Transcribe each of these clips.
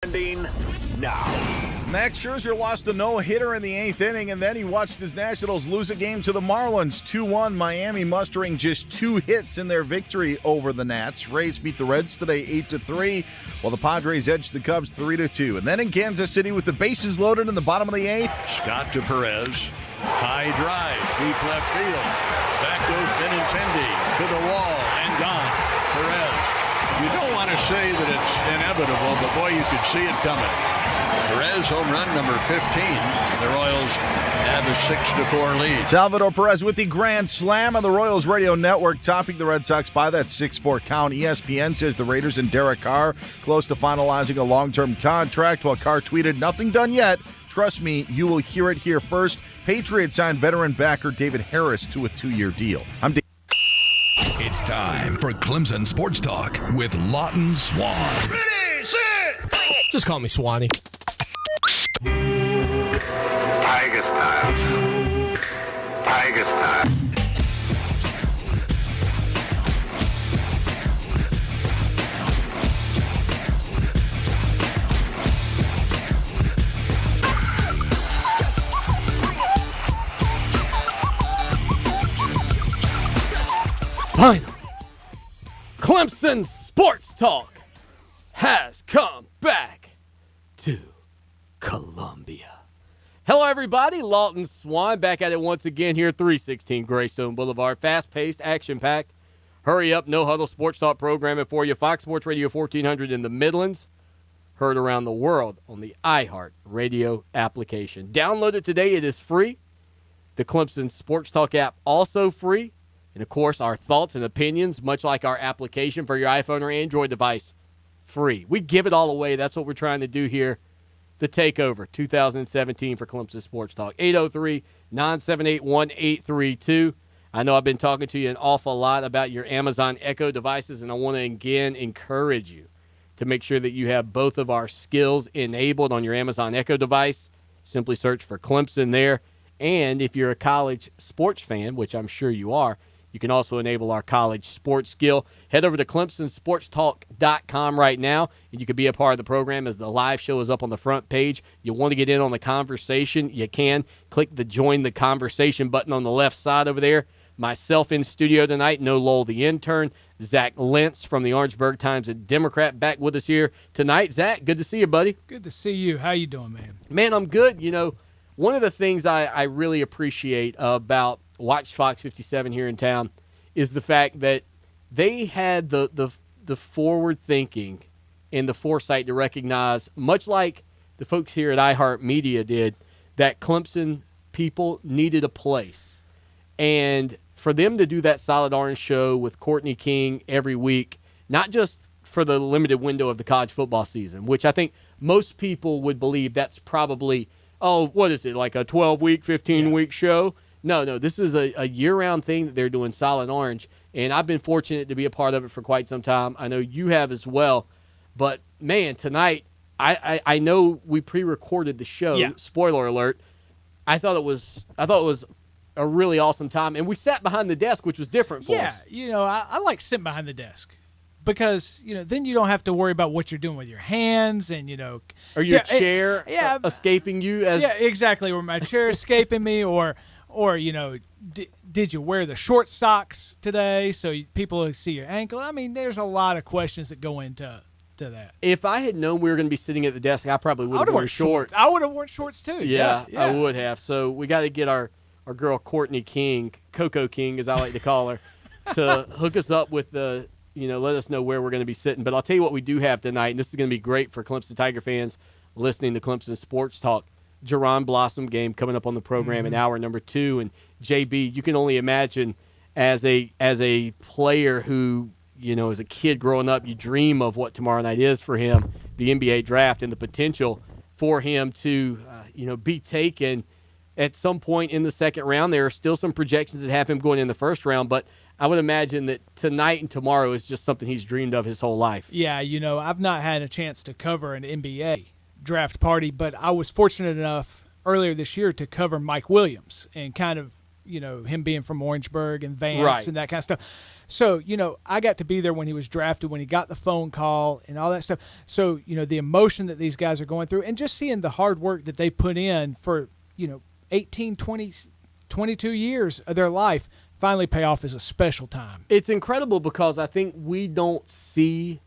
Ending now. Max Scherzer lost a no-hitter in the 8th inning, and then he watched his Nationals lose a game to the Marlins. 2-1, Miami mustering just 2 hits in their victory over the Nats. Rays beat the Reds today 8-3, while the Padres edged the Cubs 3-2. And then in Kansas City with the bases loaded in the bottom of the 8th. Scott to Perez. High drive, deep left field. Back goes Benintendi to the wall and gone. Perez. You don't want to say that it's inevitable, but boy, you could see it coming. Perez, home run number 15. The Royals have a 6-4 lead. Salvador Perez with the grand slam on the Royals radio network, topping the Red Sox by that 6-4 count. ESPN says the Raiders and Derek Carr close to finalizing a long-term contract, while Carr tweeted, "Nothing done yet. Trust me, you will hear it here first." Patriots signed veteran backer David Harris to a 2-year deal. I'm Dave. It's time for Clemson Sports Talk with Lawton Swan. Ready, set, just call me Swanee. Tiger style. Tiger style. Finally, Clemson Sports Talk has come back to Columbia. Hello, everybody. Lawton Swan back at it once again here, 316 Greystone Boulevard. Fast-paced, action-packed, hurry-up, no-huddle sports talk programming for you. Fox Sports Radio 1400 in the Midlands. Heard around the world on the iHeart radio application. Download it today. It is free. The Clemson Sports Talk app also free. And, of course, our thoughts and opinions, much like our application for your iPhone or Android device, free. We give it all away. That's what we're trying to do here. The Takeover 2017 for Clemson Sports Talk. 803-978-1832. I know I've been talking to you an awful lot about your Amazon Echo devices, and I want to again encourage you to make sure that you have both of our skills enabled on your Amazon Echo device. Simply search for Clemson there. And if you're a college sports fan, which I'm sure you are, you can also enable our college sports skill. Head over to ClemsonSportsTalk.com right now, and you can be a part of the program as the live show is up on the front page. You want to get in on the conversation, you can. Click the Join the Conversation button on the left side over there. Myself in studio tonight, No Lowell the intern, Zach Lentz from the Orangeburg Times and Democrat back with us here tonight. Zach, good to see you, buddy. Good to see you. How you doing, man? Man, I'm good. You know, one of the things I really appreciate about Watch Fox 57 here in town is the fact that they had the forward thinking and the foresight to recognize, much like the folks here at iHeart Media did, that Clemson people needed a place. And for them to do that Solid Orange show with Courtney King every week, not just for the limited window of the college football season, which I think most people would believe that's probably, what is it, like a 12-week, 15-week show? No, this is a year-round thing that they're doing, Solid Orange, and I've been fortunate to be a part of it for quite some time. I know you have as well, but, man, tonight, I know we pre-recorded the show. Yeah. Spoiler alert. I thought it was a really awesome time, and we sat behind the desk, which was different for us. Yeah, I like sitting behind the desk because, then you don't have to worry about what you're doing with your hands and, Or your chair escaping you. Yeah, exactly, or my chair escaping me, or did you wear the short socks today so people see your ankle? I mean, there's a lot of questions that go into that. If I had known we were going to be sitting at the desk, I probably would have worn shorts. I would have worn shorts too. Yeah, I would have. So we got to get our girl Courtney King, Coco King as I like to call her, to hook us up with let us know where we're going to be sitting. But I'll tell you what we do have tonight, and this is going to be great for Clemson Tiger fans listening to Clemson Sports Talk. Jerron Blossom game coming up on the program in hour number 2. And JB, you can only imagine as a player who, as a kid growing up, you dream of what tomorrow night is for him, the NBA draft, and the potential for him to, be taken at some point in the second round. There are still some projections that have him going in the first round, but I would imagine that tonight and tomorrow is just something he's dreamed of his whole life. Yeah, I've not had a chance to cover an NBA draft party, but I was fortunate enough earlier this year to cover Mike Williams and kind of, him being from Orangeburg and Vance Right. and that kind of stuff. So, I got to be there when he was drafted, when he got the phone call and all that stuff. So, the emotion that these guys are going through and just seeing the hard work that they put in for, 18, 20, 22 years of their life finally pay off is a special time. It's incredible because I think we don't see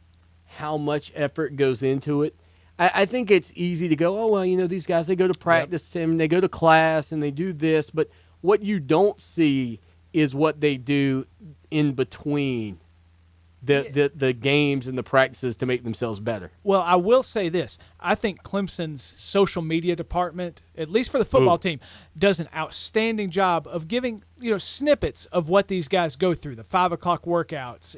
how much effort goes into it. I think it's easy to go, oh, well, these guys, they go to practice and they go to class and they do this. But what you don't see is what they do in between the games and the practices to make themselves better. Well, I will say this. I think Clemson's social media department, at least for the football team, does an outstanding job of giving, snippets of what these guys go through, the 5 o'clock workouts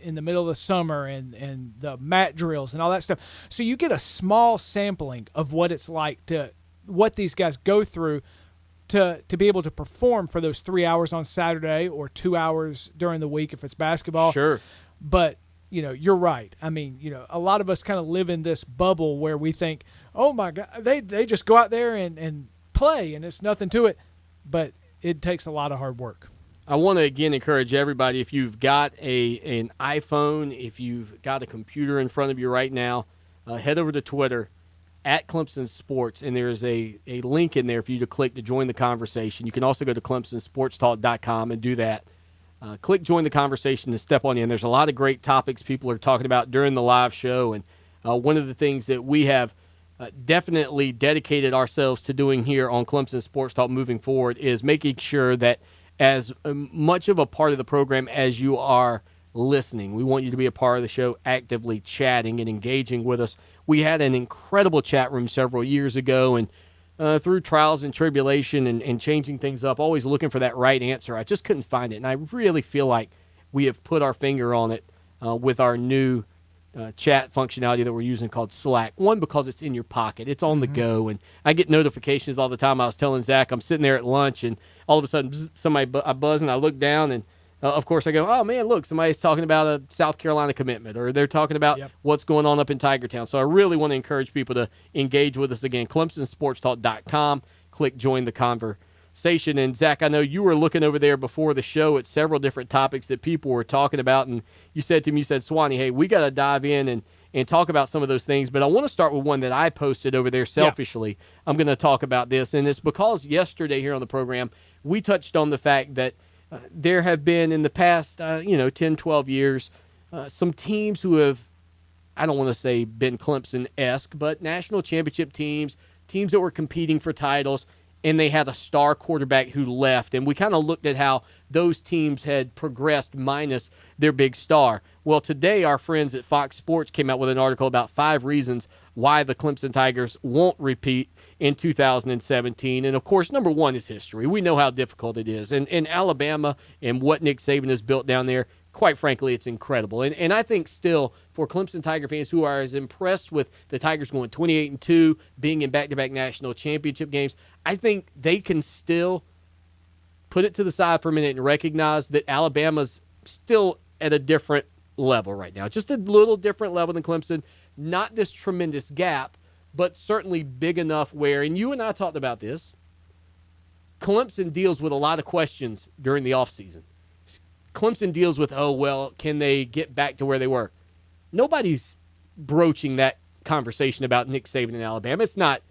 in the middle of the summer and the mat drills and all that stuff. So you get a small sampling of what it's like what these guys go through to be able to perform for those 3 hours on Saturday or 2 hours during the week if it's basketball. Sure. But, you're right. I mean, a lot of us kind of live in this bubble where we think, oh, my God, they just go out there and play and it's nothing to it. But it takes a lot of hard work. I want to, again, encourage everybody, if you've got an iPhone, if you've got a computer in front of you right now, head over to Twitter, at Clemson Sports, and there's a link in there for you to click to join the conversation. You can also go to ClemsonSportsTalk.com and do that. Click Join the Conversation to step on in. There's a lot of great topics people are talking about during the live show, and one of the things that we have definitely dedicated ourselves to doing here on Clemson Sports Talk moving forward is making sure that as much of a part of the program as you are listening, we want you to be a part of the show, actively chatting and engaging with us. We had an incredible chat room several years ago, and through trials and tribulation and changing things up, always looking for that right answer, I just couldn't find it. And I really feel like we have put our finger on it with our new chat functionality that we're using called Slack. One, because it's in your pocket. It's on the go. And I get notifications all the time. I was telling Zach, I'm sitting there at lunch, and all of a sudden, I buzz, and I look down, and of course, I go, oh, man, look, somebody's talking about a South Carolina commitment, or they're talking about what's going on up in Tigertown. So I really want to encourage people to engage with us again. ClemsonSportsTalk.com. Click Join the Conversation. And, Zach, I know you were looking over there before the show at several different topics that people were talking about, and you said to me, Swanee, hey, we got to dive in and talk about some of those things. But I want to start with one that I posted over there selfishly. I'm going to talk about this, and it's because yesterday here on the program, we touched on the fact that there have been in the past, 10, 12 years, some teams who have, I don't want to say been Clemson-esque, but national championship teams that were competing for titles, and they had a star quarterback who left. And we kind of looked at how those teams had progressed minus their big star. Well, today our friends at Fox Sports came out with an article about 5 reasons why the Clemson Tigers won't repeat in 2017. And, of course, number one is history. We know how difficult it is. And in Alabama and what Nick Saban has built down there, quite frankly, it's incredible. And I think still for Clemson Tiger fans who are as impressed with the Tigers going 28-2, being in back-to-back national championship games, I think they can still put it to the side for a minute and recognize that Alabama's still at a different level right now. Just a little different level than Clemson. Not this tremendous gap, but certainly big enough where, and you and I talked about this, Clemson deals with a lot of questions during the offseason. Clemson deals with, can they get back to where they were? Nobody's broaching that conversation about Nick Saban in Alabama. It's not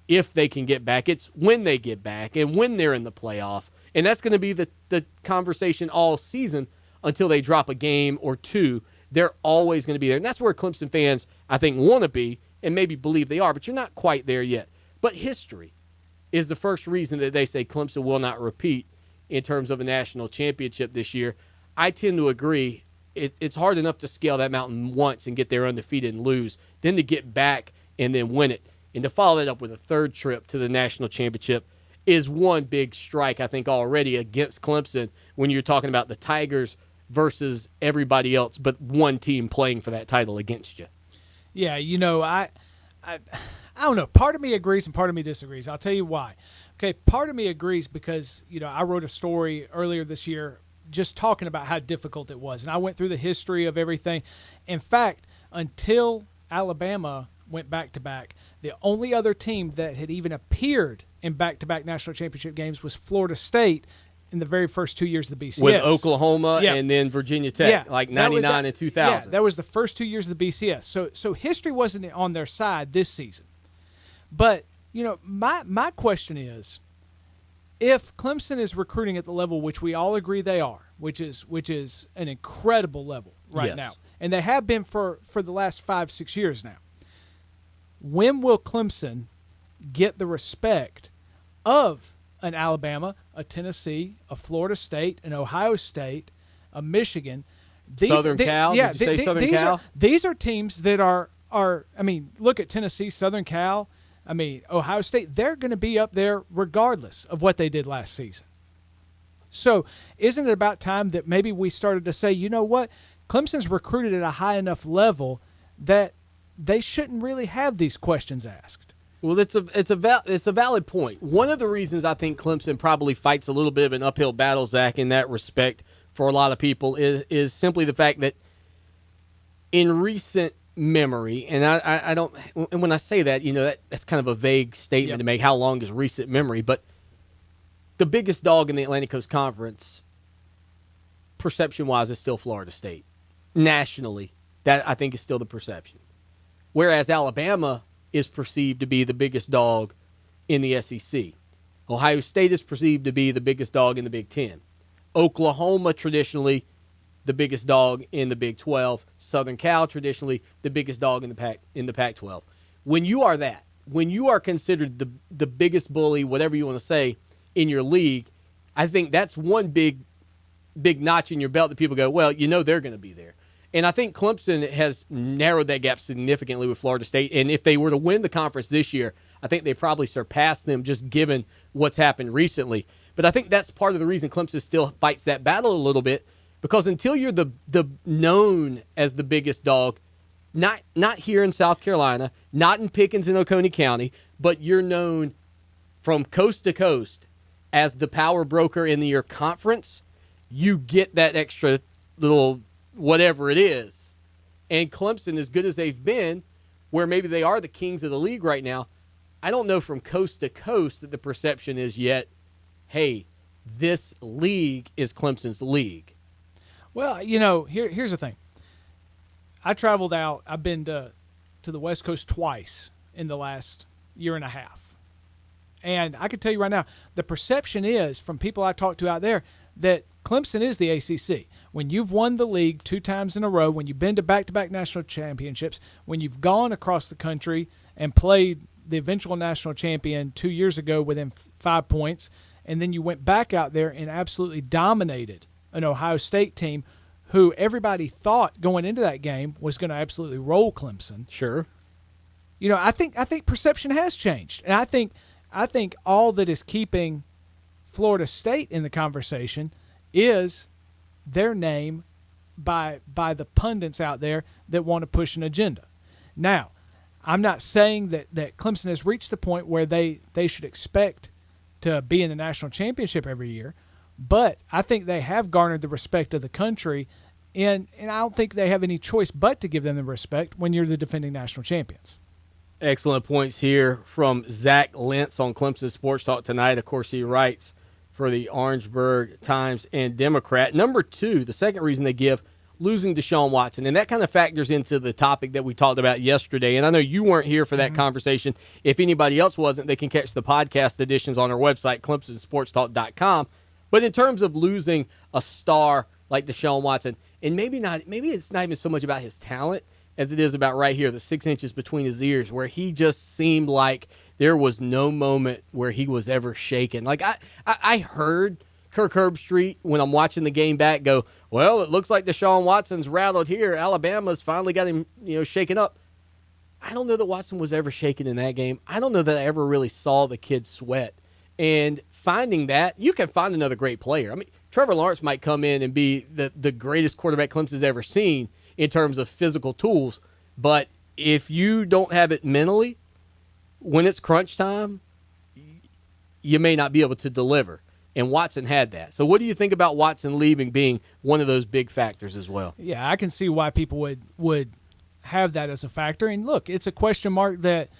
if they can get back. It's when they get back and when they're in the playoff. And that's going to be the conversation all season until they drop a game or two. They're always going to be there. And that's where Clemson fans, I think, want to be and maybe believe they are, but you're not quite there yet. But history is the first reason that they say Clemson will not repeat in terms of a national championship this year. I tend to agree. It's hard enough to scale that mountain once and get there undefeated and lose, then to get back and then win it. And to follow that up with a third trip to the national championship is one big strike, I think, already against Clemson when you're talking about the Tigers versus everybody else but one team playing for that title against you. Yeah, I don't know. Part of me agrees and part of me disagrees. I'll tell you why. Okay, part of me agrees because, I wrote a story earlier this year just talking about how difficult it was. And I went through the history of everything. In fact, until Alabama went back-to-back, the only other team that had even appeared in back-to-back national championship games was Florida State in the very first 2 years of the BCS. With Oklahoma Yeah. and then Virginia Tech, like 99 and 2000. Yeah, that was the first 2 years of the BCS. So history wasn't on their side this season. But, my question is, if Clemson is recruiting at the level which we all agree they are, which is an incredible level right now, and they have been for the last 5-6 years now, when will Clemson get the respect of an Alabama, a Tennessee, a Florida State, an Ohio State, a Michigan? Southern Cal? Yeah, Did you say Southern Cal? These are teams that are look at Tennessee, Southern Cal, Ohio State. They're going to be up there regardless of what they did last season. So isn't it about time that maybe we started to say, you know what, Clemson's recruited at a high enough level that they shouldn't really have these questions asked? Well, it's a valid point. One of the reasons I think Clemson probably fights a little bit of an uphill battle, Zach, in that respect for a lot of people is simply the fact that in recent memory, and I don't, and when I say that, that's kind of a vague statement to make. How long is recent memory? But the biggest dog in the Atlantic Coast Conference, perception-wise, is still Florida State. Nationally, that I think is still the perception. Whereas Alabama is perceived to be the biggest dog in the SEC. Ohio State is perceived to be the biggest dog in the Big Ten. Oklahoma, traditionally, the biggest dog in the Big 12. Southern Cal, traditionally, the biggest dog in the Pac-12. When you are that, when you are considered the biggest bully, whatever you want to say, in your league, I think that's one big notch in your belt that people go, well, they're going to be there. And I think Clemson has narrowed that gap significantly with Florida State. And if they were to win the conference this year, I think they probably surpass them just given what's happened recently. But I think that's part of the reason Clemson still fights that battle a little bit, because until you're the known as the biggest dog, not here in South Carolina, not in Pickens and Oconee County, but you're known from coast to coast as the power broker in your conference, you get that extra little whatever it is. And Clemson, as good as they've been, where maybe they are the kings of the league right now, I don't know from coast to coast that the perception is yet, hey, this league is Clemson's league. Well, here's the thing. I traveled out. I've been to the West Coast twice in the last year and a half. And I can tell you right now, the perception is from people I talk to out there that Clemson is the ACC. When you've won the league 2 times in a row, when you've been to back-to-back national championships, when you've gone across the country and played the eventual national champion 2 years ago within 5 points, and then you went back out there and absolutely dominated an Ohio State team who everybody thought going into that game was going to absolutely roll Clemson. Sure. I think perception has changed. And I think all that is keeping Florida State in the conversation is their name by the pundits out there that want to push an agenda. Now, I'm not saying that Clemson has reached the point where they should expect to be in the national championship every year, but I think they have garnered the respect of the country, and I don't think they have any choice but to give them the respect when you're the defending national champions. Excellent points here from Zach Lentz on Clemson Sports Talk tonight. Of course, he writes for the Orangeburg Times and Democrat. Number 2, the second reason they give, losing Deshaun Watson. And that kind of factors into the topic that we talked about yesterday. And I know you weren't here for that conversation. If anybody else wasn't, they can catch the podcast editions on our website, ClemsonSportsTalk.com. But in terms of losing a star like Deshaun Watson, and maybe it's not even so much about his talent as it is about right here, the 6 inches between his ears, where he just seemed like there was no moment where he was ever shaken. Like I heard Kirk Herbstreit, when I'm watching the game back, go, well, it looks like Deshaun Watson's rattled here. Alabama's finally got him, shaken up. I don't know that Watson was ever shaken in that game. I don't know that I ever really saw the kid sweat. And finding that, you can find another great player. I mean, Trevor Lawrence might come in and be the greatest quarterback Clemson's ever seen in terms of physical tools. But if you don't have it mentally, when it's crunch time, you may not be able to deliver. And Watson had that. So what do you think about Watson leaving being one of those big factors as well? Yeah, I can see why people would have that as a factor. And look, it's a question mark that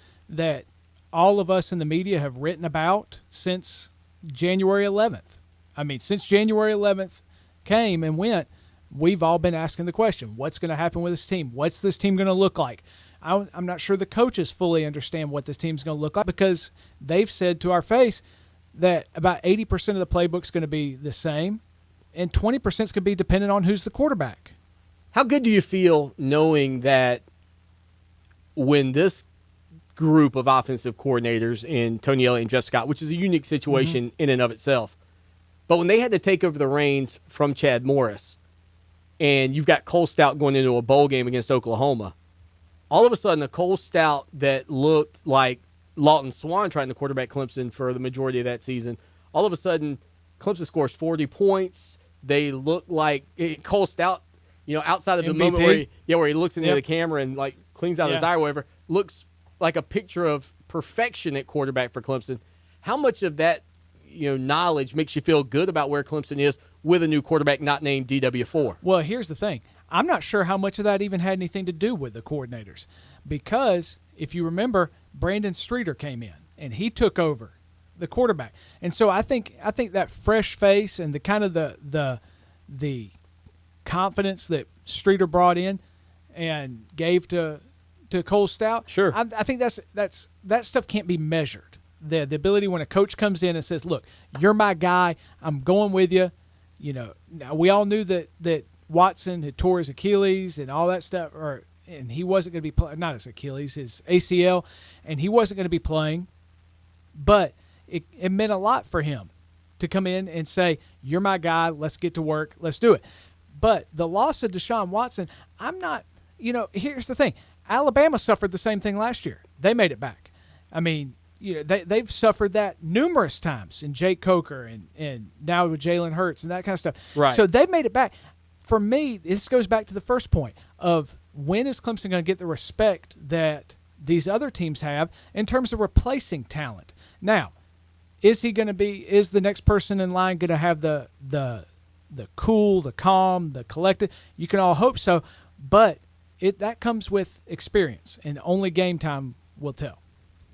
all of us in the media have written about since January 11th. I mean, since January 11th came and went, we've all been asking the question, what's going to happen with this team? What's this team going to look like? I'm not sure the coaches fully understand what this team's going to look like because they've said to our face that about 80% of the playbook's going to be the same and 20% is going to be dependent on who's the quarterback. How good do you feel knowing that when this group of offensive coordinators in Tony Elliott and Jeff Scott, which is a unique situation in and of itself, but when they had to take over the reins from Chad Morris and you've got Cole Stout going into a bowl game against Oklahoma, all of a sudden a Cole Stout that looked like Lawton Swan trying to quarterback Clemson for the majority of that season, all of a sudden Clemson scores 40 points. They look like Cole Stout, outside of the MVP. moment where he looks into the camera and like cleans out his eye or whatever, looks like a picture of perfection at quarterback for Clemson. How much of that knowledge makes you feel good about where Clemson is with a new quarterback not named DW4? Well, here's the thing. I'm not sure how much of that even had anything to do with the coordinators because if you remember, Brandon Streeter came in and he took over the quarterback. And so I think that fresh face and the kind of the confidence that Streeter brought in and gave to Cole Stout. Sure. I think that stuff can't be measured. The ability when a coach comes in and says, "Look, you're my guy. I'm going with you." Now we all knew that Watson had tore his Achilles and all that stuff, and he wasn't going to be playing. Not his Achilles, his ACL, and he wasn't going to be playing. But it meant a lot for him to come in and say, "You're my guy. Let's get to work. Let's do it." But the loss of Deshaun Watson, I'm not. Here's the thing: Alabama suffered the same thing last year. They made it back. I mean, they've suffered that numerous times in Jake Coker and now with Jalen Hurts and that kind of stuff. Right. So they made it back. For me, this goes back to the first point of when is Clemson going to get the respect that these other teams have in terms of replacing talent? Now, is the next person in line going to have the cool, the calm, the collected? You can all hope so, but that comes with experience, and only game time will tell.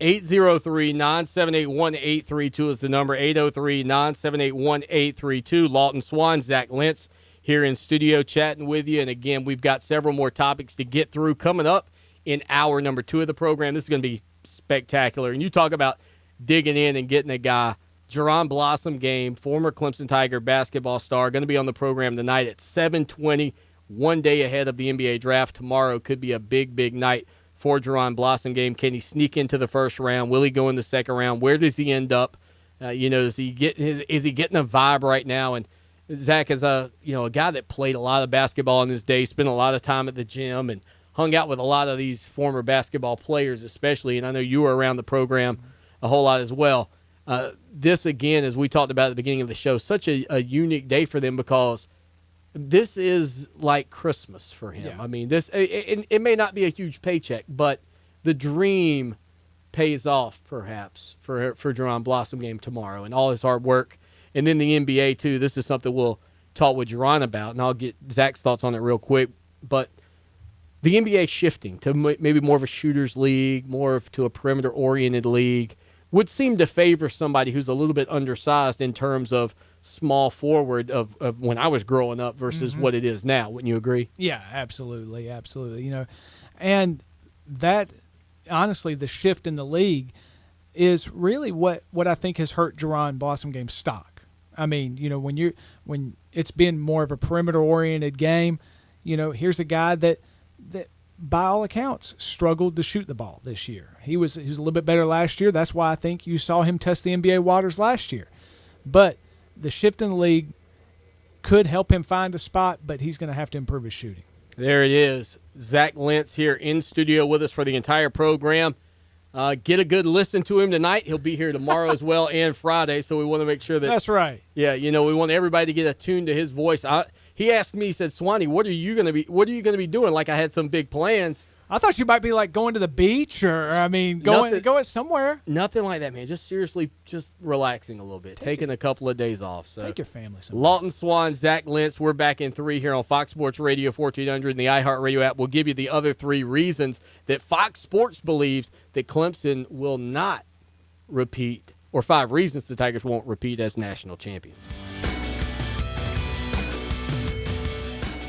803-978-1832 is the number. 803-978-1832. Lawton Swan, Zach Lentz here in studio chatting with you. And again, we've got several more topics to get through coming up in hour number 2 of the program. This is going to be spectacular. And you talk about digging in and getting a guy. Jerron Blossom game, former Clemson Tiger basketball star, going to be on the program tonight at 7:20, one day ahead of the NBA draft. Tomorrow could be a big, big night for Jerron Blossom game. Can he sneak into the first round? Will he go in the second round? Where does he end up? Is he getting a vibe right now? And Zach is a guy that played a lot of basketball in his day, spent a lot of time at the gym, and hung out with a lot of these former basketball players, especially. And I know you were around the program a whole lot as well. This again, as we talked about at the beginning of the show, such a unique day for them because this is like Christmas for him. Yeah. I mean, it may not be a huge paycheck, but the dream pays off perhaps for Jerron Blossom game tomorrow and all his hard work. And then the NBA too. This is something we'll talk with Jerron about, and I'll get Zach's thoughts on it real quick. But the NBA shifting to maybe more of a shooters league, to a perimeter-oriented league, would seem to favor somebody who's a little bit undersized in terms of small forward of when I was growing up versus what it is now. Wouldn't you agree? Yeah, absolutely. And that, honestly, the shift in the league is really what I think has hurt Jerron Blossom game's stock. I mean, when it's been more of a perimeter-oriented game, here's a guy that by all accounts struggled to shoot the ball this year. He was a little bit better last year. That's why I think you saw him test the NBA waters last year. But the shift in the league could help him find a spot, but he's going to have to improve his shooting. There it is. Zach Lentz here in studio with us for the entire program. Get a good listen to him tonight. He'll be here tomorrow as well and Friday, so we want to make sure that That's right. Yeah, we want everybody to get attuned to his voice. He asked me, he said, "Swanee, what are you going to be doing?" Like I had some big plans. I thought you might be like going to the beach or going somewhere. Nothing like that, man. Just seriously, just relaxing a little bit, taking a couple of days off. So take your family somewhere. Lawton Swan, Zach Lentz, we're back in 3 here on Fox Sports Radio 1400 and the iHeart Radio app. We'll give you the other 3 reasons that Fox Sports believes that Clemson will not repeat, or 5 reasons the Tigers won't repeat as national champions.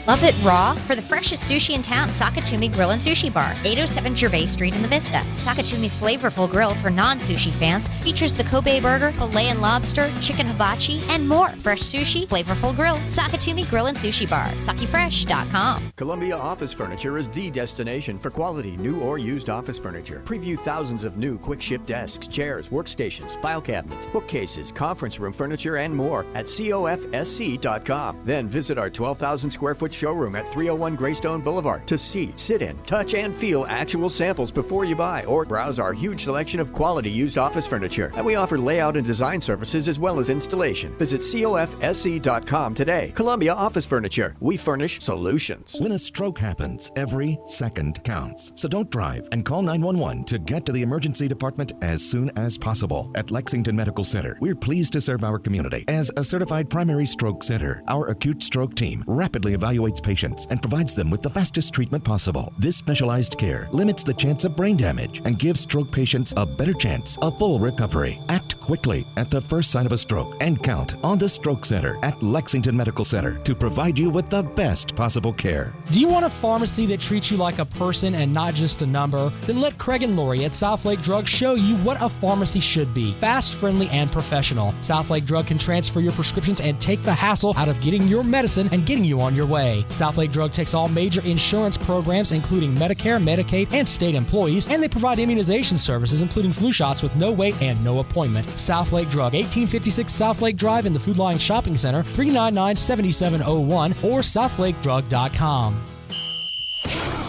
Love it raw? For the freshest sushi in town, Sakatumi Grill and Sushi Bar, 807 Gervais Street in the Vista. Sakatumi's flavorful grill for non-sushi fans features the Kobe burger, filet and lobster, chicken hibachi, and more. Fresh sushi, flavorful grill, Sakatumi Grill and Sushi Bar, sakifresh.com. Columbia Office Furniture is the destination for quality new or used office furniture. Preview thousands of new quick-ship desks, chairs, workstations, file cabinets, bookcases, conference room furniture, and more at cofsc.com. Then visit our 12,000 square foot showroom at 301 Greystone Boulevard to see, sit in, touch, and feel actual samples before you buy, or browse our huge selection of quality used office furniture. And we offer layout and design services as well as installation. Visit cofsc.com today. Columbia Office Furniture. We furnish solutions. When a stroke happens, every second counts. So don't drive and call 911 to get to the emergency department as soon as possible. At Lexington Medical Center, we're pleased to serve our community. As a certified primary stroke center, our acute stroke team rapidly evaluates patients and provides them with the fastest treatment possible. This specialized care limits the chance of brain damage and gives stroke patients a better chance of full recovery. Act quickly at the first sign of a stroke and count on the Stroke Center at Lexington Medical Center to provide you with the best possible care. Do you want a pharmacy that treats you like a person and not just a number? Then let Craig and Lori at Southlake Drug show you what a pharmacy should be. Fast, friendly, and professional. Southlake Drug can transfer your prescriptions and take the hassle out of getting your medicine and getting you on your way. Southlake Drug takes all major insurance programs, including Medicare, Medicaid, and state employees, and they provide immunization services, including flu shots with no wait and no appointment. Southlake Drug, 1856 Southlake Drive in the Food Line Shopping Center, 399-7701, or southlakedrug.com.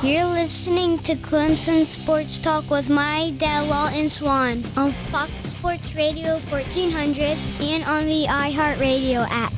You're listening to Clemson Sports Talk with my dad, Lawton Swan, on Fox Sports Radio 1400 and on the iHeart Radio app.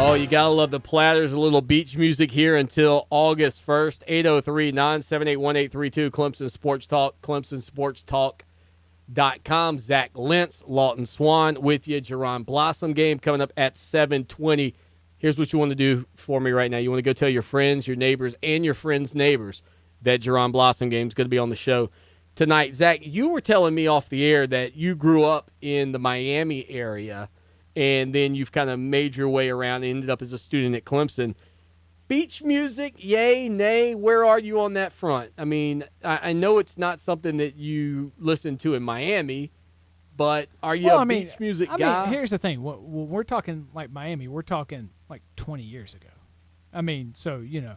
Oh, you gotta love the platters, a little beach music here until August 1st. 803-978-1832, Clemson Sports Talk, ClemsonSportsTalk.com. Zach Lentz, Lawton Swan with you. Jerron Blossom game coming up at 7:20. Here's what you want to do for me right now. You want to go tell your friends, your neighbors, and your friends' neighbors that Jerron Blossom game is going to be on the show tonight. Zach, you were telling me off the air that you grew up in the Miami area, and then you've kind of made your way around and ended up as a student at Clemson. Beach music, yay, nay, where are you on that front? I mean, I know it's not something that you listen to in Miami, but are you beach music guy? I mean, here's the thing. When we're talking like Miami, we're talking like 20 years ago. I mean, so, you know,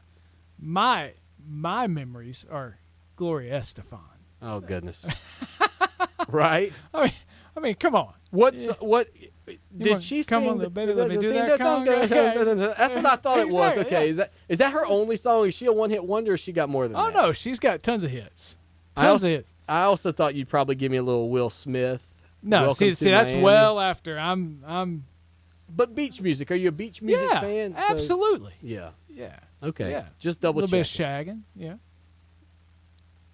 my memories are Gloria Estefan. Oh, goodness. Right? I mean, come on. What did she come sing? On, little baby, let me do that. That's what I thought it was. Okay, yeah. Is that her only song? Is she a one-hit wonder, or she got more than that? Oh no, she's got tons of hits. I also thought you'd probably give me a little Will Smith. No, see, that's well after I'm. But beach music, are you a beach music fan? Yeah, absolutely. Yeah. Yeah. Okay. Yeah. Just double check. A little bit of shagging. Yeah.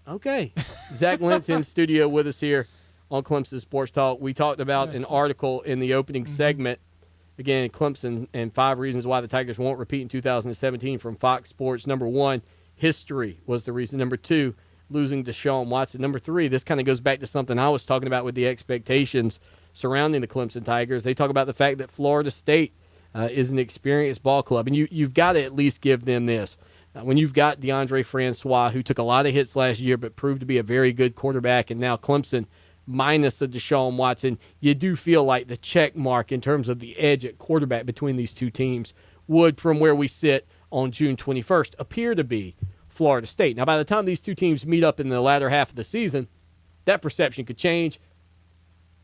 Okay. Zach Lentz in studio with us here on Clemson Sports Talk. We talked about an article in the opening segment. Again, Clemson and 5 reasons why the Tigers won't repeat in 2017 from Fox Sports. Number 1, history was the reason. Number 2, losing Deshaun Watson. Number 3, this kind of goes back to something I was talking about with the expectations surrounding the Clemson Tigers. They talk about the fact that Florida State is an experienced ball club, and you've got to at least give them this. When you've got DeAndre Francois, who took a lot of hits last year but proved to be a very good quarterback, and now Clemson minus a Deshaun Watson, you do feel like the check mark in terms of the edge at quarterback between these two teams would, from where we sit on June 21st, appear to be Florida State. Now, by the time these two teams meet up in the latter half of the season, that perception could change.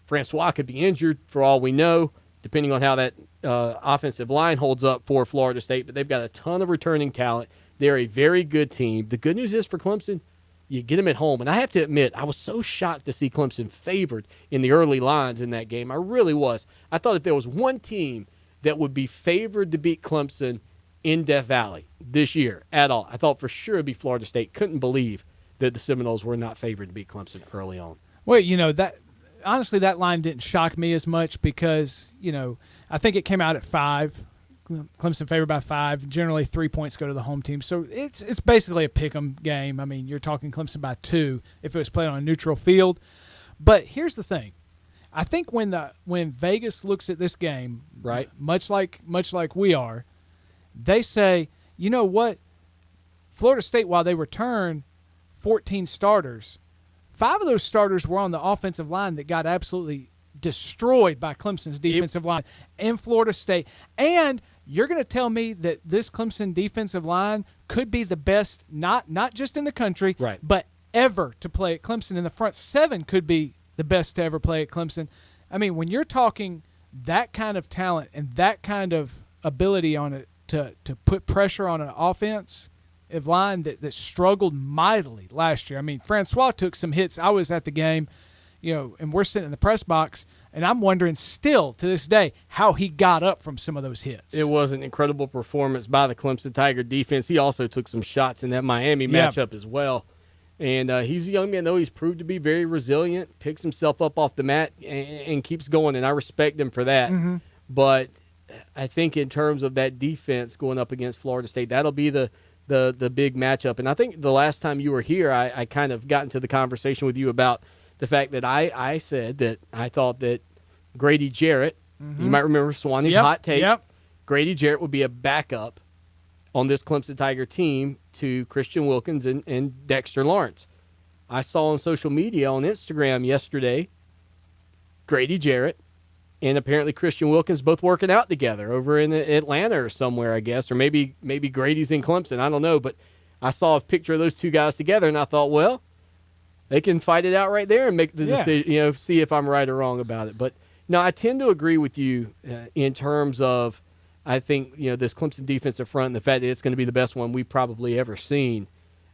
Francois could be injured for all we know, depending on how that offensive line holds up for Florida State, but they've got a ton of returning talent. They're a very good team. The good news is for Clemson, you get them at home. And I have to admit, I was so shocked to see Clemson favored in the early lines in that game. I really was. I thought if there was one team that would be favored to beat Clemson in Death Valley this year at all, I thought for sure it would be Florida State. Couldn't believe that the Seminoles were not favored to beat Clemson early on. Well, you know, that honestly, that line didn't shock me as much because, you know, I think it came out at 5. Clemson favored by 5. Generally, 3 points go to the home team. So it's basically a pick'em game. I mean, you're talking Clemson by 2 if it was played on a neutral field. But here's the thing. I think when Vegas looks at this game, right, much like we are, they say, you know what? Florida State, while they return 14 starters, 5 of those starters were on the offensive line that got absolutely destroyed by Clemson's defensive line in Florida State. And you're going to tell me that this Clemson defensive line could be the best, not just in the country, right, but ever to play at Clemson. And the front 7 could be the best to ever play at Clemson. I mean, when you're talking that kind of talent and that kind of ability on it to put pressure on an offensive line that struggled mightily last year. I mean, Francois took some hits. I was at the game, and we're sitting in the press box, and I'm wondering still to this day how he got up from some of those hits. It was an incredible performance by the Clemson Tiger defense. He also took some shots in that Miami matchup as well. And he's a young man, though. He's proved to be very resilient, picks himself up off the mat, and keeps going, and I respect him for that. Mm-hmm. But I think in terms of that defense going up against Florida State, that'll be the big matchup. And I think the last time you were here, I kind of got into the conversation with you about the fact that I said that I thought that Grady Jarrett, you might remember Swanee's hot take, Grady Jarrett would be a backup on this Clemson Tiger team to Christian Wilkins and Dexter Lawrence. I saw on social media on Instagram yesterday Grady Jarrett and apparently Christian Wilkins both working out together over in Atlanta or somewhere, I guess, or maybe Grady's in Clemson. I don't know, but I saw a picture of those two guys together, and I thought, well, they can fight it out right there and make the decision, see if I'm right or wrong about it. But no, I tend to agree with you in terms of I think this Clemson defensive front and the fact that it's going to be the best one we've probably ever seen.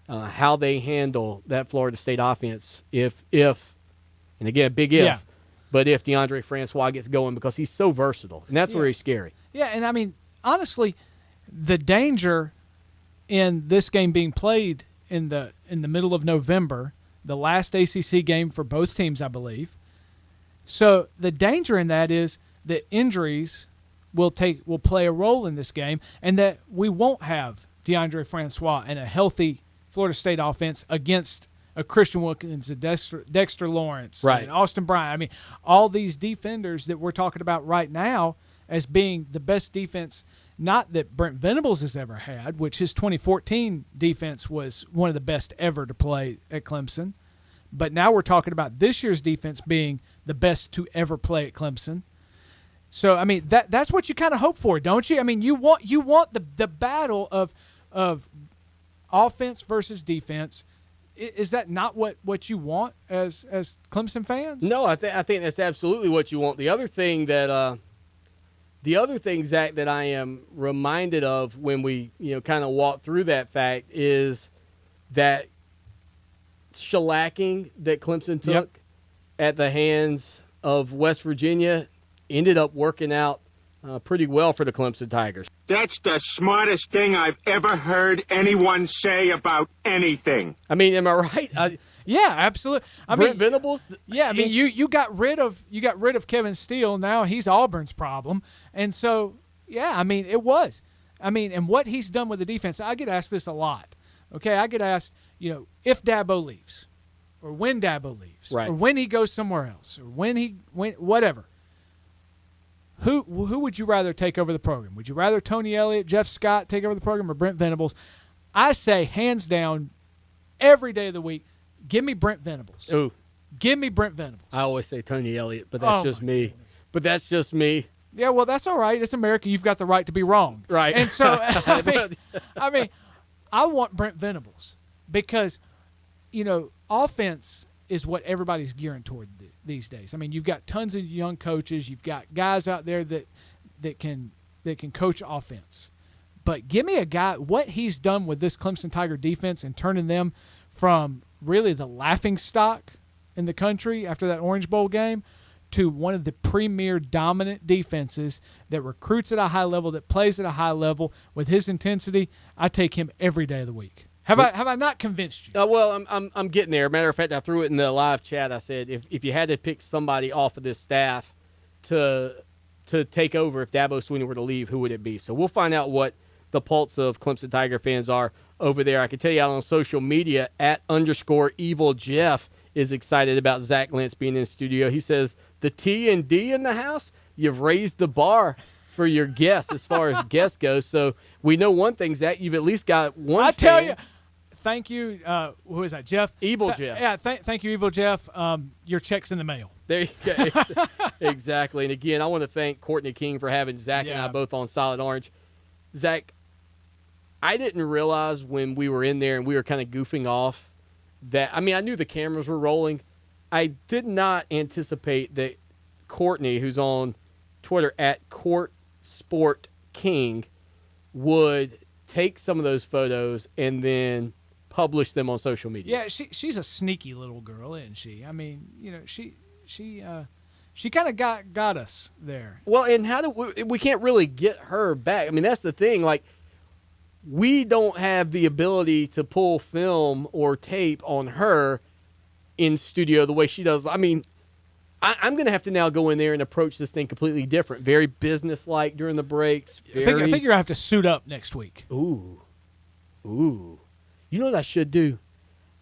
How they handle that Florida State offense, if and again, big if. But if DeAndre Francois gets going, because he's so versatile, and that's where he's scary. Yeah, and I mean, honestly, the danger in this game being played in the middle of November, the last ACC game for both teams, I believe. So the danger in that is that injuries will play a role in this game, and that we won't have DeAndre Francois and a healthy Florida State offense against a Christian Wilkins, a Dexter Lawrence, right, and Austin Bryant. I mean, all these defenders that we're talking about right now as being the best defense, not that Brent Venables has ever had, which his 2014 defense was one of the best ever to play at Clemson. But now we're talking about this year's defense being the best to ever play at Clemson. So, I mean, that's what you kind of hope for, don't you? I mean, you want the battle of offense versus defense. Is that not what you want as Clemson fans? No, I think that's absolutely what you want. The other thing, Zach, that I am reminded of when we kind of walk through that fact is that shellacking that Clemson took at the hands of West Virginia ended up working out pretty well for the Clemson Tigers. That's the smartest thing I've ever heard anyone say about anything. I mean, am I right? Yeah, absolutely. Brent Venables. Yeah, I mean, you got rid of Kevin Steele. Now he's Auburn's problem, and so I mean, it was. I mean, and what he's done with the defense, I get asked this a lot. Okay, I get asked, if Dabo leaves, or when Dabo leaves, right, or when he goes somewhere else, or when whatever. Who would you rather take over the program? Would you rather Tony Elliott, Jeff Scott take over the program, or Brent Venables? I say, hands down, every day of the week, give me Brent Venables. Ooh. Give me Brent Venables. I always say Tony Elliott, but that's just me. Goodness. But that's just me. Yeah, well, that's all right. It's America. You've got the right to be wrong. Right. And so, I mean, I want Brent Venables because, offense is what everybody's gearing toward these days. I mean, you've got tons of young coaches. You've got guys out there that can coach offense. But give me a guy, what he's done with this Clemson Tiger defense and turning them from really the laughing stock in the country after that Orange Bowl game to one of the premier dominant defenses that recruits at a high level, that plays at a high level with his intensity. I take him every day of the week. Have I not convinced you? Well, I'm getting there. Matter of fact, I threw it in the live chat. I said if you had to pick somebody off of this staff to to take over if Dabo Swinney were to leave, who would it be? So we'll find out what the pulse of Clemson Tiger fans are over there. I can tell you out on social media, @_EvilJeff is excited about Zach Lentz being in the studio. He says, the T&D in the house, you've raised the bar for your guests as far as guests goes. So we know one thing, Zach, you've at least got one fan. Tell you, thank you. Who is that, Jeff? Evil Jeff. Yeah, thank you, Evil Jeff. Your check's in the mail. There you go. Exactly. And again, I want to thank Courtney King for having Zach and I both on Solid Orange. Zach, I didn't realize when we were in there and we were kind of goofing off that, I mean, I knew the cameras were rolling. I did not anticipate that Courtney, who's on Twitter @CourtSportKing, would take some of those photos and then publish them on social media. Yeah, she's a sneaky little girl, isn't she? I mean, she kind of got us there. Well, and how do we can't really get her back? I mean, that's the thing. Like, we don't have the ability to pull film or tape on her in studio the way she does. I mean, I'm going to have to now go in there and approach this thing completely different. Very businesslike during the breaks. I think you're going to have to suit up next week. Ooh. You know what I should do?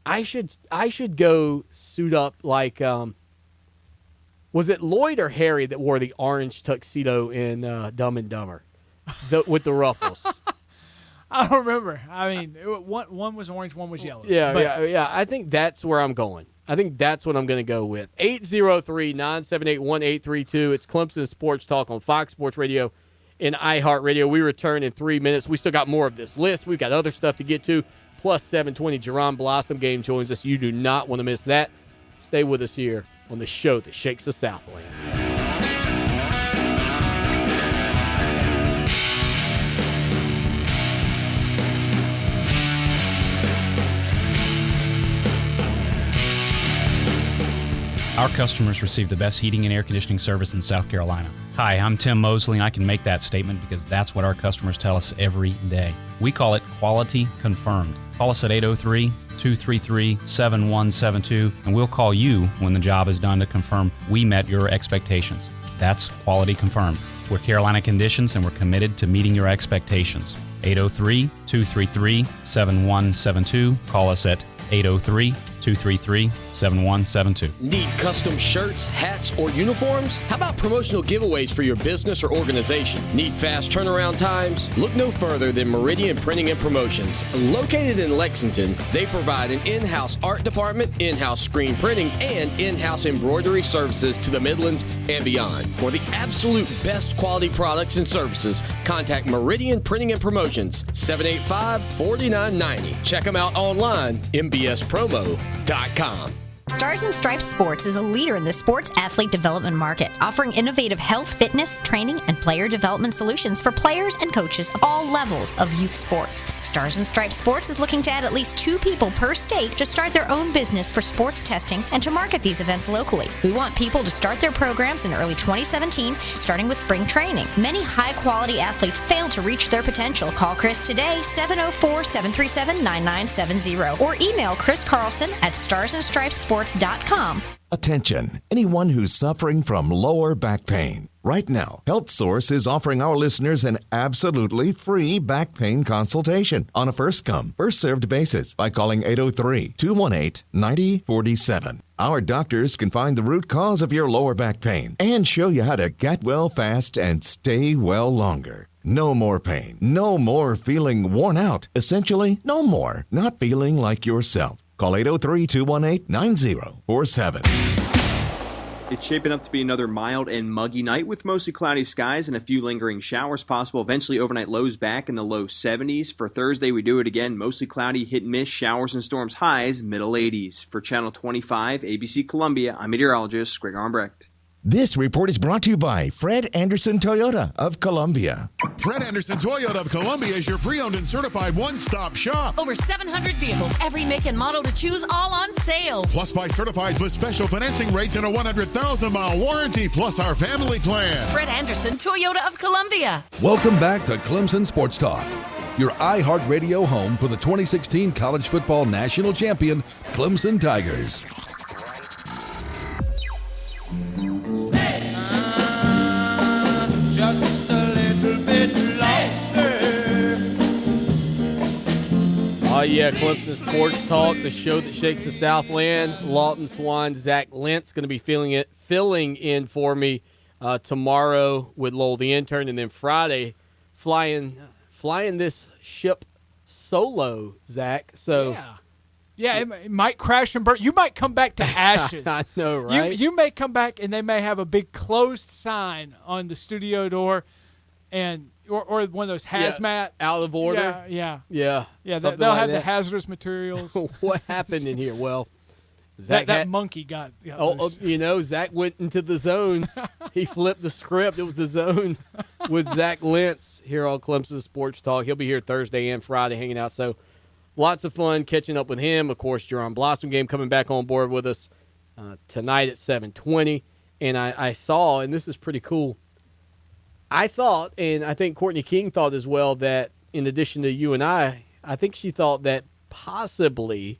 I should go suit up like, was it Lloyd or Harry that wore the orange tuxedo in Dumb and Dumber with the ruffles? I don't remember. I mean, one was orange, one was yellow. Yeah. I think that's where I'm going. I think that's what I'm going to go with. 803-978-1832. It's Clemson Sports Talk on Fox Sports Radio and iHeart Radio. We return in 3 minutes. We still got more of this list. We've got other stuff to get to. Plus 720, Jerron Blossom game joins us. You do not want to miss that. Stay with us here on the show that shakes the Southland. Our customers receive the best heating and air conditioning service in South Carolina. Hi, I'm Tim Mosley, and I can make that statement because that's what our customers tell us every day. We call it quality confirmed. Call us at 803-233-7172, and we'll call you when the job is done to confirm we met your expectations. That's quality confirmed. We're Carolina Conditions, and we're committed to meeting your expectations. 803-233-7172. Call us at 803-233-7172. Need custom shirts, hats, or uniforms? How about promotional giveaways for your business or organization? Need fast turnaround times? Look no further than Meridian Printing and Promotions. Located in Lexington, they provide an in-house art department, in-house screen printing, and in-house embroidery services to the Midlands and beyond. For the absolute best quality products and services, contact Meridian Printing and Promotions, 785-4990. Check them out online, mbspromo.com. Stars and Stripes Sports is a leader in the sports athlete development market, offering innovative health, fitness, training, and player development solutions for players and coaches of all levels of youth sports. Stars and Stripes Sports is looking to add at least 2 people per state to start their own business for sports testing and to market these events locally. We want people to start their programs in early 2017, starting with spring training. Many high-quality athletes fail to reach their potential. Call Chris today, 704-737-9970, or email Chris Carlson at starsandstripesports.com. Attention, anyone who's suffering from lower back pain. Right now, HealthSource is offering our listeners an absolutely free back pain consultation on a first-come, first-served basis by calling 803-218-9047. Our doctors can find the root cause of your lower back pain and show you how to get well fast and stay well longer. No more pain, no more feeling worn out. Essentially, no more not feeling like yourself. Call 803-218-9047. It's shaping up to be another mild and muggy night with mostly cloudy skies and a few lingering showers possible. Eventually, overnight lows back in the low 70s. For Thursday, we do it again. Mostly cloudy, hit and miss, showers and storms, highs, middle 80s. For Channel 25, ABC Columbia, I'm meteorologist Greg Armbrecht. This report is brought to you by Fred Anderson Toyota of Columbia. Fred Anderson Toyota of Columbia is your pre-owned and certified one-stop shop. Over 700 vehicles, every make and model to choose, all on sale. Plus buy certifieds with special financing rates and a 100,000-mile warranty, plus our family plan. Fred Anderson Toyota of Columbia. Welcome back to Clemson Sports Talk, your iHeart Radio home for the 2016 college football national champion, Clemson Tigers. Clemson Sports Talk, the show that shakes the Southland. Lawton Swan, Zach Lentz going to be filling in for me tomorrow with Lowell the intern, and then Friday flying this ship solo, Zach. So yeah, it might crash and burn. You might come back to ashes. I know, right? You may come back and they may have a big closed sign on the studio door, and or one of those hazmat out of order. Yeah. They'll have the hazardous materials. What happened in here? Well, that monkey got loose. Zach went into the zone. He flipped the script. It was the zone with Zach Lentz here on Clemson Sports Talk. He'll be here Thursday and Friday hanging out. So lots of fun catching up with him. Of course, Jerron Blossom game coming back on board with us tonight at 7:20. And I saw, and this is pretty cool, I thought, and I think Courtney King thought as well, that in addition to you and I think she thought that possibly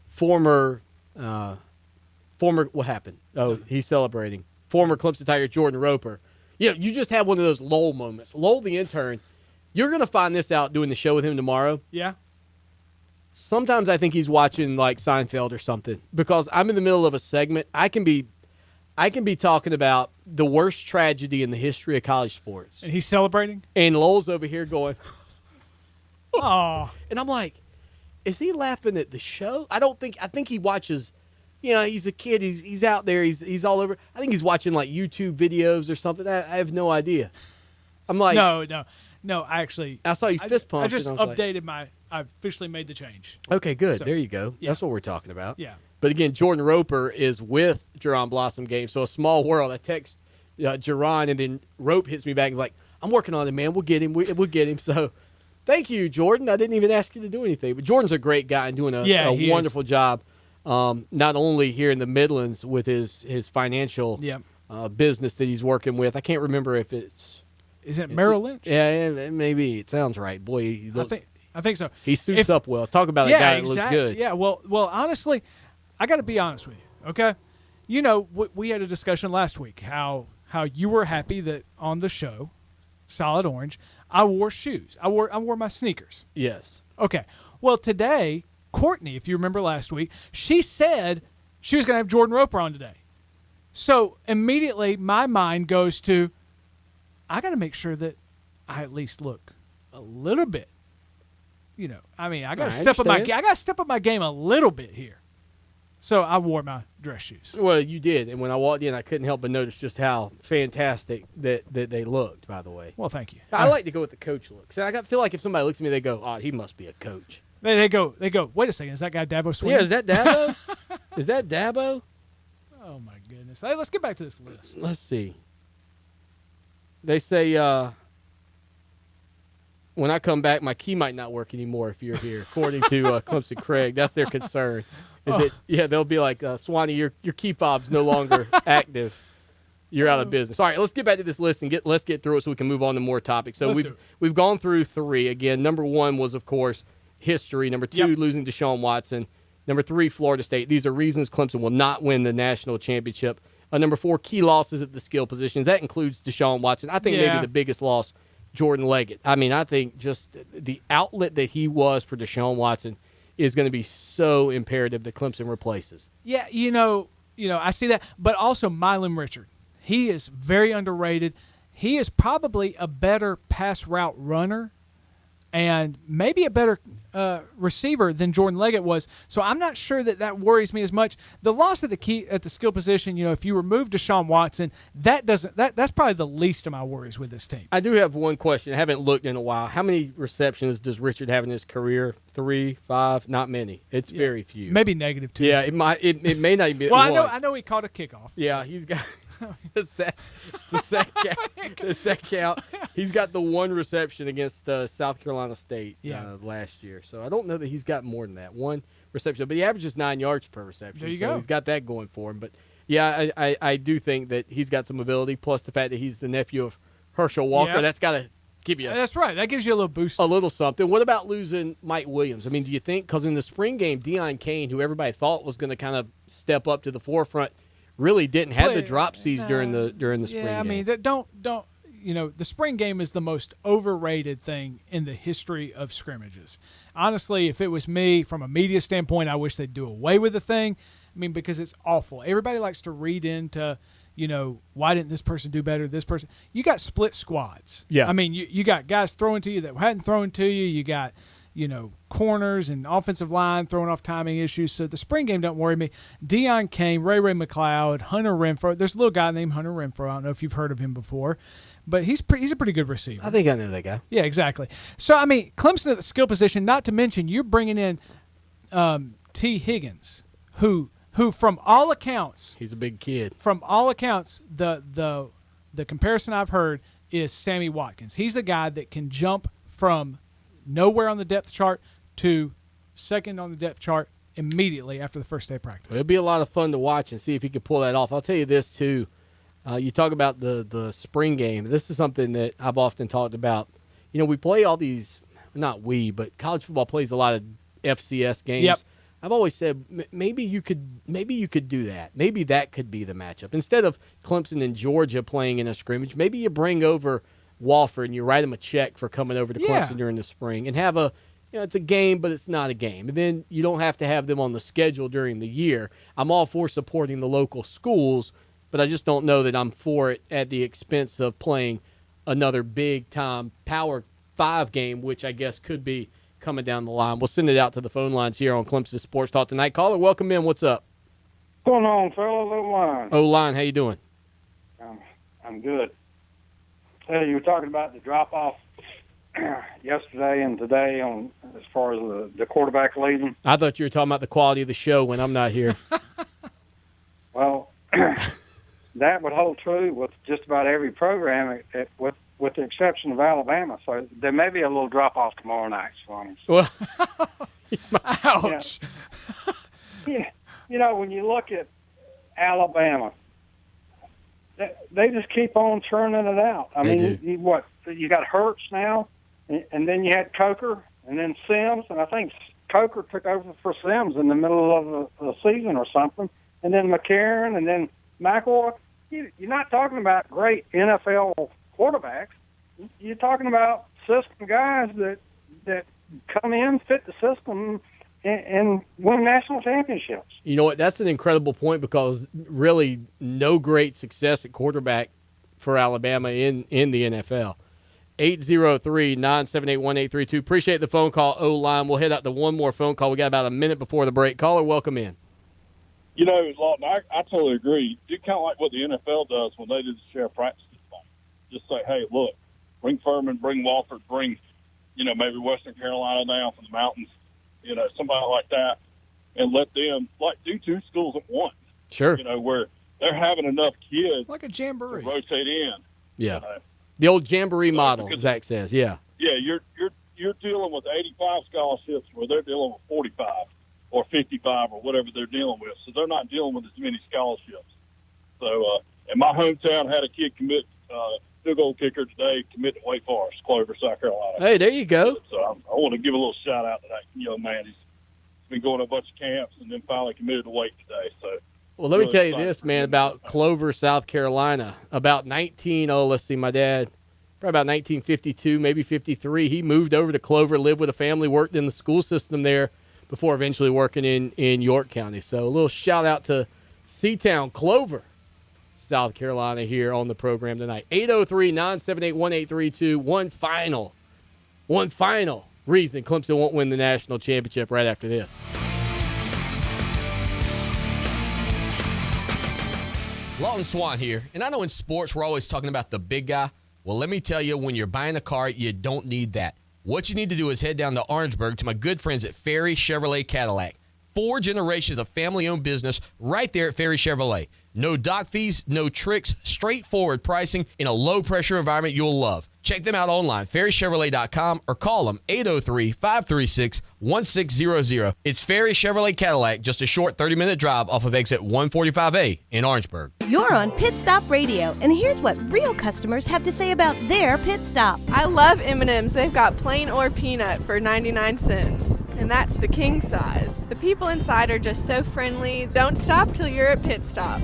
former what happened? Oh, he's celebrating. Former Clemson Tiger Jordan Roper. You just had one of those Lowell moments. Lowell the intern, you're going to find this out doing the show with him tomorrow. Yeah. Sometimes I think he's watching like Seinfeld or something, because I'm in the middle of a segment. I can be talking about the worst tragedy in the history of college sports. And he's celebrating? And Lowell's over here going, oh. And I'm like, is he laughing at the show? I think he watches, he's a kid. He's out there. He's all over. I think he's watching like YouTube videos or something. I have no idea. I'm like, no, actually. I saw you fist pump. I just updated I officially made the change. Okay, good. So, there you go. Yeah. That's what we're talking about. Yeah. But again, Jordan Roper is with Jerron Blossom game, so a small world. I text Jerron, and then Rope hits me back. He's like, I'm working on it, man. We'll get him. We'll get him. So thank you, Jordan. I didn't even ask you to do anything. But Jordan's a great guy and doing a wonderful job, not only here in the Midlands with his financial business that he's working with. I can't remember if it's... Is it Merrill Lynch? Yeah, maybe. It sounds right. Boy, I think so. He suits up well. Let's talk about a guy that looks good. Yeah, well, honestly, I got to be honest with you, okay? We had a discussion last week how you were happy that on the show, Solid Orange, I wore shoes. I wore my sneakers. Yes. Okay. Well, today, Courtney, if you remember last week, she said she was going to have Jordan Roper on today. So immediately my mind goes to, I got to make sure that I at least look a little bit. I got to step up my game a little bit here. So I wore my dress shoes. Well, you did, and when I walked in, I couldn't help but notice just how fantastic that they looked. By the way, well, thank you. I like to go with the coach look. So I feel like if somebody looks at me, they go, "Oh, he must be a coach." They go. Wait a second, is that guy Dabo Swinney? Yeah, is that Dabo? Is that Dabo? Oh my goodness! Hey, let's get back to this list. Let's see. They say when I come back, my key might not work anymore if you're here, according to Clemson Craig. That's their concern. They'll be like, Swanee, your key fob's no longer active. You're out of business. All right, let's get back to this list and let's get through it so we can move on to more topics. So we've gone through 3. Again, number 1 was, of course, history. Number 2, losing Deshaun Watson. Number 3, Florida State. These are reasons Clemson will not win the national championship. Number 4, key losses at the skill positions. That includes Deshaun Watson. I think maybe the biggest loss, Jordan Leggett. I mean, I think just the outlet that he was for Deshaun Watson is going to be so imperative that Clemson replaces. Yeah, I see that. But also Milam Richard. He is very underrated. He is probably a better pass route runner and maybe a better receiver than Jordan Leggett was. So I'm not sure that worries me as much. The loss at the skill position, if you remove Deshaun Watson, that's probably the least of my worries with this team. I do have one question. I haven't looked in a while. How many receptions does Richard have in his career? 3, 5? Not many. It's very few. Maybe -2. Yeah, it may not even be. Well, I know he caught a kickoff. Yeah, he's got the second count. He's got the 1 reception against South Carolina State last year. So I don't know that he's got more than that. 1 reception, but he averages 9 yards per reception. There you go. He's got that going for him. But yeah, I do think that he's got some ability. Plus the fact that he's the nephew of Herschel Walker, that's got to give you. That's right. That gives you a little boost. A little something. What about losing Mike Williams? I mean, do you think, because in the spring game, Deion Kane, who everybody thought was going to kind of step up to the forefront, really didn't have the drop C's during the spring game. Yeah, I mean, don't the spring game is the most overrated thing in the history of scrimmages. Honestly, if it was me, from a media standpoint, I wish they'd do away with the thing. I mean, because it's awful. Everybody likes to read into, why didn't this person do better? This person. You got split squads. Yeah. I mean, you got guys throwing to you that hadn't thrown to you. You got, corners and offensive line throwing off timing issues. So the spring game don't worry me. Deion Kane, Ray McLeod, Hunter Renfro. There's a little guy named Hunter Renfro. I don't know if you've heard of him before, but he's a pretty good receiver. I think I know that guy. Yeah, exactly. So, I mean, Clemson at the skill position, not to mention you're bringing in T. Higgins, who from all accounts. He's a big kid. From all accounts, the comparison I've heard is Sammy Watkins. He's a guy that can jump from nowhere on the depth chart to second on the depth chart immediately after the first day of practice. It'll be a lot of fun to watch and see if he can pull that off. I'll tell you this, too. You talk about the spring game. This is something that I've often talked about. We play all these, not we, but college football plays a lot of FCS games. Yep. I've always said maybe you could do that. Maybe that could be the matchup. Instead of Clemson and Georgia playing in a scrimmage, maybe you bring over Wofford and you write them a check for coming over to Clemson during the spring and have it's a game, but it's not a game. And then you don't have to have them on the schedule during the year. I'm all for supporting the local schools, but I just don't know that I'm for it at the expense of playing another big-time Power 5 game, which I guess could be coming down the line. We'll send it out to the phone lines here on Clemson Sports Talk tonight. Caller, welcome in. What's up? What's going on, fellas? O-line. O-line, how you doing? I'm good. Hey, you were talking about the drop-off yesterday and today on as far as the quarterback leading. I thought you were talking about the quality of the show when I'm not here. Well, that would hold true with just about every program, with the exception of Alabama. So there may be a little drop-off tomorrow night, Swanee. Well, ouch. When you look at Alabama, they just keep on churning it out. I mean, you got Hurts now, and then you had Coker, and then Sims, and I think Coker took over for Sims in the middle of the season or something, and then McCarron, and then McElroy. You're not talking about great NFL quarterbacks. You're talking about system guys that come in, fit the system, and win national championships. You know what? That's an incredible point because really no great success at quarterback for Alabama in the NFL. 803-978-1832. Appreciate the phone call, O-line. We'll head out to one more phone call. We got about a minute before the break. Caller, welcome in. Lawton, I totally agree. It's kind of like what the NFL does when they do the share practice. Just say, hey, look, bring Furman, bring Wofford, bring, maybe Western Carolina down from the mountains, somebody like that, and let them, do two schools at once. Sure. Where they're having enough kids. Like a jamboree. To rotate in. Yeah. The old jamboree model, Zach says, yeah. Yeah, you're dealing with 85 scholarships where they're dealing with 45 or 55 or whatever they're dealing with. So they're not dealing with as many scholarships. So, in my hometown, had a kid commit, field goal kicker today, commit to Wake Forest, Clover, South Carolina. Hey, there you go. So I want to give a little shout out to that young man. He's been going to a bunch of camps and then finally committed to Wake today. So, well, let me tell you this, man, about Clover, South Carolina. About my dad, probably about 1952, maybe 53, he moved over to Clover, lived with a family, worked in the school system there before eventually working in York County. So a little shout out to Seatown, Clover, South Carolina here on the program tonight. 803-978-1832. One final reason Clemson won't win the national championship right after this. Lawton Swan here, and I know in sports we're always talking about the big guy. Well, let me tell you, when you're buying a car, you don't need that. What you need to do is head down to Orangeburg to my good friends at Ferry Chevrolet Cadillac. 4 generations of family-owned business right there at Ferry Chevrolet. No dock fees, no tricks, straightforward pricing in a low-pressure environment you'll love. Check them out online, ferrychevrolet.com, or call them 803-536-1600. It's Ferry Chevrolet Cadillac, just a short 30-minute drive off of exit 145A in Orangeburg. You're on Pit Stop Radio, and here's what real customers have to say about their pit stop. I love M&M's. They've got plain or peanut for 99 cents, and that's the king size. The people inside are just so friendly. Don't stop till you're at Pit Stop.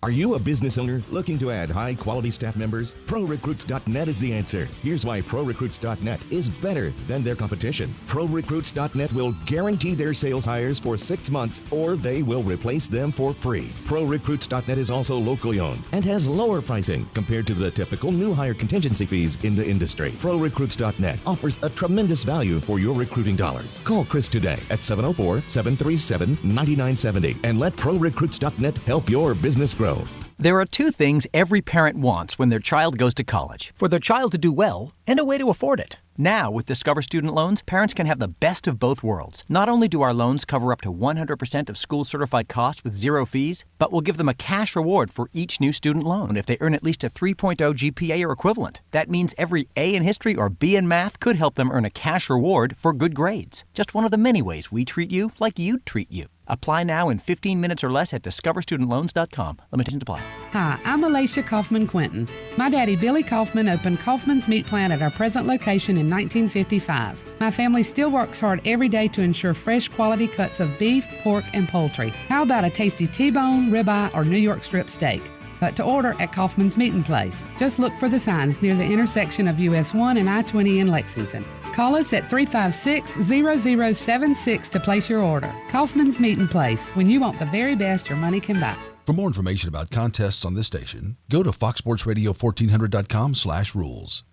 Are you a business owner looking to add high-quality staff members? ProRecruits.net is the answer. Here's why ProRecruits.net is better than their competition. ProRecruits.net will guarantee their sales hires for 6 months, or they will replace them for free. ProRecruits.net is also locally owned and has lower pricing compared to the typical new hire contingency fees in the industry. ProRecruits.net offers a tremendous value for your recruiting dollars. Call Chris today at 704-737-9970 and let ProRecruits.net help your business grow. There are two things every parent wants when their child goes to college: for their child to do well and a way to afford it. Now, with Discover Student Loans, parents can have the best of both worlds. Not only do our loans cover up to 100% of school-certified costs with zero fees, but we'll give them a cash reward for each new student loan if they earn at least a 3.0 GPA or equivalent. That means every A in history or B in math could help them earn a cash reward for good grades. Just one of the many ways we treat you like you'd treat you. Apply now in 15 minutes or less at discoverstudentloans.com. Limitations apply. Hi, I'm Alicia Kaufman-Quinton. My daddy, Billy Kaufman, opened Kaufman's Meat Plant at our present location in 1955. My family still works hard every day to ensure fresh quality cuts of beef, pork, and poultry. How about a tasty T-bone, ribeye, or New York strip steak? But to order at Kaufman's Meat and Place. Just look for the signs near the intersection of US 1 and I-20 in Lexington. Call us at 356-0076 to place your order. Kaufman's Meat and Place, when you want the very best your money can buy. For more information about contests on this station, go to foxsportsradio1400.com/rules.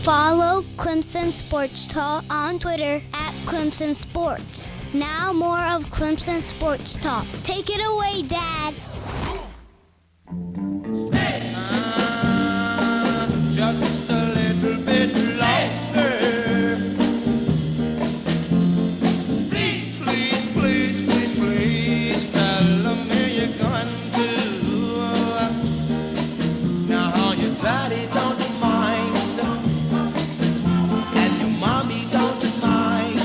Follow Clemson Sports Talk on Twitter at Clemson Sports. Now more of Clemson Sports Talk. Take it away, Dad. Just a little bit longer. Please, please, please, please, please tell me you're going to. Now your daddy don't mind, and your mommy don't mind.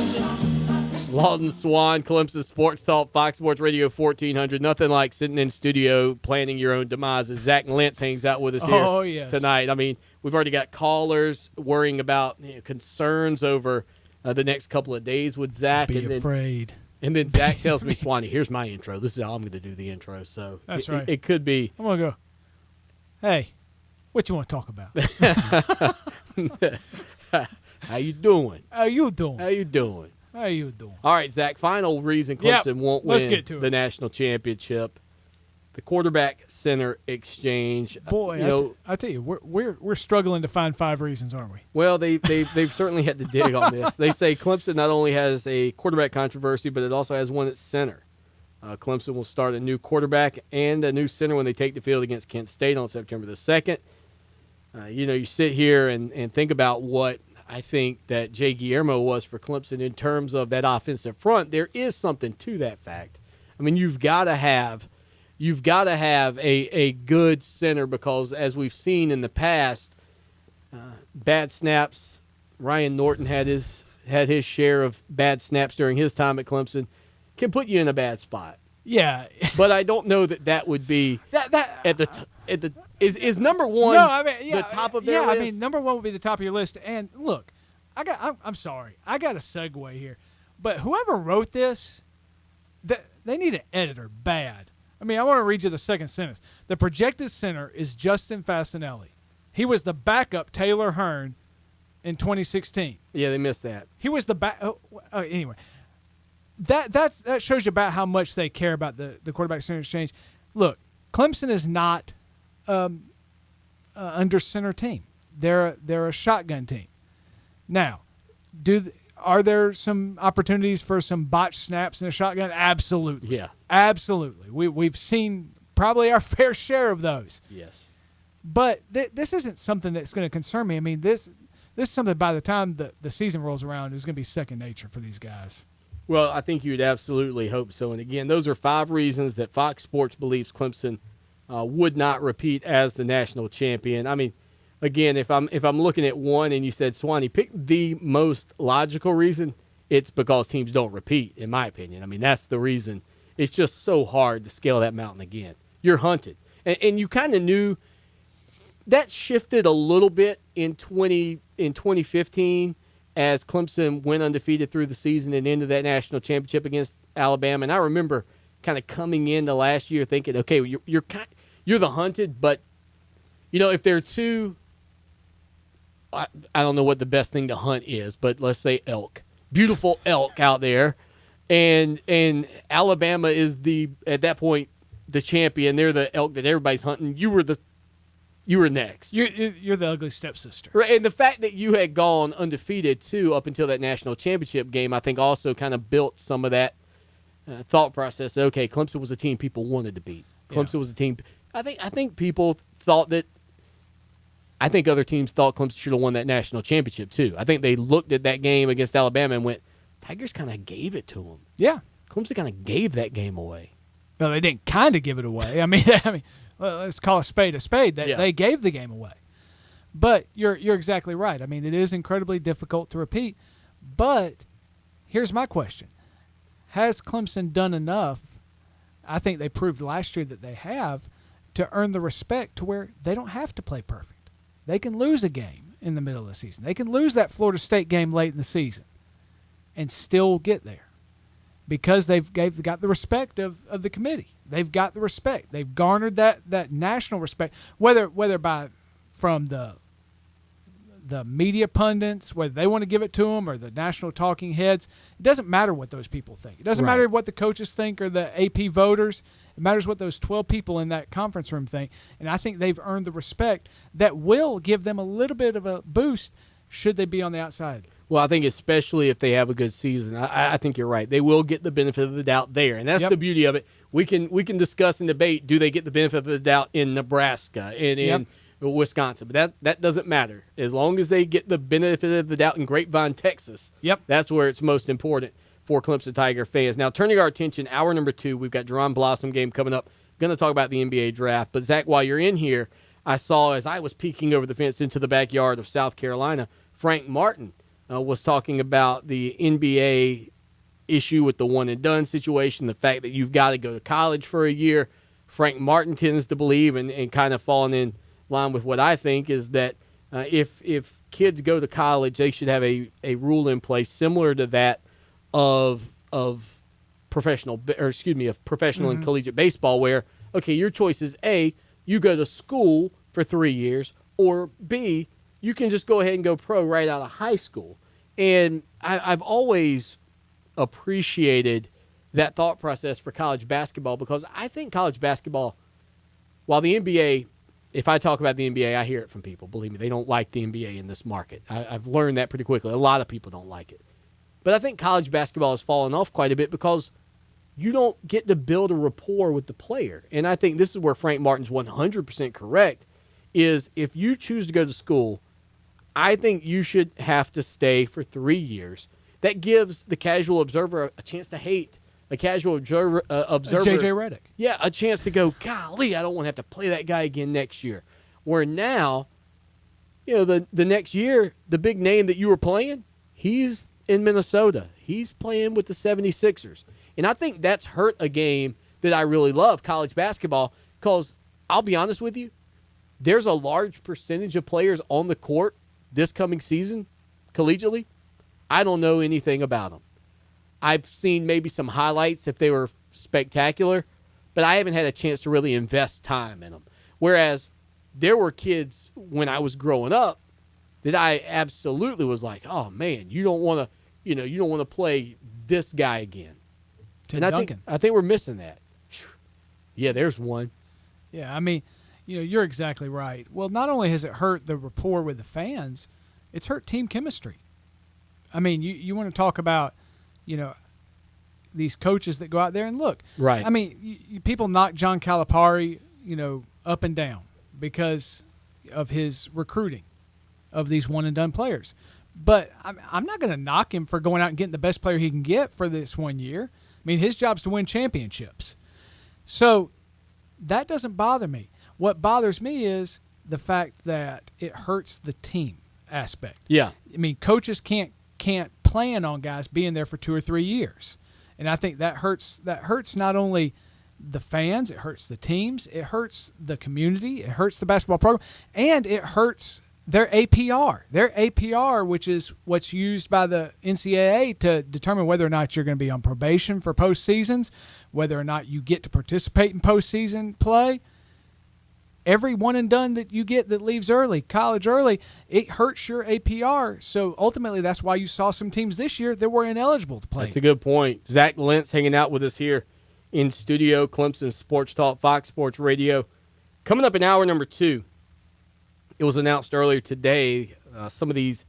Lawton Swan, Clemson Sports Talk, Fox Sports Radio 1400. Nothing like sitting in studio planning your own demise. As Zach Lentz hangs out with us here tonight. I mean, we've already got callers worrying about concerns over the next couple of days with Zach. Be afraid. And then Zach tells me, Swanee, here's my intro. This is how I'm going to do the intro. So that's right. It could be. I'm going to go, hey, what you want to talk about? How you doing? How you doing? How you doing? How you doing? All right, Zach, final reason Clemson won't win the national championship. The quarterback center exchange. Boy, I tell you, we're struggling to find 5 reasons, aren't we? Well, they've certainly had to dig on this. They say Clemson not only has a quarterback controversy, but it also has one at center. Clemson will start a new quarterback and a new center when they take the field against Kent State on September the 2nd. You sit here and think about what I think that Jay Guillermo was for Clemson in terms of that offensive front. There is something to that fact. I mean, you've got to have a good center because, as we've seen in the past, bad snaps. Ryan Norton had his share of bad snaps during his time at Clemson. Can put you in a bad spot. Yeah, but I don't know that would be is number one. No, I mean, the top of their list? I mean, number one would be the top of your list. And look, I'm sorry, I got a segue here, but whoever wrote this, they need an editor bad. I mean, I want to read you the second sentence. The projected center is Justin Fasinelli. He was the backup Taylor Hearn in 2016. Yeah, they missed that. He was the back. Anyway. That shows you about how much they care about the quarterback center exchange. Look, Clemson is not under center team. They're a shotgun team. Now, are there some opportunities for some botched snaps in a shotgun? Absolutely. Yeah. Absolutely. We've seen probably our fair share of those. Yes. But this isn't something that's going to concern me. I mean, this is something by the time the season rolls around is going to be second nature for these guys. Well, I think you'd absolutely hope so. And again, those are 5 reasons that Fox Sports believes Clemson would not repeat as the national champion. I mean, again, if I'm looking at one and you said, Swanee, pick the most logical reason, it's because teams don't repeat, in my opinion. I mean, that's the reason. It's just so hard to scale that mountain again. You're hunted. And you kind of knew that shifted a little bit in 2015 as Clemson went undefeated through the season and into that national championship against Alabama. And I remember kind of coming into last year thinking, okay, you're the hunted, but if there are two, I don't know what the best thing to hunt is, but let's say elk, beautiful elk out there, and Alabama is at that point the champion. They're the elk that everybody's hunting. You were next. You're the ugly stepsister. Right, and the fact that you had gone undefeated too up until that national championship game, I think also kind of built some of that thought process. Okay, Clemson was a team people wanted to beat. Clemson was a team. I think people thought that. I think other teams thought Clemson should have won that national championship too. I think they looked at that game against Alabama and went, Tigers kind of gave it to them. Yeah, Clemson kind of gave that game away. No, they didn't kind of give it away. I mean, well, let's call a spade a spade. They gave the game away. But you're exactly right. I mean, it is incredibly difficult to repeat. But here's my question. Has Clemson done enough? I think they proved last year that they have to earn the respect to where they don't have to play perfect. They can lose a game in the middle of the season. They can lose that Florida State game late in the season and still get there because they've got the respect of the committee. They've got the respect. They've garnered that national respect, whether from the media pundits, whether they want to give it to them or the national talking heads. It doesn't matter what those people think. It doesn't matter what the coaches think or the AP voters. It matters what those 12 people in that conference room think. And I think they've earned the respect that will give them a little bit of a boost should they be on the outside. Well, I think especially if they have a good season, I think you're right. They will get the benefit of the doubt there. And that's the beauty of it. We can discuss and debate, do they get the benefit of the doubt in Nebraska and in Wisconsin? But that doesn't matter. As long as they get the benefit of the doubt in Grapevine, Texas, that's where it's most important for Clemson Tiger fans. Now, turning our attention, hour number 2, we've got Jerron Blossom game coming up. Going to talk about the NBA draft. But, Zach, while you're in here, I saw as I was peeking over the fence into the backyard of South Carolina, Frank Martin was talking about the NBA issue with the one-and-done situation, the fact that you've got to go to college for a year. Frank Martin tends to believe, and kind of falling in line with what I think, is that if kids go to college, they should have a rule in place similar to that of professional and collegiate baseball, where your choice is A, you go to school for 3 years, or B, you can just go ahead and go pro right out of high school. And I've always appreciated that thought process for college basketball, because I think college basketball, while the NBA, if I talk about the NBA, I hear it from people. Believe me, they don't like the NBA in this market. I've learned that pretty quickly. A lot of people don't like it. But I think college basketball has fallen off quite a bit because you don't get to build a rapport with the player. And I think this is where Frank Martin's 100% correct, is if you choose to go to school, I think you should have to stay for 3 years. That gives the casual observer a chance to hate. A casual observer. J.J. Redick. Yeah, a chance to go, golly, I don't want to have to play that guy again next year. Where now, the next year, the big name that you were playing, he's in Minnesota. He's playing with the 76ers. And I think that's hurt a game that I really love, college basketball, because I'll be honest with you, there's a large percentage of players on the court this coming season, collegiately, I don't know anything about them. I've seen maybe some highlights if they were spectacular, but I haven't had a chance to really invest time in them. Whereas there were kids when I was growing up that I absolutely was like, oh man, you don't want to play this guy again. Tim Duncan. I think we're missing that. Yeah, there's one. Yeah, I mean, you're exactly right. Well, not only has it hurt the rapport with the fans, it's hurt team chemistry. I mean, you want to talk about, these coaches that go out there and look. Right. I mean, people knock John Calipari, up and down because of his recruiting of these one-and-done players. But I'm not going to knock him for going out and getting the best player he can get for this 1 year. I mean, his job's to win championships. So that doesn't bother me. What bothers me is the fact that it hurts the team aspect. Yeah. I mean, coaches can't plan on guys being there for 2 or 3 years. And I think that hurts not only the fans, it hurts the teams, it hurts the community, it hurts the basketball program, and it hurts their APR, which is what's used by the NCAA to determine whether or not you're going to be on probation for postseasons, whether or not you get to participate in postseason play. Every one and done that you get that leaves college early, it hurts your APR. So ultimately, that's why you saw some teams this year that were ineligible to play. That's a good point. Zach Lentz hanging out with us here in studio, Clemson Sports Talk, Fox Sports Radio. Coming up in hour number 2, it was announced earlier today, some of these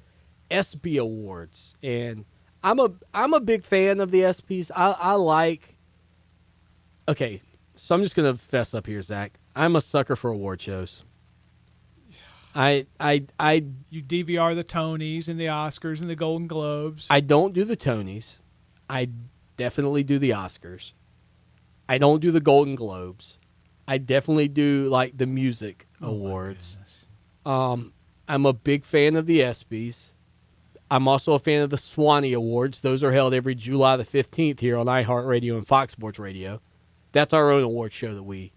ESPY awards, and I'm a big fan of the ESPYs. I like. Okay, so I'm just gonna fess up here, Zach. I'm a sucker for award shows. You DVR the Tonys and the Oscars and the Golden Globes. I don't do the Tonys. I definitely do the Oscars. I don't do the Golden Globes. I definitely do like the music awards. I'm a big fan of the ESPYs. I'm also a fan of the Swanee Awards. Those are held every July the 15th here on iHeart Radio and Fox Sports Radio. That's our own award show that we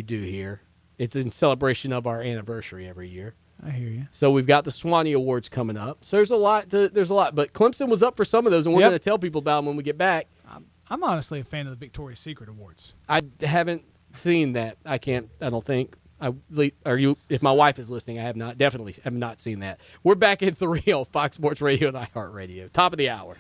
do here. It's in celebration of our anniversary every year. I hear you. So we've got the Swanee Awards coming up. So there's a lot. But Clemson was up for some of those, and we're going to tell people about them when we get back. I'm honestly a fan of the Victoria's Secret Awards. I haven't seen that. I don't think. If my wife is listening, I have not seen that. We're back at 3 on Fox Sports Radio and iHeart Radio. Top of the hour.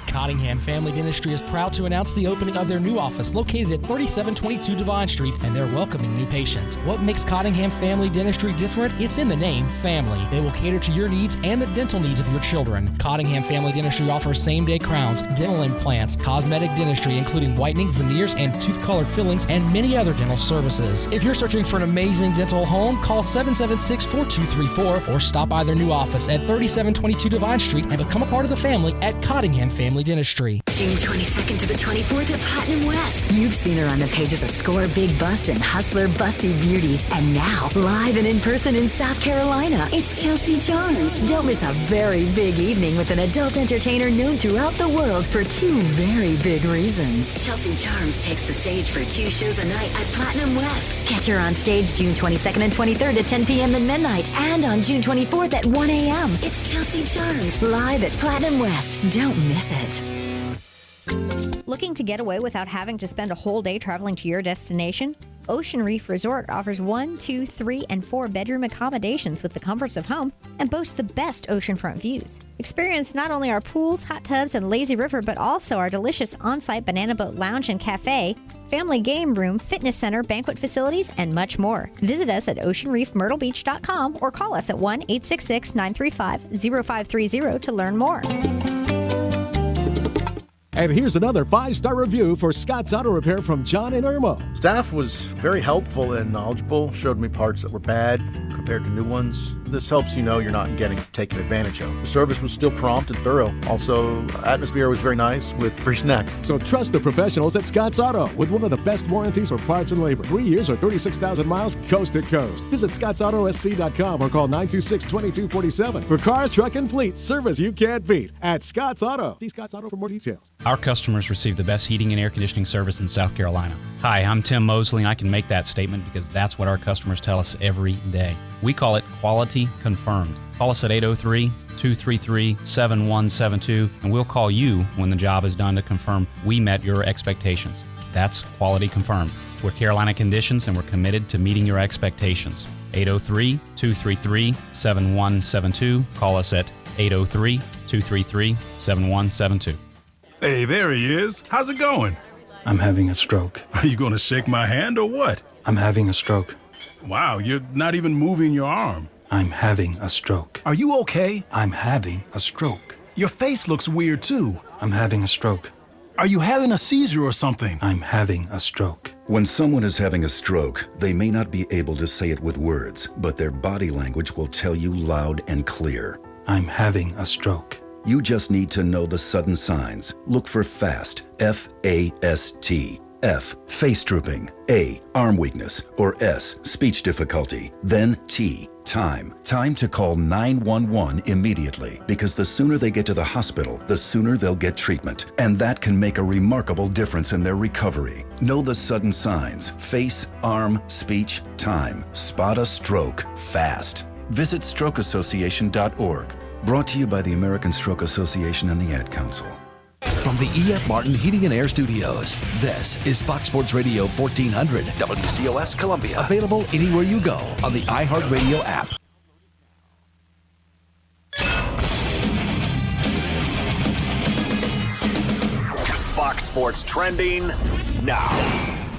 Cottingham Family Dentistry is proud to announce the opening of their new office located at 3722 Devine Street, and they're welcoming new patients. What makes Cottingham Family Dentistry different? It's in the name, family. They will cater to your needs and the dental needs of your children. Cottingham Family Dentistry offers same-day crowns, dental implants, cosmetic dentistry, including whitening, veneers, and tooth-colored fillings, and many other dental services. If you're searching for an amazing dental home, call 776-4234 or stop by their new office at 3722 Devine Street and become a part of the family at Cottingham Family Dentistry. June 22nd to the 24th at Platinum West. You've seen her on the pages of Score, Big Bust, and Hustler Busty Beauties. And now, live and in person in South Carolina, it's Chelsea Charms. Don't miss a very big evening with an adult entertainer known throughout the world for 2 very big reasons. Chelsea Charms takes the stage for 2 shows a night at Platinum West. Catch her on stage June 22nd and 23rd at 10 p.m. and midnight, and on June 24th at 1 a.m. It's Chelsea Charms, live at Platinum West. Don't miss it. Looking to get away without having to spend a whole day traveling to your destination? Ocean Reef Resort offers 1, 2, 3, and 4 bedroom accommodations with the comforts of home and boasts the best oceanfront views. Experience not only our pools, hot tubs, and lazy river, but also our delicious on-site banana boat lounge and cafe, family game room, fitness center, banquet facilities, and much more. Visit us at oceanreefmyrtlebeach.com or call us at 1-866-935-0530 to learn more. And here's another 5-star review for Scott's Auto Repair from John and Irma. Staff was very helpful and knowledgeable, showed me parts that were bad compared to new ones. This helps you know you're not getting taken advantage of. The service was still prompt and thorough. Also, atmosphere was very nice with free snacks. So trust the professionals at Scott's Auto with one of the best warranties for parts and labor. 3 years or 36,000 miles coast to coast. Visit scottsautosc.com or call 926-2247 for cars, truck, and fleet service you can't beat at Scott's Auto. See Scott's Auto for more details. Our customers receive the best heating and air conditioning service in South Carolina. Hi, I'm Tim Mosley, and I can make that statement because that's what our customers tell us every day. We call it quality confirmed. Call us at 803-233-7172, and we'll call you when the job is done to confirm we met your expectations. That's quality confirmed. We're Carolina Conditions, and we're committed to meeting your expectations. 803-233-7172. Call us at 803-233-7172. Hey, there he is. How's it going? I'm having a stroke. Are you going to shake my hand or what? I'm having a stroke. Wow, you're not even moving your arm. I'm having a stroke. Are you okay? I'm having a stroke. Your face looks weird, too. I'm having a stroke. Are you having a seizure or something? I'm having a stroke. When someone is having a stroke, they may not be able to say it with words, but their body language will tell you loud and clear. I'm having a stroke. You just need to know the sudden signs. Look for FAST, F-A-S-T. F, face drooping. A, arm weakness. Or S, speech difficulty. Then T, time. Time to call 911 immediately, because the sooner they get to the hospital, the sooner they'll get treatment. And that can make a remarkable difference in their recovery. Know the sudden signs: face, arm, speech, time. Spot a stroke fast. Visit strokeassociation.org. Brought to you by the American Stroke Association and the Ad Council. From the E.F. Martin Heating and Air Studios, this is Fox Sports Radio 1400. WCOS Columbia. Available anywhere you go on the iHeart Radio app. Fox Sports Trending now.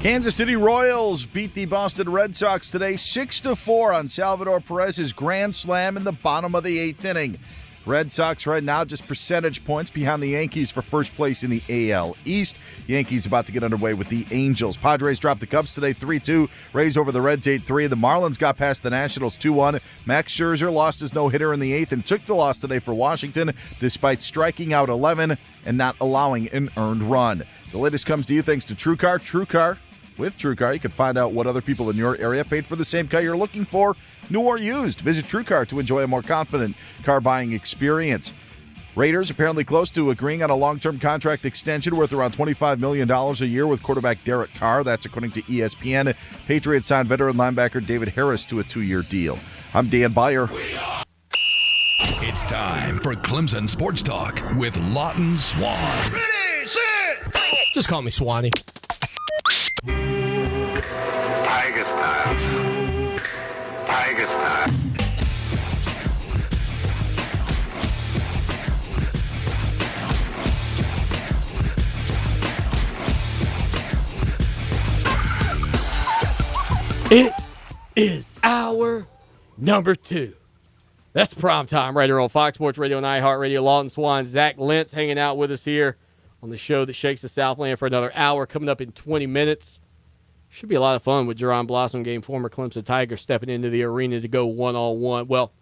Kansas City Royals beat the Boston Red Sox today 6-4 on Salvador Perez's grand slam in the bottom of the 8th inning. Red Sox right now just percentage points behind the Yankees for first place in the AL East. Yankees about to get underway with the Angels. Padres dropped the Cubs today 3-2. Rays over the Reds 8-3. The Marlins got past the Nationals 2-1. Max Scherzer lost his no-hitter in the 8th and took the loss today for Washington despite striking out 11 and not allowing an earned run. The latest comes to you thanks to TrueCar. TrueCar. With TrueCar, you can find out what other people in your area paid for the same car you're looking for, new or used. Visit TrueCar to enjoy a more confident car buying experience. Raiders apparently close to agreeing on a long-term contract extension worth around $25 million a year with quarterback Derek Carr. That's according to ESPN. Patriots signed veteran linebacker David Harris to a 2-year deal. I'm Dan Beyer. It's time for Clemson Sports Talk with Lawton Swan. Ready, set, Just call me Swanee. Tiger style. Tiger style. It is hour number 2. That's prime time right here on Fox Sports Radio and iHeart Radio. Lawton Swan, Zach Lentz hanging out with us here on the show that shakes the Southland for another hour coming up in 20 minutes. Should be a lot of fun with Jerron Blossom game, former Clemson Tiger, stepping into the arena to go one-on-one. Well,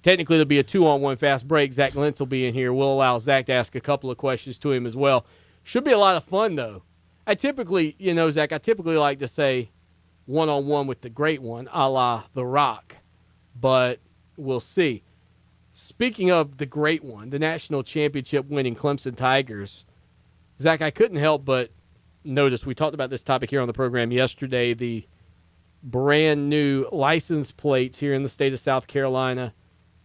technically there'll be a 2-on-1 fast break. Zach Lentz will be in here. We'll allow Zach to ask a couple of questions to him as well. Should be a lot of fun, though. I typically like to say one-on-one with the great one, a la The Rock. But we'll see. Speaking of the great one, the national championship winning Clemson Tigers, Zach, I couldn't help but notice, we talked about this topic here on the program yesterday, the brand new license plates here in the state of South Carolina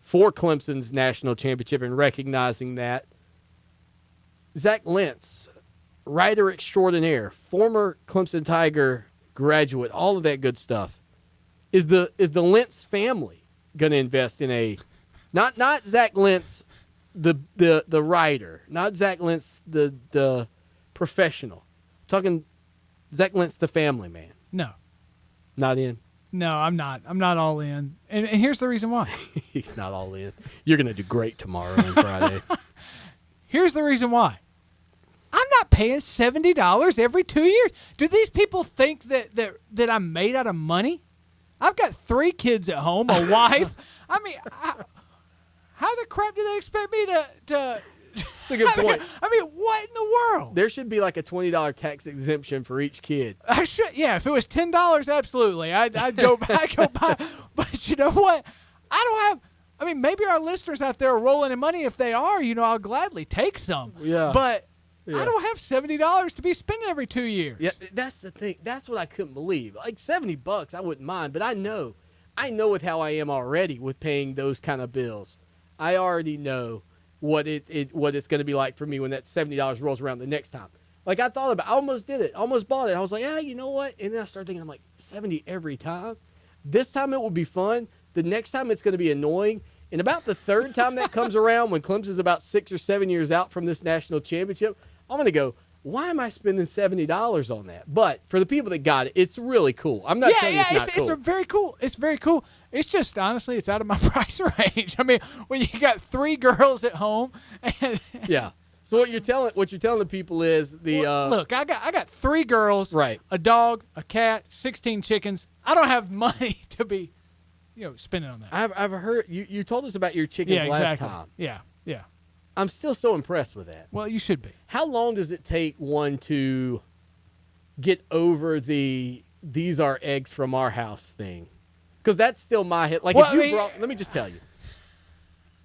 for Clemson's national championship, and recognizing that. Zach Lentz, writer extraordinaire, former Clemson Tiger graduate, all of that good stuff. Is the Lentz family going to invest in a not Zach Lentz the writer, not Zach Lentz the professional. Talking Zach Lentz the family man. No. Not in? No, I'm not. I'm not all in. And here's the reason why. He's not all in. You're going to do great tomorrow and Friday. Here's the reason why. I'm not paying $70 every 2 years. Do these people think that I'm made out of money? I've got 3 kids at home, a wife. I mean, how the crap do they expect me to That's a good point. I mean, what in the world? There should be like a $20 tax exemption for each kid. I should, yeah. If it was $10, absolutely, I'd go buy. But you know what? I don't have. I mean, maybe our listeners out there are rolling in money. If they are, I'll gladly take some. Yeah. But yeah. I don't have $70 to be spending every 2 years. Yeah, that's the thing. That's what I couldn't believe. Like $70, I wouldn't mind. But I know with how I am already with paying those kind of bills. I already know what it's going to be like for me when that $70 rolls around the next time. Like I thought about, I almost did it, almost bought it. I was like, yeah, you know what? And then I started thinking, I'm like, 70 every time. This time it will be fun. The next time it's going to be annoying. And about the third time that comes around, when Clemson's about 6 or 7 years out from this national championship, I'm going to go, why am I spending $70 on that? But for the people that got it, it's really cool. I'm not saying it's not cool. It's very cool. It's very cool. It's just, honestly, it's out of my price range. I mean, when you got 3 girls at home. And yeah. So what you're telling the people is look, I got 3 girls, right? A dog, a cat, 16 chickens. I don't have money to be, spending on that. I've heard you told us about your chickens last time. Yeah. I'm still so impressed with that. Well, you should be. How long does it take one to get over these are eggs from our house thing. Because that's still my hit. Like, let me just tell you.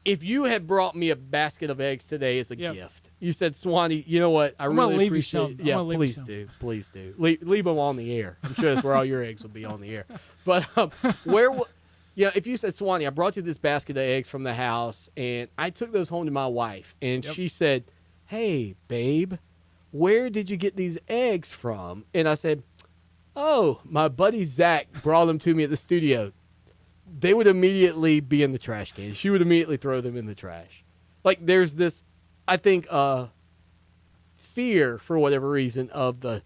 If you had brought me a basket of eggs today as a gift, you said, Swanee, you know what? I'm really appreciate it. Yeah, please do. Please do. Leave them on the air. I'm sure that's where all your eggs will be on the air. But if you said, Swanee, I brought you this basket of eggs from the house, and I took those home to my wife, and she said, hey, babe, where did you get these eggs from? And I said, oh, my buddy Zach brought them to me at the studio. They would immediately be in the trash can. She would immediately throw them in the trash. Like, there's this, I think, fear, for whatever reason, of the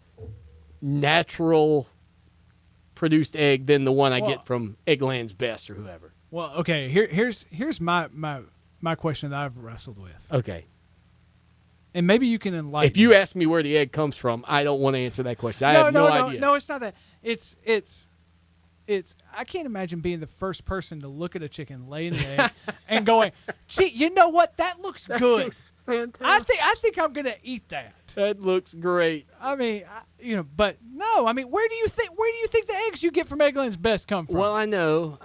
natural produced egg than the one I get from Eggland's Best or whoever. Well, okay, here's my question that I've wrestled with. Okay. And maybe you can enlighten If you ask me where the egg comes from, I don't want to answer that question. I have no idea. No, it's not that. It's I can't imagine being the first person to look at a chicken laying an egg and going, gee, you know what? That looks good. Looks fantastic. I think I'm gonna eat that. That looks great. I mean, but no. I mean, where do you think the eggs you get from Eggland's Best come from? Well, I know.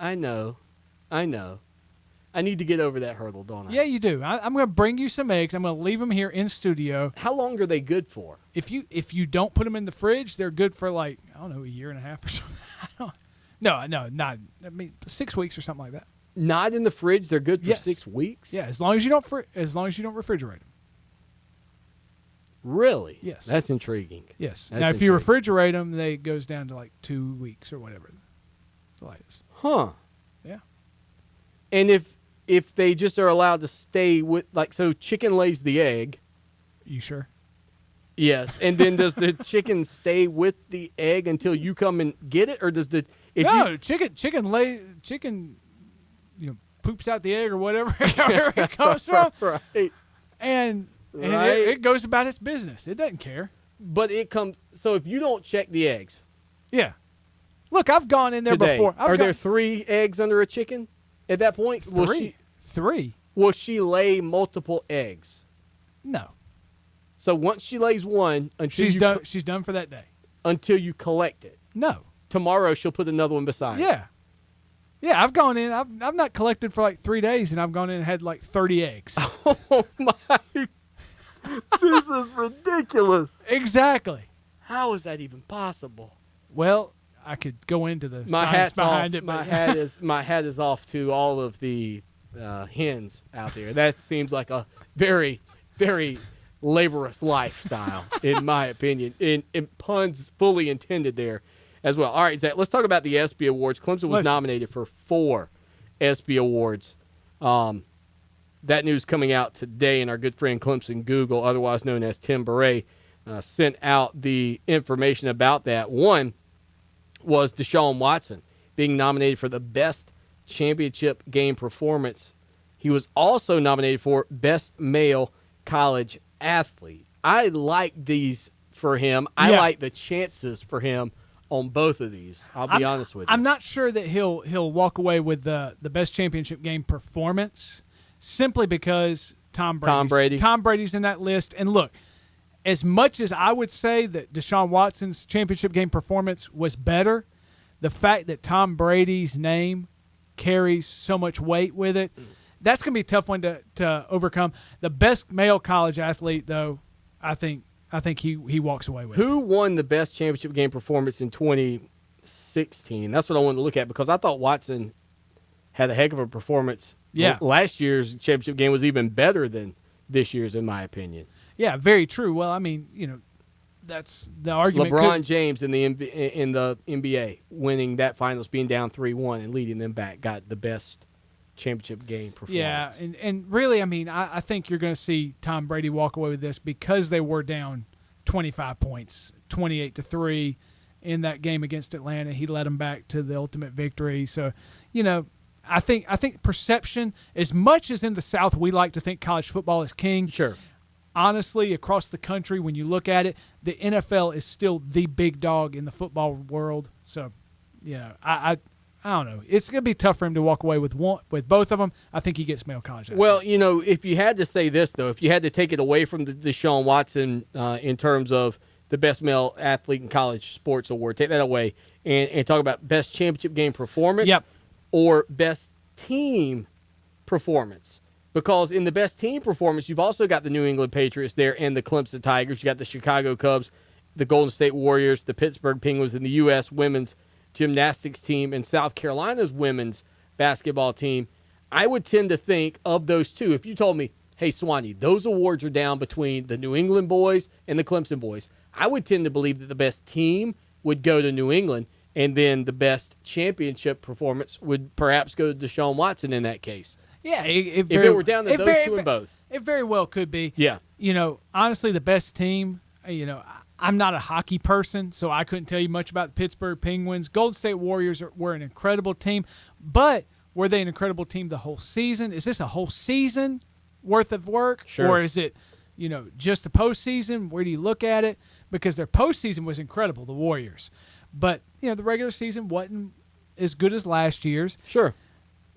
I need to get over that hurdle, don't I? Yeah, you do. I'm going to bring you some eggs. I'm going to leave them here in studio. How long are they good for? If you don't put them in the fridge, they're good for a year and a half or something. No, not. I mean, 6 weeks or something like that. Not in the fridge. They're good for 6 weeks. Yeah, as long as you don't refrigerate them. Really? Yes. That's intriguing. Yes. Now, if you refrigerate them, they goes down to like 2 weeks or whatever. That's all it is. Huh. Yeah. And if they just are allowed to stay with, so chicken lays the egg. You sure? Yes. And then does the chicken stay with the egg until you come and get it, or does chicken poops out the egg or whatever it comes from. Right. And it goes about its business. It doesn't care. But it comes. So if you don't check the eggs. Yeah. Look, I've gone in there today, before. Are there 3 eggs under a chicken at that point? 3. 3. Will she lay multiple eggs? No. So once she lays one, until she's done for that day. Until you collect it. No. Tomorrow she'll put another one beside. Yeah. Yeah, I've gone in. I've not collected for like 3 days, and I've gone in and had like 30 eggs. Oh my! This is ridiculous. Exactly. How is that even possible? Well, I could go into the science behind it. My hat is off to all of the hens out there. That seems like a very, very laborious lifestyle, in my opinion. And puns fully intended there as well. All right, Zach, let's talk about the ESPY Awards. Clemson was nominated for 4 ESPY Awards. That news coming out today, and our good friend Clemson Google, otherwise known as Tim Beret, sent out the information about that. One was Deshaun Watson being nominated for the Best Championship Game Performance. He was also nominated for Best Male College Athlete. I like these for him. I like the chances for him on both of these. I'll be honest with you. I'm not sure that he'll walk away with the Best Championship Game Performance simply because Tom Brady's in that list. And look, as much as I would say that Deshaun Watson's championship game performance was better, the fact that Tom Brady's name carries so much weight with it, that's going to be a tough one to overcome. The best male college athlete, though, I think he walks away with. Who won the best championship game performance in 2016? That's what I wanted to look at, because I thought Watson had a heck of a performance. Yeah. Last year's championship game was even better than this year's, in my opinion. Yeah, very true. Well, I mean, that's the argument. LeBron James in the NBA winning that finals, being down 3-1 and leading them back, got the best championship game performance. Yeah, and really, I mean, I think you're going to see Tom Brady walk away with this because they were down 25 points, 28-3 in that game against Atlanta. He led them back to the ultimate victory. So, I think perception, as much as in the South we like to think college football is king. Sure. Honestly, across the country, when you look at it, the NFL is still the big dog in the football world. So, I don't know. It's going to be tough for him to walk away with both of them. I think he gets male college. Well, if you had to say this, though, if you had to take it away from the Deshaun Watson in terms of the best male athlete in college sports award. Take that away and talk about best championship game performance or best team performance. Because in the best team performance, you've also got the New England Patriots there and the Clemson Tigers. You got the Chicago Cubs, the Golden State Warriors, the Pittsburgh Penguins, and the U.S. women's gymnastics team and South Carolina's women's basketball team. I would tend to think of those two. If you told me, hey, Swanee, those awards are down between the New England boys and the Clemson boys, I would tend to believe that the best team would go to New England, and then the best championship performance would perhaps go to Deshaun Watson in that case. Yeah, if it were down to those two and both. It very well could be. Yeah. Honestly, the best team, I'm not a hockey person, so I couldn't tell you much about the Pittsburgh Penguins. Golden State Warriors were an incredible team, but were they an incredible team the whole season? Is this a whole season worth of work? Sure. Or is it, just the postseason? Where do you look at it? Because their postseason was incredible, the Warriors. But, the regular season wasn't as good as last year's. Sure.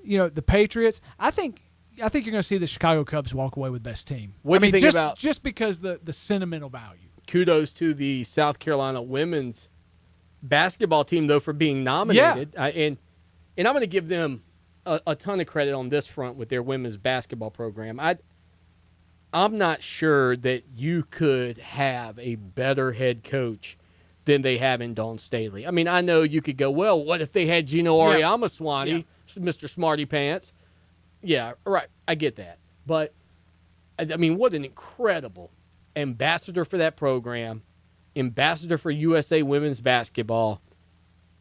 The Patriots, I think you're going to see the Chicago Cubs walk away with best team. What do you think about just because the sentimental value? Kudos to the South Carolina women's basketball team, though, for being nominated. Yeah. And I'm going to give them a ton of credit on this front with their women's basketball program. I'm not sure that you could have a better head coach than they have in Dawn Staley. I mean, I know you could go, well, what if they had Gino Auriemma, Swanee, Mr. Smarty Pants? Yeah, right. I get that. But, I mean, what an incredible ambassador for that program, ambassador for USA women's basketball.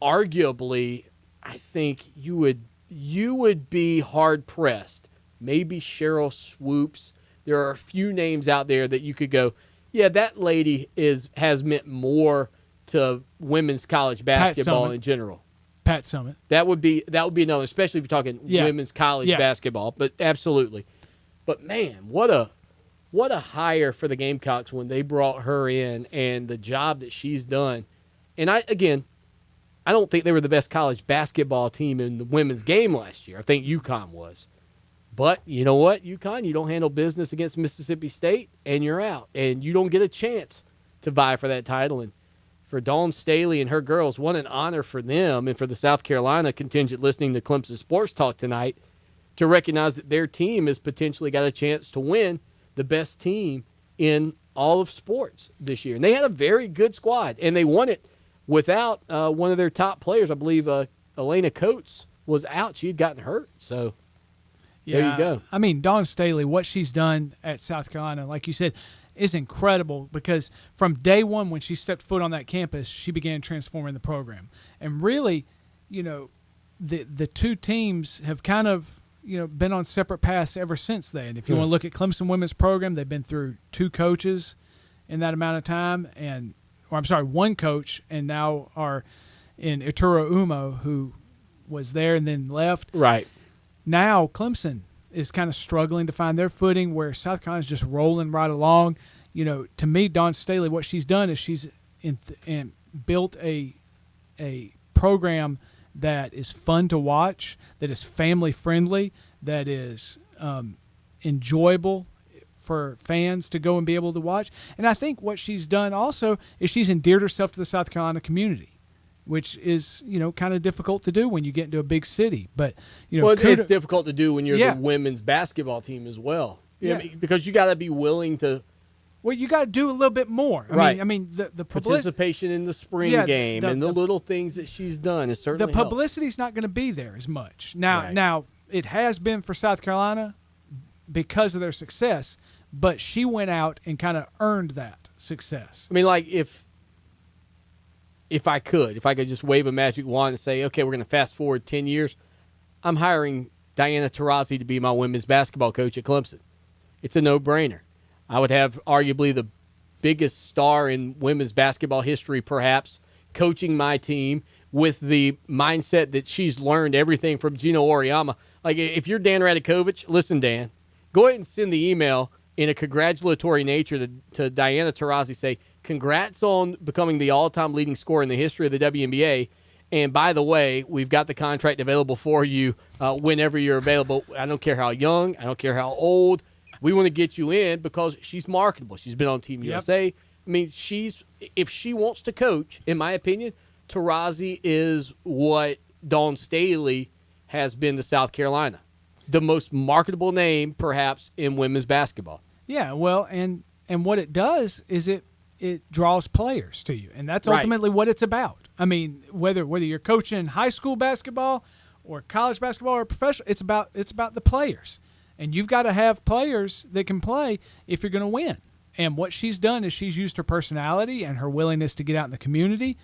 Arguably, I think you would be hard-pressed. Maybe Cheryl Swoops. There are a few names out there that you could go, yeah, that lady has meant more to women's college basketball in general. Pat Summitt. That would be another, especially if you're talking women's college basketball. But absolutely. But man, what a hire for the Gamecocks when they brought her in and the job that she's done. And I don't think they were the best college basketball team in the women's game last year. I think UConn was. But you know what, UConn, you don't handle business against Mississippi State, and you're out. And you don't get a chance to vie for that title. And for Dawn Staley and her girls, what an honor for them and for the South Carolina contingent listening to Clemson Sports Talk tonight to recognize that their team has potentially got a chance to win the best team in all of sports this year. And they had a very good squad, and they won it without one of their top players. I believe Elena Coates was out. She had gotten hurt. So there you go. I mean, Dawn Staley, what she's done at South Carolina, like you said, is incredible because from day one when she stepped foot on that campus, she began transforming the program. And really, the two teams have kind of, been on separate paths ever since then. If you want to look at Clemson women's program, they've been through two coaches in that amount of time, one coach, and now are in Ituro Umo, who was there and then left. Right. Now Clemson is kind of struggling to find their footing where South Carolina's just rolling right along. To me, Dawn Staley, what she's done is she's built a program that is fun to watch, that is family-friendly, that is enjoyable for fans to go and be able to watch. And I think what she's done also is she's endeared herself to the South Carolina community, which is, kind of difficult to do when you get into a big city. But, it's difficult to do when you're the women's basketball team as well. Because you got to be willing to. Well, you got to do a little bit more. I mean, the participation in the spring game and the little things that she's done is certainly the publicity's not going to be there as much. Now it has been for South Carolina because of their success, but she went out and kind of earned that success. I mean, like if I could just wave a magic wand and say, okay, we're going to fast forward 10 years, I'm hiring Diana Taurasi to be my women's basketball coach at Clemson. It's a no-brainer. I would have arguably the biggest star in women's basketball history, perhaps, coaching my team with the mindset that she's learned everything from Gino Auriemma. Like, if you're Dan Radakovich, listen, Dan, go ahead and send the email in a congratulatory nature to Diana Taurasi. Say, congrats on becoming the all-time leading scorer in the history of the WNBA. And by the way, we've got the contract available for you whenever you're available. I don't care how young. I don't care how old. We want to get you in because she's marketable. She's been on Team USA. I mean, if she wants to coach, in my opinion, Taurasi is what Dawn Staley has been to South Carolina. The most marketable name, perhaps, in women's basketball. Yeah, well, and what it does is it draws players to you, and that's ultimately what it's about. I mean, whether you're coaching high school basketball or college basketball or professional, it's about the players, and you've got to have players that can play if you're going to win. And what she's done is she's used her personality and her willingness to get out in the community,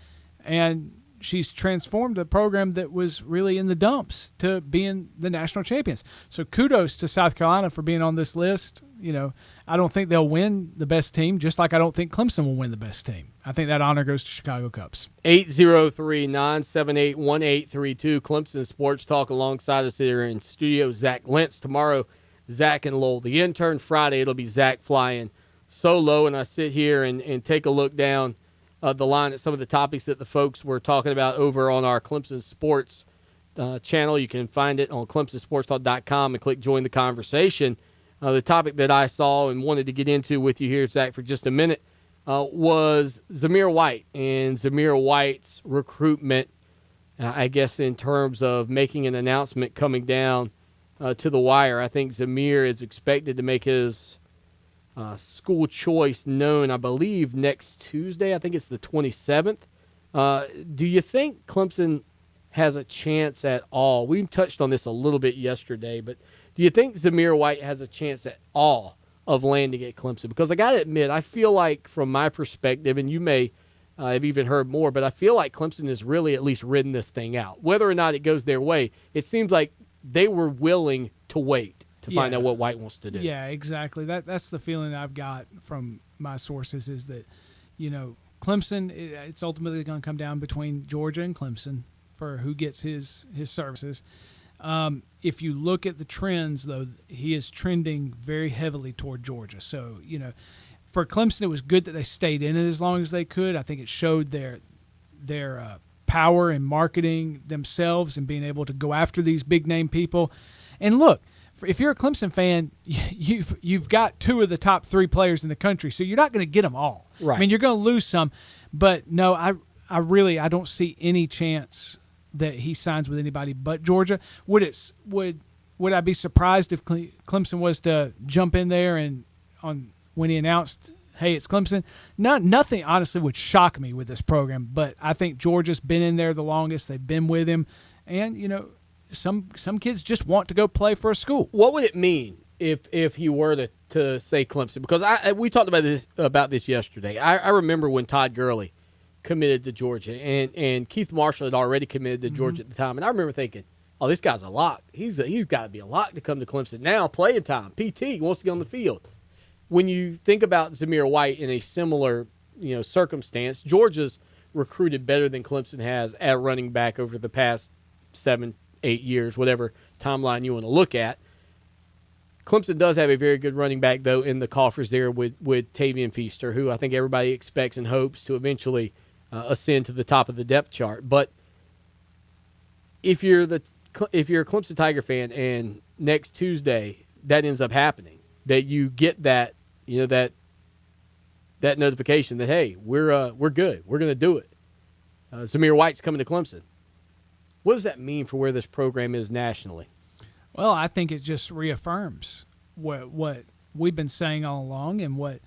and she's transformed a program that was really in the dumps to being the national champions. So kudos to South Carolina for being on this list. You know, I don't think they'll win the best team, just like I don't think Clemson will win the best team. I think that honor goes to Chicago Cubs. 803-978-1832, Clemson Sports Talk alongside us here in studio, Zach Lentz. Tomorrow, Zach and Lowell, the intern. Friday, it'll be Zach flying solo, and I sit here and take a look down the line at some of the topics that the folks were talking about over on our Clemson Sports channel. You can find it on ClemsonSportsTalk.com and click Join the Conversation. The topic that I saw and wanted to get into with you here, Zach, for just a minute was Zamir White and Zamir White's recruitment, I guess, in terms of making an announcement coming down to the wire. I think Zamir is expected to make his school choice known, I believe, next Tuesday. I think it's the 27th. Do you think Clemson has a chance at all? We touched on this a little bit yesterday, but do you think Zamir White has a chance at all of landing at Clemson? Because I got to admit, I feel like from my perspective, and you may have even heard more, but I feel like Clemson has really at least ridden this thing out. Whether or not it goes their way, it seems like they were willing to wait to find out what White wants to do. Yeah, exactly. That's the feeling I've got from my sources is that, you know, Clemson, it's ultimately going to come down between Georgia and Clemson for who gets his services. If you look at the trends, though, he is trending very heavily toward Georgia. So, you know, for Clemson, it was good that they stayed in it as long as they could. I think it showed their power in marketing themselves and being able to go after these big-name people. And look, if you're a Clemson fan, you've got two of the top three players in the country, so you're not going to get them all. Right. I mean, you're going to lose some. But, no, I don't see any chance that he signs with anybody but Georgia. Would I be surprised if Clemson was to jump in there and when he announced, hey, it's Clemson? Nothing honestly would shock me with this program, but I think Georgia's been in there the longest. They've been with him, and you know, some kids just want to go play for a school. What would it mean if he were to say Clemson? Because we talked about this yesterday. I remember when Todd Gurley committed to Georgia, and Keith Marshall had already committed to Georgia at the time. And I remember thinking, oh, this guy's a lock. He's got to be a lock to come to Clemson. Now, playing time, PT, wants to get on the field. When you think about Zamir White in a similar, you know, circumstance, Georgia's recruited better than Clemson has at running back over the past 7-8 years, whatever timeline you want to look at. Clemson does have a very good running back, though, in the coffers there with Tavian Feaster, who I think everybody expects and hopes to eventually ascend to the top of the depth chart. But if you're a Clemson Tiger fan and next Tuesday that ends up happening, that you get that, you know, that notification that, hey, we're good, we're going to do it. Zamir White's coming to Clemson. What does that mean for where this program is nationally? Well, I think it just reaffirms what we've been saying all along, and what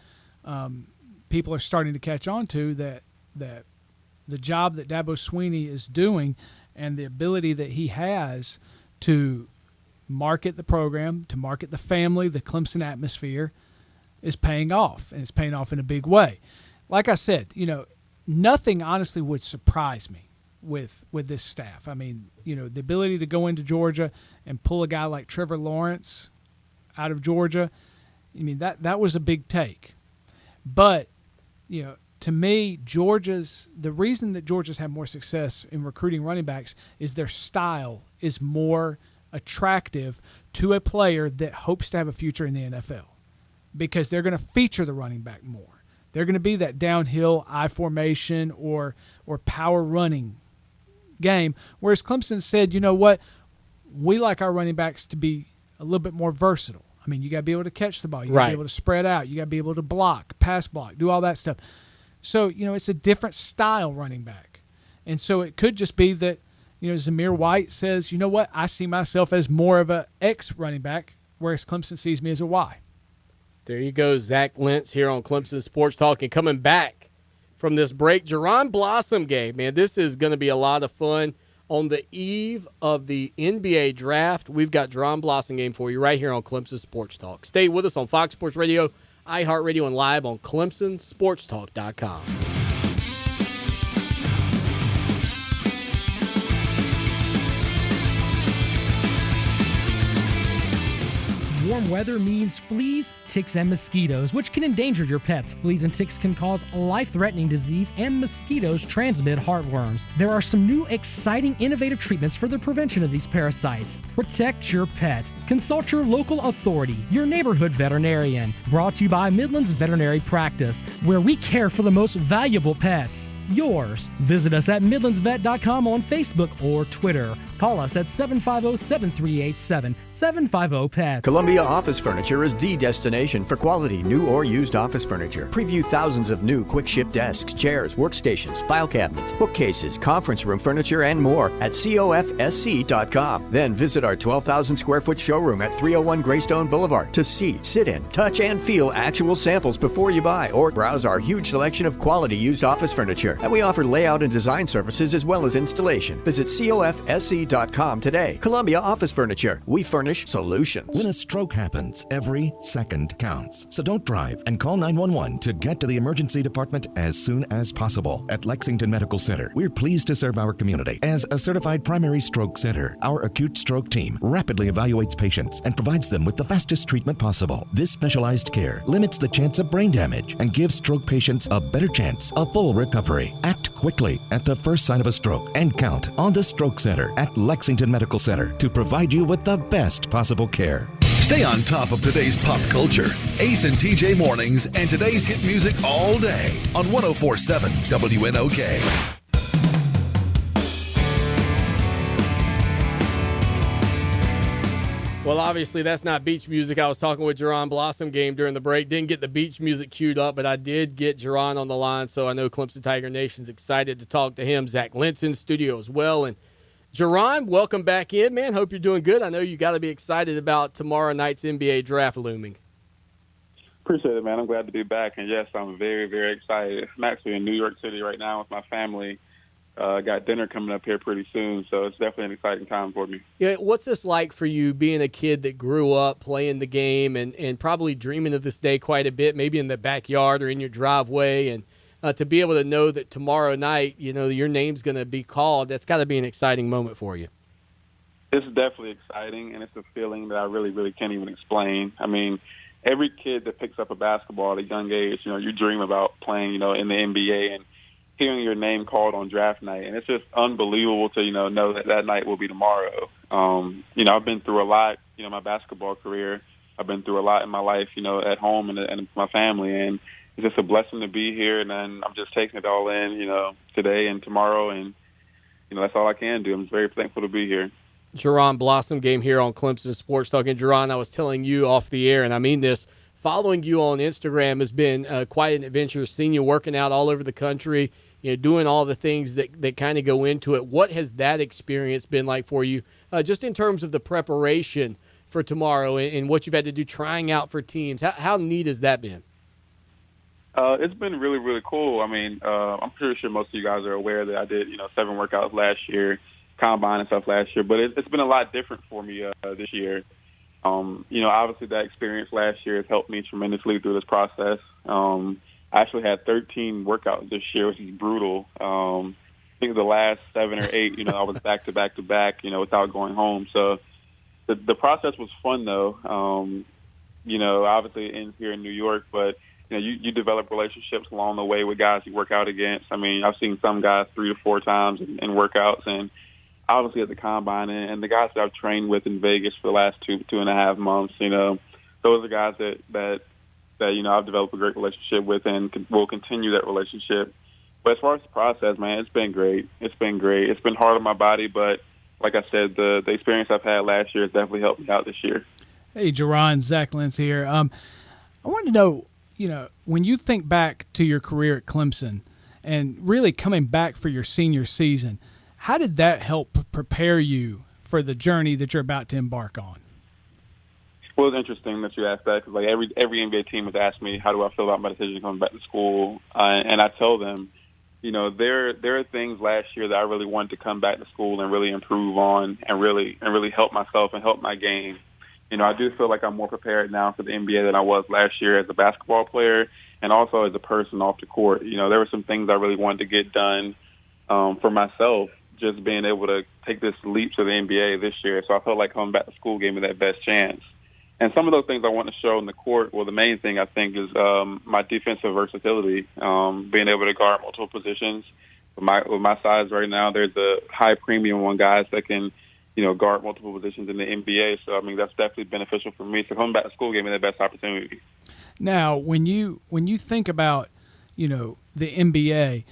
people are starting to catch on to, that the job that Dabo Swinney is doing and the ability that he has to market the program, to market the family, the Clemson atmosphere, is paying off, and it's paying off in a big way. Like I said, you know, nothing honestly would surprise me with this staff. I mean, you know, the ability to go into Georgia and pull a guy like Trevor Lawrence out of Georgia, I mean, that was a big take. But, you know, to me, the reason that Georgia's had more success in recruiting running backs is their style is more attractive to a player that hopes to have a future in the NFL, because they're going to feature the running back more. They're going to be that downhill I formation or power running game, whereas Clemson said, you know what, we like our running backs to be a little bit more versatile. I mean, you got to be able to catch the ball. You got to be able to spread out. You got to be able to block, pass block, do all that stuff. So, it's a different style running back. And so it could just be that, Zamir White says, you know what, I see myself as more of a X running back, whereas Clemson sees me as a Y. There you go, Zach Lentz here on Clemson Sports Talk. And coming back from this break, Jerron Blossom game. Man, this is going to be a lot of fun. On the eve of the NBA draft, we've got Jerron Blossom game for you right here on Clemson Sports Talk. Stay with us on Fox Sports Radio, iHeart Radio, and live on ClemsonSportsTalk.com. Warm weather means fleas, ticks, and mosquitoes, which can endanger your pets. Fleas and ticks can cause life-threatening disease, and mosquitoes transmit heartworms. There are some new, exciting, innovative treatments for the prevention of these parasites. Protect your pet. Consult your local authority, your neighborhood veterinarian. Brought to you by Midland's Veterinary Practice, where we care for the most valuable pets. Yours. Visit us at MidlandsVet.com on Facebook or Twitter. Call us at 750-7387, 750-PETS. Columbia Office Furniture is the destination for quality new or used office furniture. Preview thousands of new quick ship desks, chairs, workstations, file cabinets, bookcases, conference room furniture, and more at COFSC.com. Then visit our 12,000 square foot showroom at 301 Greystone Boulevard to see, sit in, touch, and feel actual samples before you buy, or browse our huge selection of quality used office furniture. And we offer layout and design services as well as installation. Visit COFSC.com today. Columbia Office Furniture. We furnish solutions. When a stroke happens, every second counts. So don't drive and call 911 to get to the emergency department as soon as possible. At Lexington Medical Center, we're pleased to serve our community. As a certified primary stroke center, our acute stroke team rapidly evaluates patients and provides them with the fastest treatment possible. This specialized care limits the chance of brain damage and gives stroke patients a better chance of full recovery. Act quickly at the first sign of a stroke and count on the Stroke Center at Lexington Medical Center to provide you with the best possible care. Stay on top of today's pop culture. Ace and TJ Mornings and today's hit music all day on 104.7 WNOK. Well, obviously, that's not beach music. I was talking with Jerron Blossom game during the break. Didn't get the beach music queued up, but I did get Jerron on the line, so I know Clemson Tiger Nation's excited to talk to him. Zach Lentz in studio as well. And Jerron, welcome back in, man. Hope you're doing good. I know you got to be excited about tomorrow night's NBA draft looming. Appreciate it, man. I'm glad to be back. And, yes, I'm very, very excited. I'm actually in New York City right now with my family. Got dinner coming up here pretty soon, so it's definitely an exciting time for me. Yeah, what's this like for you being a kid that grew up playing the game and probably dreaming of this day quite a bit, maybe in the backyard or in your driveway, and to be able to know that tomorrow night, your name's going to be called? That's got to be an exciting moment for you. It's definitely exciting, and it's a feeling that I really, really can't even explain. I mean, every kid that picks up a basketball at a young age, you dream about playing, in the NBA and hearing your name called on draft night, and it's just unbelievable to know that night will be tomorrow. I've been through a lot, my basketball career. I've been through a lot in my life, at home and my family, and it's just a blessing to be here. And then I'm just taking it all in, today and tomorrow, and that's all I can do. I'm just very thankful to be here. Jerron Blossom game here on Clemson Sports Talk. And Jerron, I was telling you off the air, and I mean this, following you on Instagram has been quite an adventure. Seeing you working out all over the country, doing all the things that kind of go into it. What has that experience been like for you, just in terms of the preparation for tomorrow and what you've had to do trying out for teams? How neat has that been? It's been really, really cool. I mean, I'm pretty sure most of you guys are aware that I did, 7 workouts last year, combine and stuff last year, but it's been a lot different for me this year. Obviously that experience last year has helped me tremendously through this process. I actually had 13 workouts this year, which is brutal. I think the last 7 or 8, I was back to back to back, without going home. So the process was fun, though. Obviously here in New York, but you develop relationships along the way with guys you work out against. I mean, I've seen some guys 3 to 4 times in workouts, and obviously at the combine, and the guys that I've trained with in Vegas for the last 2.5 months. Those are guys that I've developed a great relationship with and will continue that relationship. But as far as the process, man, it's been great. It's been great. It's been hard on my body, but like I said, the experience I've had last year has definitely helped me out this year. Hey, Jerron, Zach Lentz here. I wanted to know, when you think back to your career at Clemson and really coming back for your senior season, how did that help prepare you for the journey that you're about to embark on? Well, it's interesting that you asked that because every NBA team has asked me, how do I feel about my decision coming back to school? And I tell them, there are things last year that I really wanted to come back to school and really improve on and really help myself and help my game. I do feel like I'm more prepared now for the NBA than I was last year as a basketball player and also as a person off the court. There were some things I really wanted to get done for myself, just being able to take this leap to the NBA this year. So I felt like coming back to school gave me that best chance. And some of those things I want to show in the court, well, the main thing I think is my defensive versatility, being able to guard multiple positions. With my size right now, there's a high premium on guys that can guard multiple positions in the NBA. So, that's definitely beneficial for me. So coming back to school gave me the best opportunity. Now, when you think about, the NBA,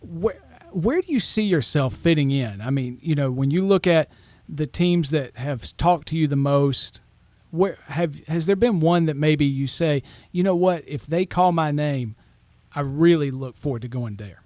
where do you see yourself fitting in? When you look at the teams that have talked to you the most, has there been one that maybe you say, you know what, if they call my name, I really look forward to going there?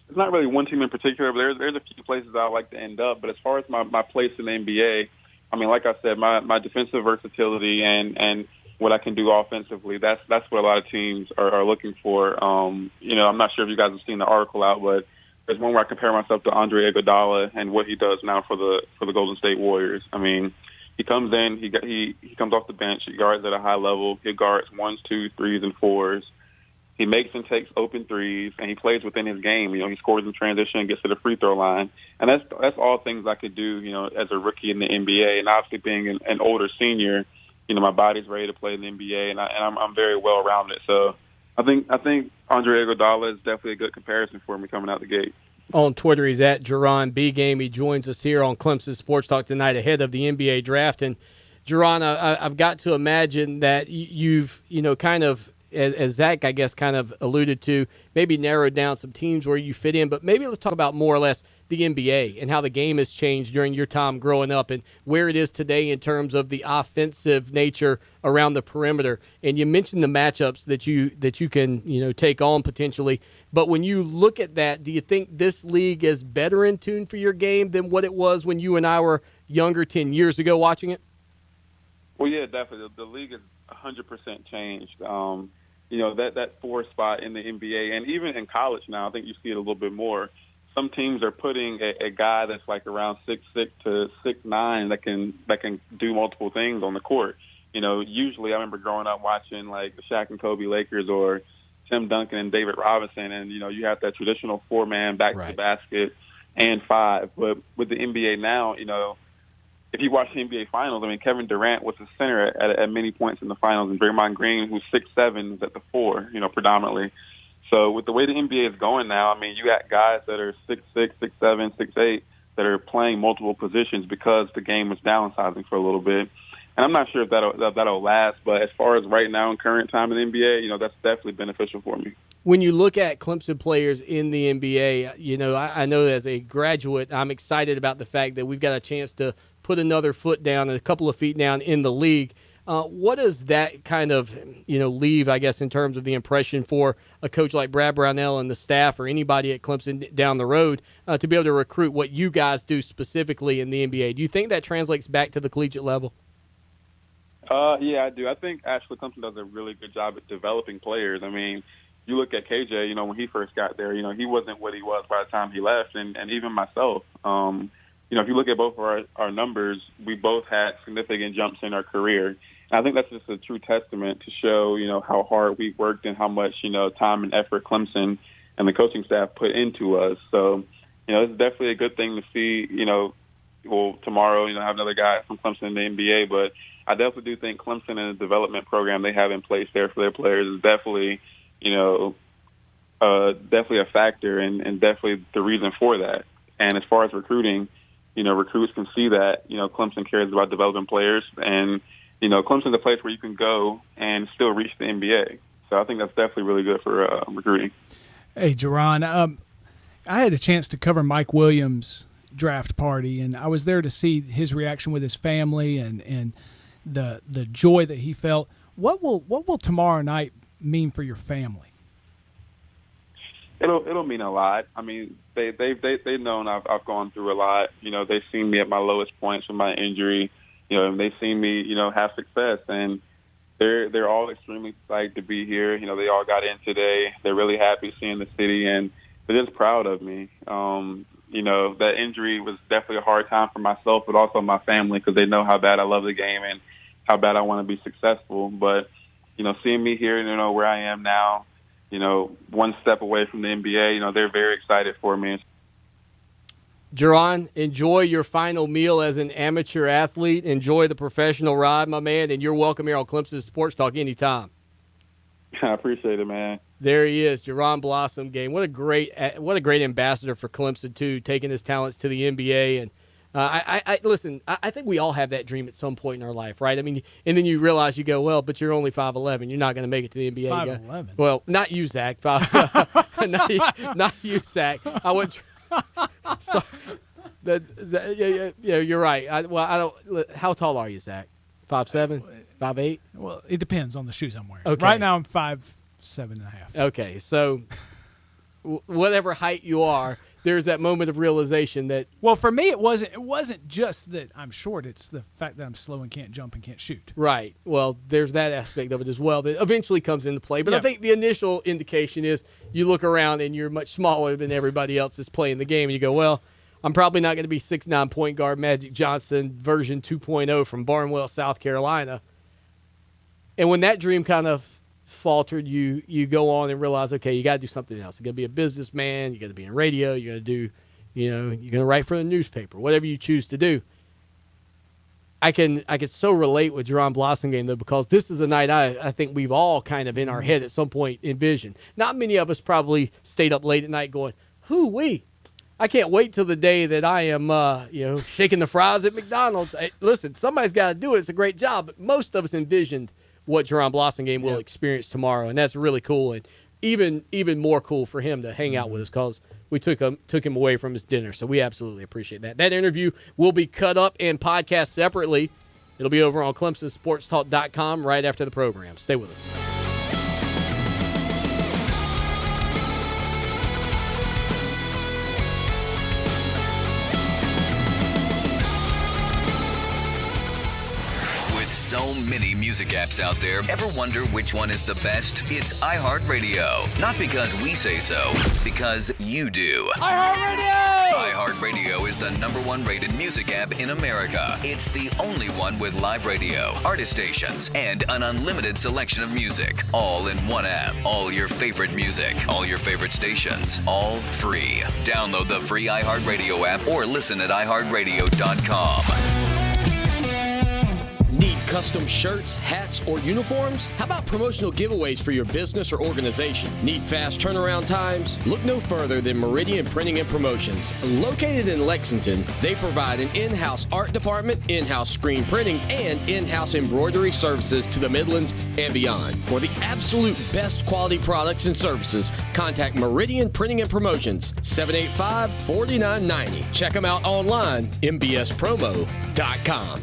It's not really one team in particular, but there's a few places I would like to end up. But as far as my place in the NBA, like I said, my defensive versatility and what I can do offensively, that's what a lot of teams are looking for. I'm not sure if you guys have seen the article out, but there's one where I compare myself to Andre Iguodala and what he does now for the Golden State Warriors. He comes in, he comes off the bench, he guards at a high level, he guards 1s, 2s, 3s, and 4s. He makes and takes open threes, and he plays within his game. He scores in transition and gets to the free throw line. And that's all things I could do, as a rookie in the NBA. And obviously being an older senior, my body's ready to play in the NBA, and I'm very well rounded. So I think Andre Iguodala is definitely a good comparison for me coming out the gate. On Twitter, he's at Jerron B Game. He joins us here on Clemson Sports Talk tonight ahead of the NBA draft. And Jerron, I've got to imagine that you've kind of, as Zach, I guess, kind of alluded to, maybe narrowed down some teams where you fit in. But maybe let's talk about more or less the NBA and how the game has changed during your time growing up and where it is today in terms of the offensive nature around the perimeter. And you mentioned the matchups that you can take on potentially. But when you look at that, do you think this league is better in tune for your game than what it was when you and I were younger 10 years ago watching it? Well, yeah, definitely. The league has 100% changed. That 4 spot in the NBA and even in college now, I think you see it a little bit more. Some teams are putting a guy that's like around 6'6" to 6'9" that can do multiple things on the court. Usually I remember growing up watching like the Shaq and Kobe Lakers or Tim Duncan and David Robinson, and you have that traditional 4-man back to the basket and 5. But with the NBA now, if you watch the NBA Finals, Kevin Durant was the center at many points in the finals, and Draymond Green, who's 6'7", is at the 4, predominantly. So with the way the NBA is going now, you got guys that are 6'6", 6'7", 6'8", that are playing multiple positions because the game was downsizing for a little bit. And I'm not sure if that'll last, but as far as right now in current time in the NBA, that's definitely beneficial for me. When you look at Clemson players in the NBA, I know as a graduate, I'm excited about the fact that we've got a chance to put another foot down and a couple of feet down in the league. What does that kind of, leave, I guess, in terms of the impression for a coach like Brad Brownell and the staff or anybody at Clemson down the road to be able to recruit what you guys do specifically in the NBA? Do you think that translates back to the collegiate level? Yeah, I do. I think actually Clemson does a really good job at developing players. You look at KJ, when he first got there, he wasn't what he was by the time he left, and even myself. If you look at both of our numbers, we both had significant jumps in our career. And I think that's just a true testament to show, how hard we worked and how much, time and effort Clemson and the coaching staff put into us. So, it's definitely a good thing to see, tomorrow, have another guy from Clemson in the NBA, but I definitely do think Clemson and the development program they have in place there for their players is definitely, definitely a factor and definitely the reason for that. And as far as recruiting, recruits can see that, Clemson cares about developing players and, Clemson's a place where you can go and still reach the NBA. So I think that's definitely really good for recruiting. Hey, Jerron, I had a chance to cover Mike Williams draft party, and I was there to see his reaction with his family and the joy that he felt. What will tomorrow night mean for your family? It'll mean a lot. I mean, they've known I've gone through a lot. You know, they've seen me at my lowest points with my injury. You know, and they've seen me, you know, have success, and they're all extremely excited to be here. You know, they all got in today. They're really happy seeing the city, and they're just proud of me. You know, that injury was definitely a hard time for myself, but also my family, because they know how bad I love the game and how bad I want to be successful. But, you know, seeing me here, you know, where I am now, you know, one step away from the NBA, you know, they're very excited for me. Jerron, enjoy your final meal as an amateur athlete. Enjoy the professional ride, my man, and you're welcome here on Clemson Sports Talk anytime. I appreciate it, man. There he is, Jerron Blossomgame. What a great ambassador for Clemson, too, taking his talents to the NBA. And listen, I think we all have that dream at some point in our life, right? I mean, and then you realize, you go, well, but you're only 5'11". You're not going to make it to the NBA. 5'11"? Well, not you, Zach. not you, Zach. I would. So, yeah, you're right. I don't. How tall are you, Zach? 5'7", 5'8"? Well, it depends on the shoes I'm wearing. Okay. Right now I'm 5'7.5". Okay, so whatever height you are, there's that moment of realization that. Well, for me, it wasn't just that I'm short. It's the fact that I'm slow and can't jump and can't shoot. Right. Well, there's that aspect of it as well that eventually comes into play. But Yeah. I think the initial indication is you look around and you're much smaller than everybody else that's playing the game, and you go, well, I'm probably not going to be 6'9" point guard Magic Johnson version 2.0 from Barnwell, South Carolina. And when that dream kind of faltered, you go on and realize, okay, you got to do something else. You got to be a businessman. You got to be in radio. You got to do, you're going to write for the newspaper, whatever you choose to do. I can so relate with Jerron Blossomgame, though, because this is a night I think we've all kind of in our head at some point envisioned. Not many of us probably stayed up late at night going, hoo-wee, I can't wait till the day that I am, shaking the fries at McDonald's. Hey, listen, somebody's got to do it. It's a great job. But most of us envisioned what Jerron Blossomgame will experience tomorrow, and that's really cool. And even more cool for him to hang out with us because we took him away from his dinner. So we absolutely appreciate that. That interview will be cut up and podcast separately. It'll be over on ClemsonSportsTalk.com right after the program. Stay with us. So many music apps out there. Ever wonder which one is the best? It's iHeartRadio. Not because we say so, because you do. iHeartRadio! iHeartRadio is the #1 rated music app in America. It's the only one with live radio, artist stations, and an unlimited selection of music. All in one app. All your favorite music. All your favorite stations. All free. Download the free iHeartRadio app or listen at iHeartRadio.com. Need custom shirts, hats, or uniforms? How about promotional giveaways for your business or organization? Need fast turnaround times? Look no further than Meridian Printing and Promotions. Located in Lexington, they provide an in-house art department, in-house screen printing, and in-house embroidery services to the Midlands and beyond. For the absolute best quality products and services, contact Meridian Printing and Promotions, 785-4990. Check them out online, mbspromo.com.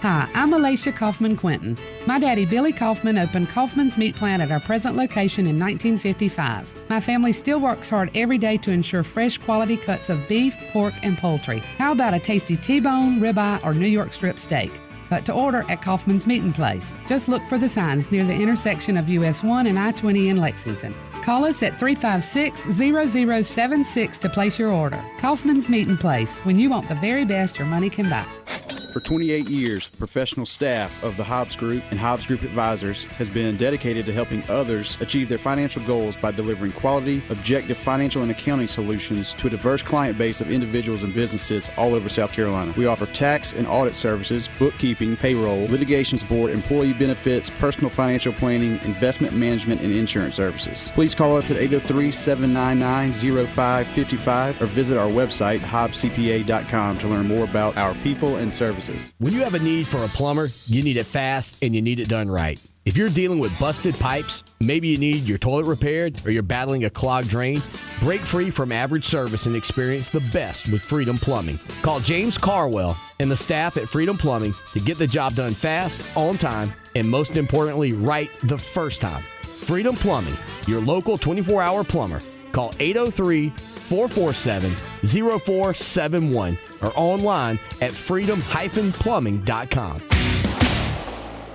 Hi, I'm Alicia Kaufman-Quinton. My daddy, Billy Kaufman, opened Kaufman's Meat Plant at our present location in 1955. My family still works hard every day to ensure fresh quality cuts of beef, pork, and poultry. How about a tasty T-bone, ribeye, or New York strip steak? But to order at Kaufman's Meat & Place. Just look for the signs near the intersection of US 1 and I-20 in Lexington. Call us at 356-0076 to place your order. Kaufman's Meat & Place, when you want the very best your money can buy. For 28 years, the professional staff of the Hobbs Group and Hobbs Group Advisors has been dedicated to helping others achieve their financial goals by delivering quality, objective financial and accounting solutions to a diverse client base of individuals and businesses all over South Carolina. We offer tax and audit services, bookkeeping, payroll, litigation support, employee benefits, personal financial planning, investment management, and insurance services. Please call us at 803-799-0555 or visit our website, hobbscpa.com, to learn more about our people and services. When you have a need for a plumber, you need it fast and you need it done right. If you're dealing with busted pipes, maybe you need your toilet repaired or you're battling a clogged drain, Break free from average service and experience the best with Freedom Plumbing. Call James Carwell and the staff at Freedom Plumbing to get the job done fast, on time, and most importantly, right the first time. Freedom Plumbing, your local 24-hour plumber. Call 803-447-0471 or online at freedom-plumbing.com.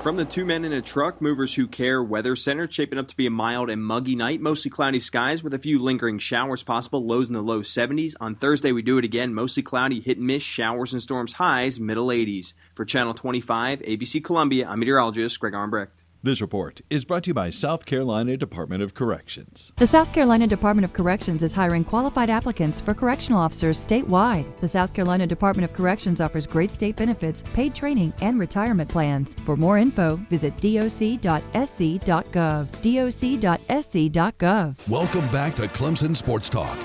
From the Two Men in a Truck Movers Who Care Weather Center, it's shaping up to be a mild and muggy night. Mostly cloudy skies with a few lingering showers possible, lows in the low 70s. On Thursday, we do it again. Mostly cloudy, hit and miss, showers and storms, highs, middle 80s. For Channel 25, ABC Columbia, I'm meteorologist Greg Armbrecht. This report is brought to you by South Carolina Department of Corrections. The South Carolina Department of Corrections is hiring qualified applicants for correctional officers statewide. The South Carolina Department of Corrections offers great state benefits, paid training, and retirement plans. For more info, visit doc.sc.gov. doc.sc.gov. Welcome back to Clemson Sports Talk,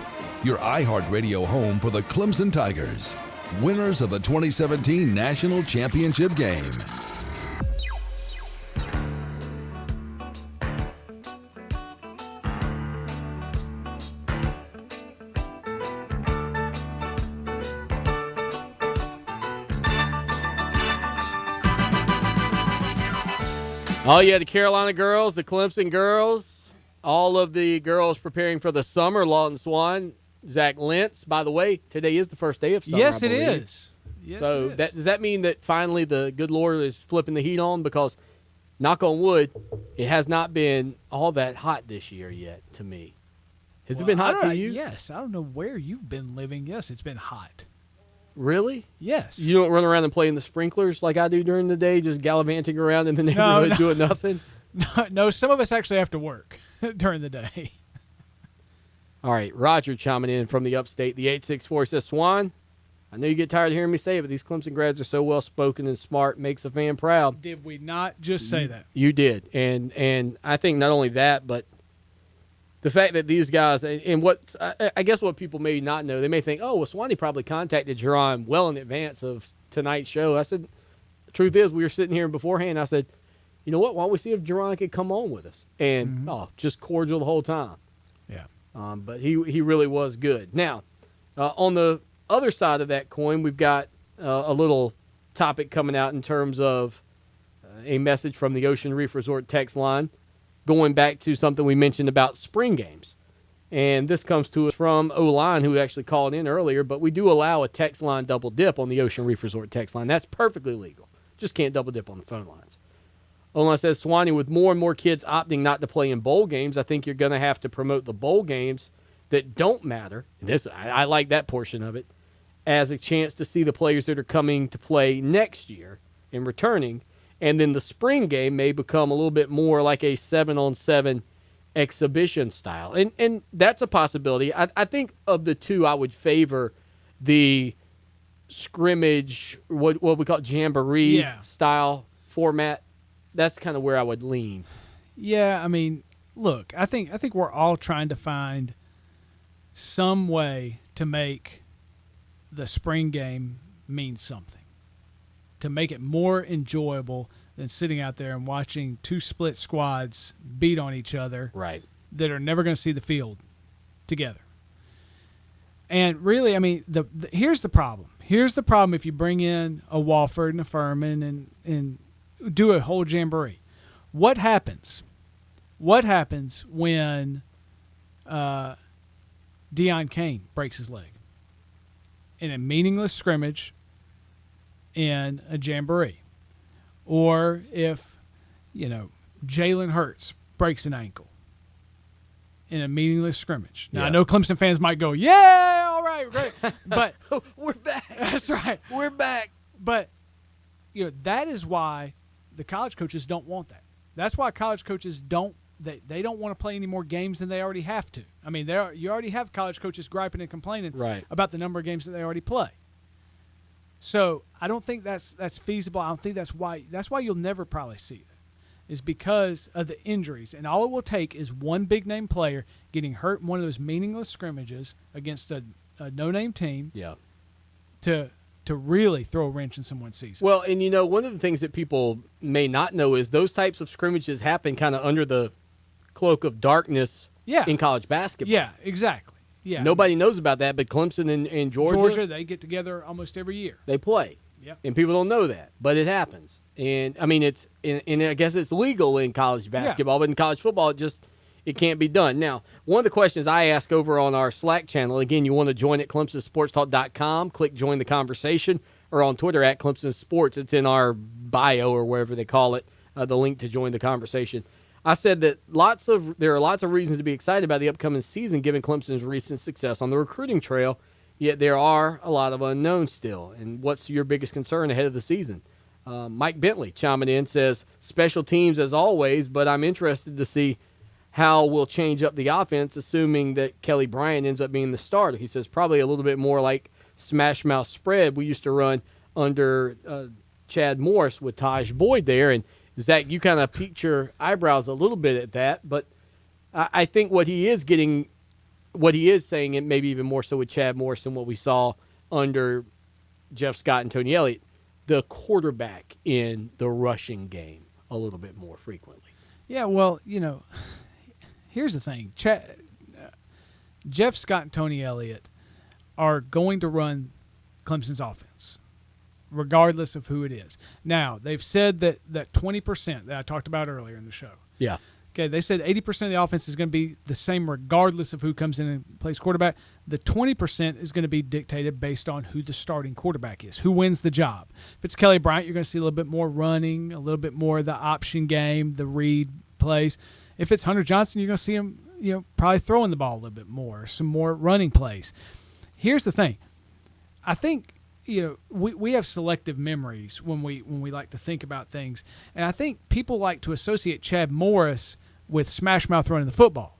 your iHeart Radio home for the Clemson Tigers, winners of the 2017 National Championship game. Oh, yeah, the Carolina girls, the Clemson girls, all of the girls preparing for the summer. Lawton Swan, Zach Lentz. By the way, today is the first day of summer. Yes, I it believe. is. Yes, So it is. does that mean that finally the good Lord is flipping the heat on? Because, knock on wood, it has not been all that hot this year yet to me. Has it been hot to you? Yes. I don't know where you've been living. Yes, it's been hot. Really? Yes. You don't run around and play in the sprinklers like I do during the day, just gallivanting around in the neighborhood doing nothing? No, some of us actually have to work during the day. All right, Roger chiming in from the upstate, the 864 says, Swan, I know you get tired of hearing me say it, but these Clemson grads are so well-spoken and smart, makes a fan proud. Did we not just say that? You did. And I think not only that, but the fact that these guys, and what I guess what people may not know, they may think, oh, well, Swanee probably contacted Jerron well in advance of tonight's show. I said, the truth is, we were sitting here beforehand. I said, you know what, why don't we see if Jerron could come on with us? And, just cordial the whole time. Yeah. But he really was good. Now, on the other side of that coin, we've got a little topic coming out in terms of a message from the Ocean Reef Resort text line, going back to something we mentioned about spring games. And this comes to us from O-Line, who actually called in earlier, but we do allow a text line double dip on the Ocean Reef Resort text line. That's perfectly legal. Just can't double dip on the phone lines. O-Line says, Swanee, with more and more kids opting not to play in bowl games, I think you're going to have to promote the bowl games that don't matter. And this, I like that portion of it, as a chance to see the players that are coming to play next year and returning. And then the spring game may become a little bit more like a 7-on-7 exhibition style. And that's a possibility. I think of the two, I would favor the scrimmage, what we call jamboree style format. That's kind of where I would lean. Yeah, I mean, look, I think we're all trying to find some way to make the spring game mean something, to make it more enjoyable than sitting out there and watching two split squads beat on each other, right, that are never going to see the field together. And really, I mean, here's the problem. Here's the problem if you bring in a Walford and a Furman and do a whole jamboree. What happens? What happens when Deion Kane breaks his leg in a meaningless scrimmage in a jamboree? Or if, Jalen Hurts breaks an ankle in a meaningless scrimmage. Now, I know Clemson fans might go, yeah, all right, great. But we're back. That's right. We're back. But, that is why the college coaches don't want that. That's why college coaches they don't want to play any more games than they already have to. I mean, you already have college coaches griping and complaining about the number of games that they already play. So I don't think that's feasible. I don't think that's why you'll never probably see that, is because of the injuries. And all it will take is one big name player getting hurt in one of those meaningless scrimmages against a no name team. Yeah. To really throw a wrench in someone's season. Well, and one of the things that people may not know is those types of scrimmages happen kind of under the cloak of darkness in college basketball. Yeah, exactly. Yeah. Nobody knows about that, but Clemson and Georgia, they get together almost every year. they play. Yep. And people don't know that, but it happens. And I mean, and I guess it's legal in college basketball, but in college football, it can't be done. Now, one of the questions I ask over on our Slack channel, again, you want to join at ClemsonSportsTalk.com, click join the conversation, or on Twitter at Clemson Sports. It's in our bio or wherever they call it, the link to join the conversation. I said that there are lots of reasons to be excited about the upcoming season given Clemson's recent success on the recruiting trail, yet there are a lot of unknowns still. And what's your biggest concern ahead of the season? Mike Bentley chiming in says, special teams as always, but I'm interested to see how we'll change up the offense, assuming that Kelly Bryant ends up being the starter. He says probably a little bit more like smash mouth spread we used to run under Chad Morris with Taj Boyd there. And Zach, you kind of peaked your eyebrows a little bit at that, but I think what he is saying, and maybe even more so with Chad Morris than what we saw under Jeff Scott and Tony Elliott, the quarterback in the rushing game a little bit more frequently. Yeah, well, here's the thing. Jeff Scott and Tony Elliott are going to run Clemson's offense, regardless of who it is. Now, they've said that 20% that I talked about earlier in the show. Yeah. Okay, they said 80% of the offense is going to be the same regardless of who comes in and plays quarterback. The 20% is going to be dictated based on who the starting quarterback is, who wins the job. If it's Kelly Bryant, you're going to see a little bit more running, a little bit more of the option game, the read plays. If it's Hunter Johnson, you're going to see him, probably throwing the ball a little bit more, some more running plays. Here's the thing. I think, we have selective memories when we like to think about things. And I think people like to associate Chad Morris with smash mouth running the football.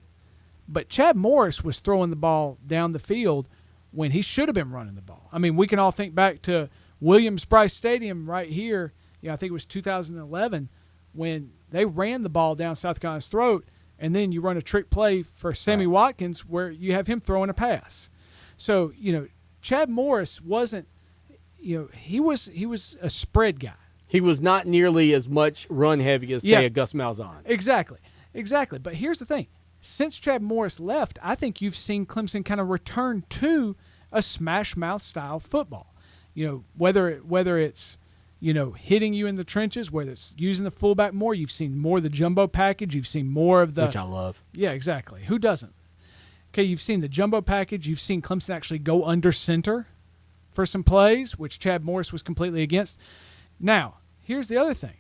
But Chad Morris was throwing the ball down the field when he should have been running the ball. I mean, we can all think back to Williams-Brice Stadium right here. I think it was 2011 when they ran the ball down South Carolina's throat, and then you run a trick play for Sammy Watkins where you have him throwing a pass. So, Chad Morris wasn't, he was a spread guy. He was not nearly as much run heavy as, say, a Gus Malzahn. Exactly. But here's the thing. Since Chad Morris left, I think you've seen Clemson kind of return to a smash-mouth style football. Whether it's, hitting you in the trenches, whether it's using the fullback more, you've seen more of the jumbo package. You've seen more of the – which I love. Yeah, exactly. Who doesn't? Okay, you've seen the jumbo package. You've seen Clemson actually go under center for some plays, which Chad Morris was completely against. Now, here's the other thing.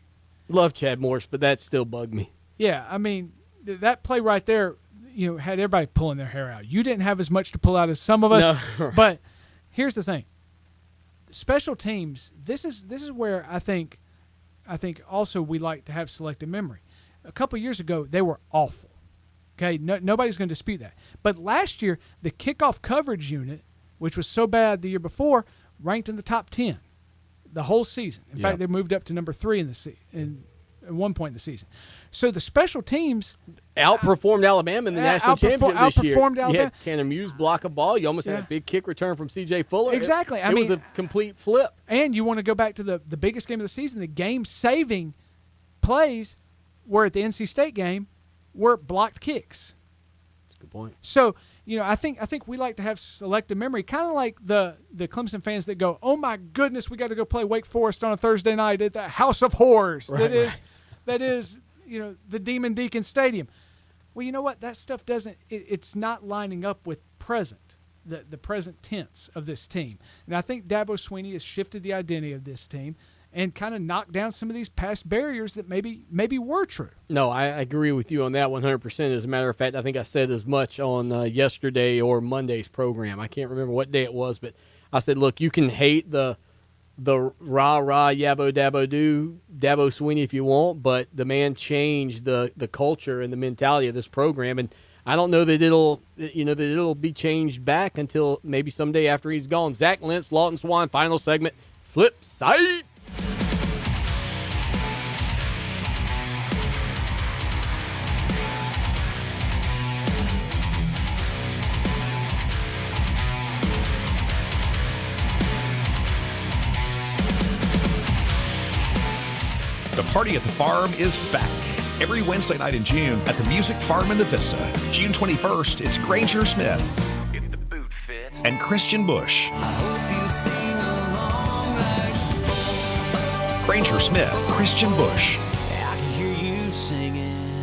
Love Chad Morris, but that still bugged me. Yeah, I mean, that play right there, had everybody pulling their hair out. You didn't have as much to pull out as some of us. No. But here's the thing. Special teams, this is where I think also we like to have selective memory. A couple years ago, they were awful. Okay, nobody's going to dispute that. But last year, the kickoff coverage unit, which was so bad the year before, ranked in the top 10 the whole season. In fact, they moved up to number 3 in the at one point in the season. So the special teams outperformed Alabama in the national championship this year. Outperformed Alabama. You had Tanner Muse block a ball. You almost had a big kick return from C.J. Fuller. Exactly. It was a complete flip. And you want to go back to the biggest game of the season, the game-saving plays were at the NC State game were blocked kicks. That's a good point. So, I think we like to have selective memory, kind of like the Clemson fans that go, oh, my goodness, we got to go play Wake Forest on a Thursday night at the House of Horrors. That is, the Demon Deacon Stadium. Well, you know what? That stuff it's not lining up with the present tense of this team. And I think Dabo Swinney has shifted the identity of this team and kind of knocked down some of these past barriers that maybe were true. No, I agree with you on that 100%. As a matter of fact, I think I said as much on yesterday or Monday's program. I can't remember what day it was, but I said, look, you can hate the rah-rah, yabbo-dabbo-doo, Dabo Swinney if you want, but the man changed the culture and the mentality of this program, and I don't know that it'll be changed back until maybe someday after he's gone. Zach Lentz, Lawton Swan, final segment, Flip Side. The Party at the Farm is back. Every Wednesday night in June at the Music Farm in the Vista. June 21st, it's Granger Smith. and Christian Bush. Granger Smith, Christian Bush.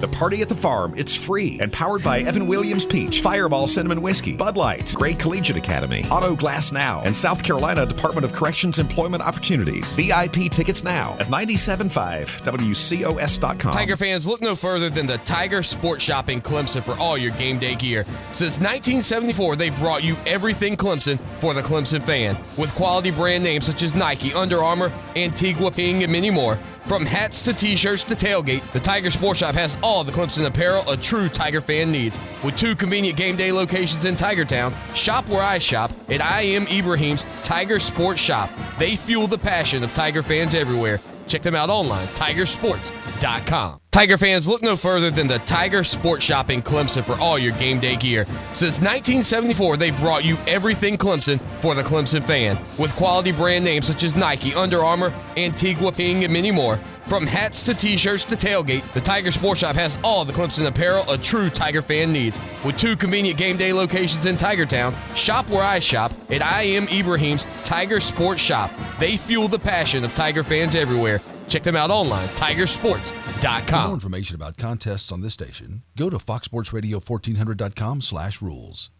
The Party at the Farm, it's free and powered by Evan Williams Peach, Fireball Cinnamon Whiskey, Bud Light, Gray Collegiate Academy, Auto Glass Now, and South Carolina Department of Corrections Employment Opportunities. VIP tickets now at 97.5 WCOS.com. Tiger fans, look no further than the Tiger Sports Shop in Clemson for all your game day gear. Since 1974, they've brought you everything Clemson for the Clemson fan, with quality brand names such as Nike, Under Armour, Antigua, Ping, and many more. From hats to t-shirts to tailgate, the Tiger Sports Shop has all the Clemson apparel a true Tiger fan needs. With 2 convenient game day locations in Tigertown, shop where I shop at I Am Ibrahim's Tiger Sports Shop. They fuel the passion of Tiger fans everywhere. Check them out online, tigersports.com. Tiger fans, look no further than the Tiger Sports Shop in Clemson for all your game day gear. Since 1974, they've brought you everything Clemson for the Clemson fan, with quality brand names such as Nike, Under Armour, Antigua, Ping, and many more. From hats to t-shirts to tailgate, the Tiger Sports Shop has all the Clemson apparel a true Tiger fan needs. With 2 convenient game day locations in Tigertown, shop where I shop at I Am Ibrahim's Tiger Sports Shop. They fuel the passion of Tiger fans everywhere. Check them out online, tigersports.com. For more information about contests on this station, go to foxsportsradio1400.com/rules.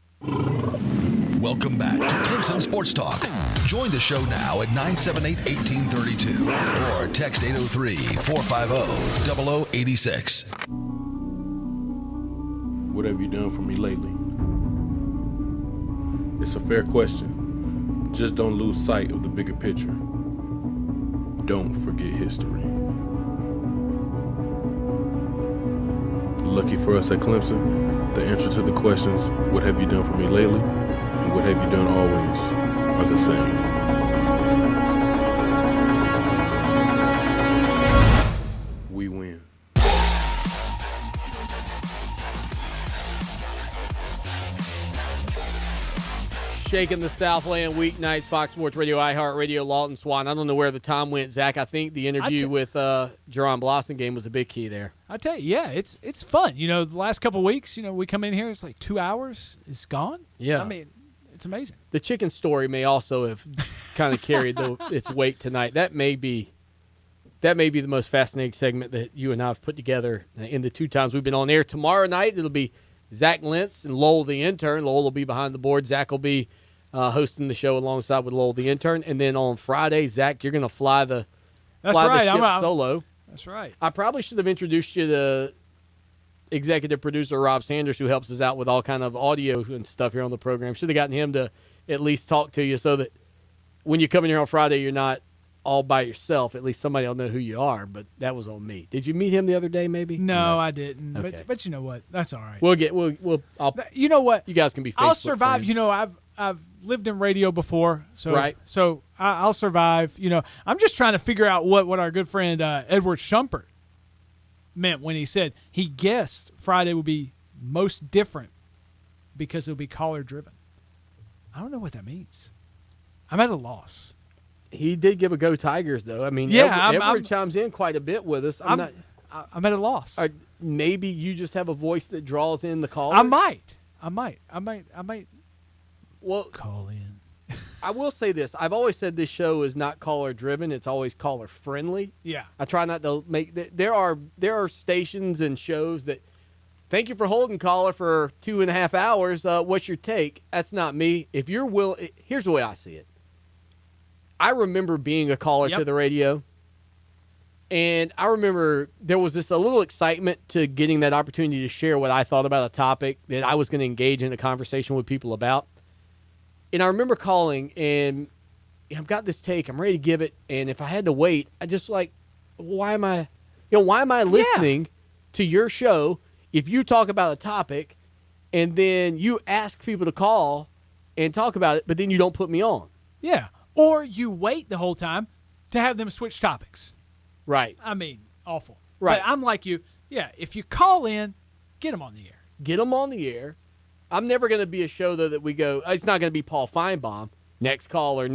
Welcome back to Clemson Sports Talk. Join the show now at 978-1832 or text 803-450-0086. What have you done for me lately? It's a fair question. Just don't lose sight of the bigger picture. Don't forget history. Lucky for us at Clemson, the answer to the questions, what have you done for me lately, and what have you done always, are the same. We win. Shaking the Southland weeknights, Fox Sports Radio, iHeart Radio, Lawton Swan. I don't know where the time went, Zach. I think the interview with Jerron Blossom game was a big key there. I tell you, yeah, it's fun. You know, the last couple of weeks, you know, we come in here, it's like 2 hours is gone. Yeah. I mean, it's amazing. The chicken story may also have kind of carried its weight tonight. That may be the most fascinating segment that you and I have put together in the 2 times we've been on air. Tomorrow night, it'll be Zach Lentz and Lowell the intern. Lowell will be behind the board. Zach will be hosting the show alongside with Lowell the intern. And then on Friday, Zach, you're going to fly the ship solo. That's right. I probably should have introduced you to executive producer Rob Sanders, who helps us out with all kind of audio and stuff here on the program. Should have gotten him to at least talk to you so that when you come in here on Friday, you're not all by yourself. At least somebody will know who you are, but that was on me. Did you meet him the other day, maybe? No, I didn't. Okay. But you know what? That's all right. You know what? You guys can be Facebook I'll survive. friends. You know, I've lived in radio before, so Right. So I'll survive. You know, I'm just trying to figure out what our good friend Edward Shumpert meant when he said he guessed Friday would be most different because it'll be caller driven. I don't know what that means. I'm at a loss. He did give a go Tigers, though. I mean, yeah, Edward chimes in quite a bit with us. I'm at a loss. Maybe you just have a voice that draws in the callers. I might. Well, call in. I will say this. I've always said this show is not caller driven. It's always caller friendly. Yeah. I try not to make there are stations and shows that thank you for holding caller for 2.5 hours. What's your take? That's not me. If you're here's the way I see it. I remember being a caller to the radio, and I remember there was a little excitement to getting that opportunity to share what I thought about a topic that I was going to engage in a conversation with people about. And I remember calling, and I've got this take. I'm ready to give it, and if I had to wait, I just why am I listening to your show if you talk about a topic, and then you ask people to call and talk about it, but then you don't put me on? Yeah. Or you wait the whole time to have them switch topics. Right. I mean, awful. Right. But I'm like you. Yeah, if you call in, get them on the air. Get them on the air. I'm never going to be a show, though, that we go, it's not going to be Paul Feinbaum, next caller,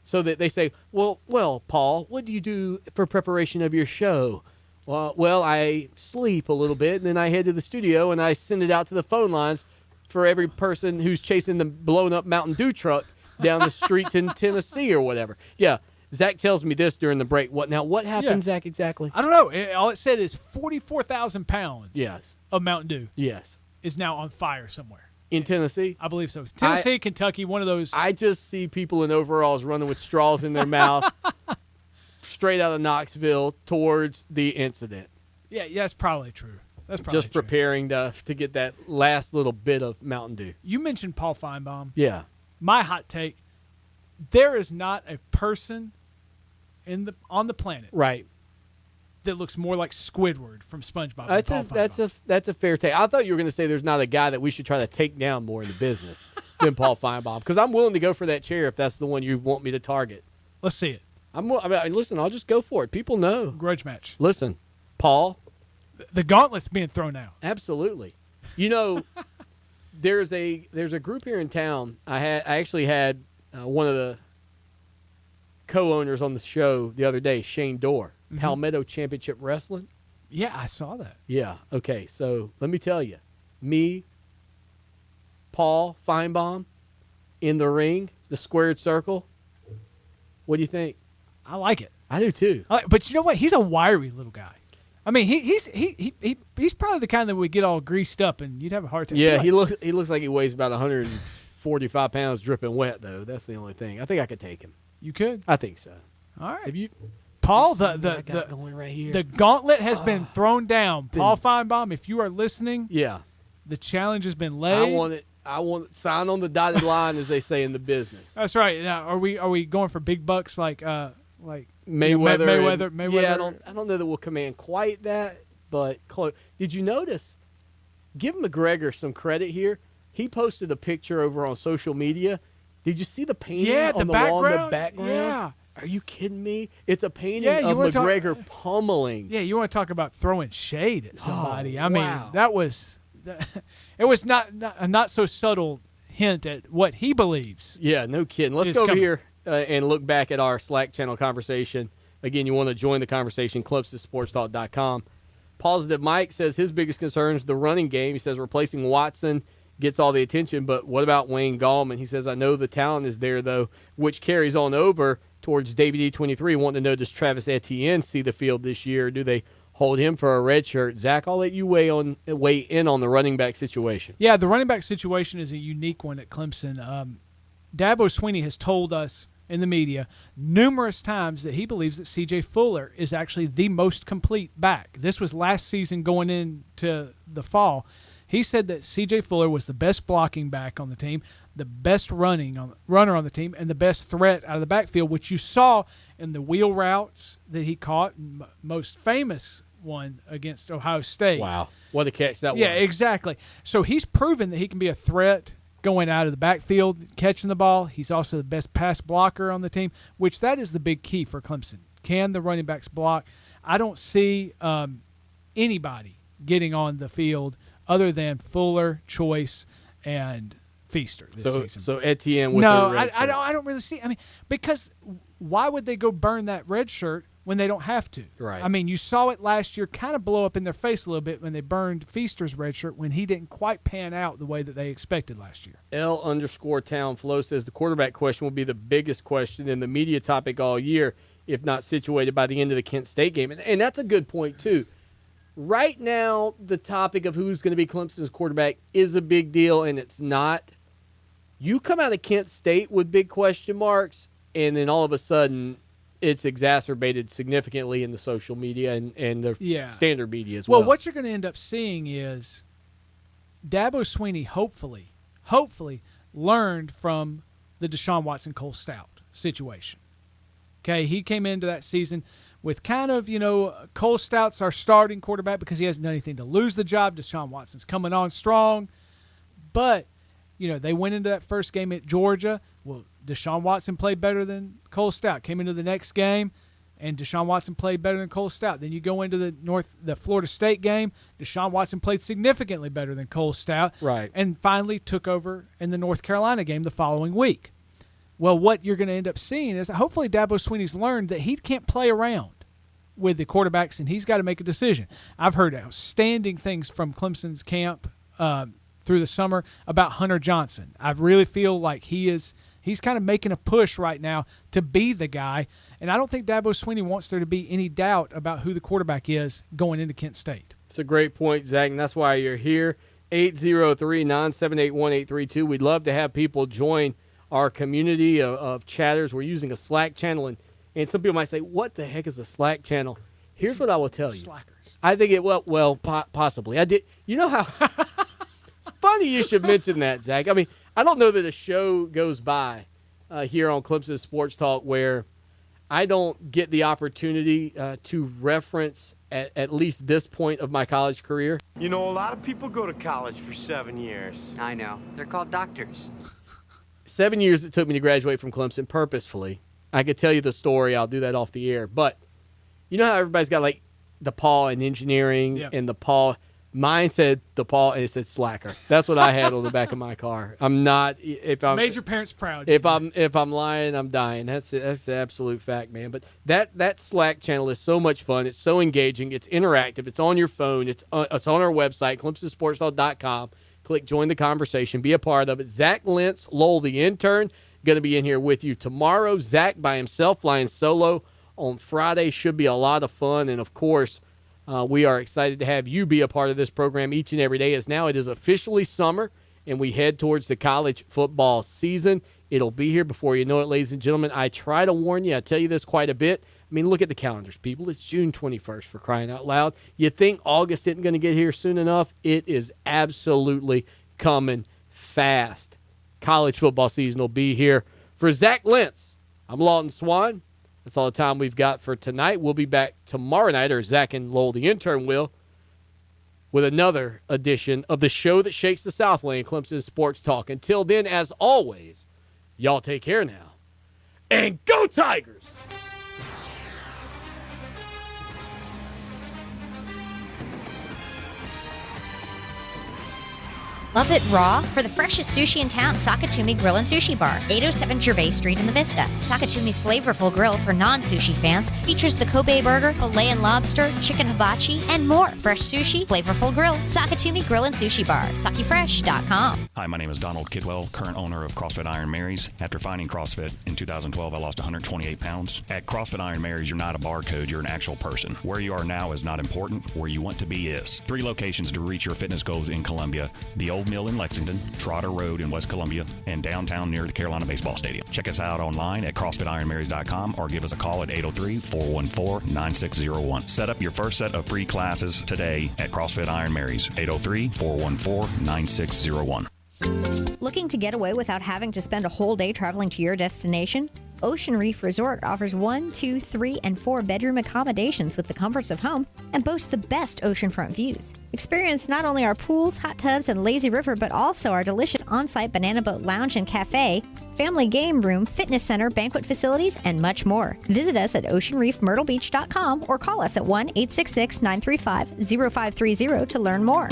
so that they say, well, Paul, what do you do for preparation of your show? Well, I sleep a little bit, and then I head to the studio, and I send it out to the phone lines for every person who's chasing the blown up Mountain Dew truck down the streets in Tennessee or whatever. Yeah. Zach tells me this during the break. What happened, Zach, exactly? I don't know. All it said is 44,000 pounds Yes. of Mountain Dew Yes. is now on fire somewhere. In Tennessee? I believe so. Tennessee, Kentucky, one of those. I just see people in overalls running with straws in their mouth straight out of Knoxville towards the incident. Yeah, that's probably true. That's probably Just preparing to get that last little bit of Mountain Dew. You mentioned Paul Feinbaum. Yeah. My hot take, there is not a person on the planet Right. that looks more like Squidward from SpongeBob. That's a fair take. I thought you were going to say there's not a guy that we should try to take down more in the business than Paul Feinbaum, because I'm willing to go for that chair if that's the one you want me to target. Let's see it. Listen, I'll just go for it. People know. Grudge match. Listen, Paul. The gauntlet's being thrown out. Absolutely. You know, there's a group here in town. I actually had one of the co-owners on the show the other day, Shane Dorr, Palmetto Championship Wrestling. Yeah, I saw that. Yeah. Okay. So let me tell you, me, Paul Feinbaum, in the ring, the squared circle. What do you think? I like it. I do too. But you know what? He's a wiry little guy. I mean, he's probably the kind that would get all greased up and you'd have a hard time. Yeah, he looks like he weighs about 145 pounds, dripping wet though. That's the only thing. I think I could take him. You could. I think so. All right. Have you? Paul, going right here? The gauntlet has been thrown down. Paul Feinbaum, if you are listening, yeah, the challenge has been laid. I want it. Sign on the dotted line, as they say in the business. That's right. Now, are we going for big bucks like Mayweather? Mayweather. Yeah, I don't know that we'll command quite that, but close. Did you notice? Give McGregor some credit here. He posted a picture over on social media. Did you see the painting on the wall in the background? Yeah. Are you kidding me? It's a painting of McGregor pummeling. Yeah, you want to talk about throwing shade at somebody. I mean, wow. that was it was not a not so subtle hint at what he believes. Yeah, no kidding. Let's go over here and look back at our Slack channel conversation. Again, you want to join the conversation, ClemsonSportsTalk.com. Positive Mike says his biggest concern is the running game. He says replacing Watson gets all the attention, but what about Wayne Gallman? He says, I know the talent is there, though, which carries on over towards David E23. Wanting to know, does Travis Etienne see the field this year? Or do they hold him for a red shirt? Zach, I'll let you weigh in on the running back situation. Yeah, the running back situation is a unique one at Clemson. Dabo Swinney has told us in the media numerous times that he believes that C.J. Fuller is actually the most complete back. This was last season going into the fall. He said that C.J. Fuller was the best blocking back on the team, the best runner on the team, and the best threat out of the backfield, which you saw in the wheel routes that he caught, most famous one against Ohio State. Wow. What a catch that was. Yeah, exactly. So he's proven that he can be a threat going out of the backfield, catching the ball. He's also the best pass blocker on the team, which that is the big key for Clemson. Can the running backs block? I don't see anybody getting on the field other than Fuller, Choice, and Feaster this season. So Etienne with no, the red shirt. I don't really see. I mean, because why would they go burn that red shirt when they don't have to? Right. I mean, you saw it last year kind of blow up in their face a little bit when they burned Feaster's red shirt when he didn't quite pan out the way that they expected last year. L_Town Flow says the quarterback question will be the biggest question and the media topic all year, if not situated by the end of the Kent State game. And that's a good point, too. Right now, the topic of who's going to be Clemson's quarterback is a big deal, and it's not. You come out of Kent State with big question marks, and then all of a sudden it's exacerbated significantly in the social media and the standard media as well. Well, what you're going to end up seeing is Dabo Swinney hopefully learned from the Deshaun Watson-Cole Stout situation. Okay, he came into that season with kind of, Cole Stout's our starting quarterback because he hasn't done anything to lose the job. Deshaun Watson's coming on strong. But, they went into that first game at Georgia. Well, Deshaun Watson played better than Cole Stout. Came into the next game, and Deshaun Watson played better than Cole Stout. Then you go into the Florida State game. Deshaun Watson played significantly better than Cole Stout. Right. And finally took over in the North Carolina game the following week. Well, what you're going to end up seeing is hopefully Dabo Swinney's learned that he can't play around with the quarterbacks, and he's got to make a decision. I've heard outstanding things from Clemson's camp through the summer about Hunter Johnson. I really feel like he's kind of making a push right now to be the guy, and I don't think Dabo Swinney wants there to be any doubt about who the quarterback is going into Kent State. It's a great point, Zach, and that's why you're here. 803-978-1832. We'd love to have people join our community of chatters. We're using a Slack channel, and some people might say, what the heck is a Slack channel? Here's what I will tell you. Slackers. I think it, possibly. I did. You know how, it's funny you should mention that, Zach. I mean, I don't know that a show goes by here on Clemson Sports Talk where I don't get the opportunity to reference at least this point of my college career. You know, a lot of people go to college for 7 years. I know. They're called doctors. 7 years it took me to graduate from Clemson purposefully. I could tell you the story. I'll do that off the air. But you know how everybody's got like the Paul in engineering and the Paul. Mine said DePaul, and it said slacker. That's what I had on the back of my car. I'm not. If I'm made your parents proud. If I'm lying, I'm dying. That's the absolute fact, man. But that Slack channel is so much fun. It's so engaging. It's interactive. It's on your phone. It's on our website, ClemsonSportsTalk.com. Click join the conversation. Be a part of it. Zach Lentz, Lowell the intern, going to be in here with you tomorrow. Zach by himself flying solo on Friday. Should be a lot of fun. And of course, we are excited to have you be a part of this program each and every day, as now it is officially summer and we head towards the college football season. It'll be here before you know it, ladies and gentlemen. I try to warn you. I tell you this quite a bit. I mean, look at the calendars, people. It's June 21st, for crying out loud. You think August isn't going to get here soon enough? It is absolutely coming fast. College football season will be here. For Zach Lentz, I'm Lawton Swan. That's all the time we've got for tonight. We'll be back tomorrow night, or Zach and Lowell, the intern, will, with another edition of the show that shakes the South Lane, Clemson Sports Talk. Until then, as always, y'all take care now. And go Tigers! Love it raw? For the freshest sushi in town, Sakatumi Grill and Sushi Bar, 807 Gervais Street in the Vista. Sakatumi's flavorful grill for non-sushi fans features the Kobe burger, filet and lobster, chicken hibachi, and more. Fresh sushi, flavorful grill, Sakatumi Grill and Sushi Bar, sakifresh.com. Hi, my name is Donald Kidwell, current owner of CrossFit Iron Mary's. After finding CrossFit in 2012, I lost 128 pounds. At CrossFit Iron Mary's, you're not a barcode, you're an actual person. Where you are now is not important. Where you want to be is. 3 locations to reach your fitness goals in Columbia: the Old Mill in Lexington, Trotter Road in West Columbia, and downtown near the Carolina Baseball Stadium. Check us out online at CrossFitIronMarys.com or give us a call at 803-414-9601. Set up your first set of free classes today at CrossFit Iron Marys, 803-414-9601. Looking to get away without having to spend a whole day traveling to your destination? Ocean Reef Resort offers 1, 2, 3, and 4 bedroom accommodations with the comforts of home and boasts the best oceanfront views. Experience not only our pools, hot tubs, and lazy river, but also our delicious on-site banana boat lounge and cafe, family game room, fitness center, banquet facilities, and much more. Visit us at oceanreefmyrtlebeach.com or call us at 1-866-935-0530 to learn more.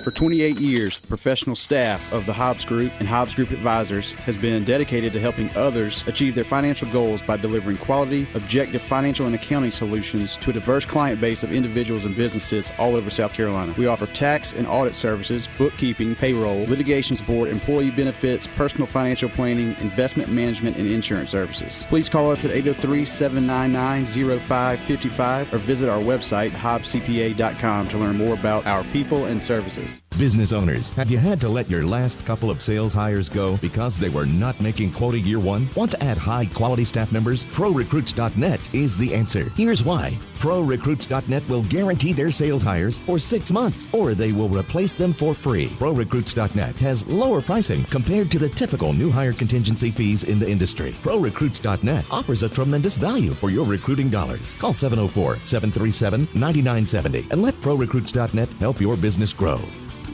For 28 years, the professional staff of the Hobbs Group and Hobbs Group Advisors has been dedicated to helping others achieve their financial goals by delivering quality, objective financial and accounting solutions to a diverse client base of individuals and businesses all over South Carolina. We offer tax and audit services, bookkeeping, payroll, litigation support, employee benefits, personal financial planning, investment management, and insurance services. Please call us at 803-799-0555 or visit our website, hobbscpa.com, to learn more about our people and services. Business owners, have you had to let your last couple of sales hires go because they were not making quota year one? Want to add high-quality staff members? ProRecruits.net is the answer. Here's why. ProRecruits.net will guarantee their sales hires for 6 months, or they will replace them for free. ProRecruits.net has lower pricing compared to the typical new hire contingency fees in the industry. ProRecruits.net offers a tremendous value for your recruiting dollars. Call 704-737-9970 and let ProRecruits.net help your business grow.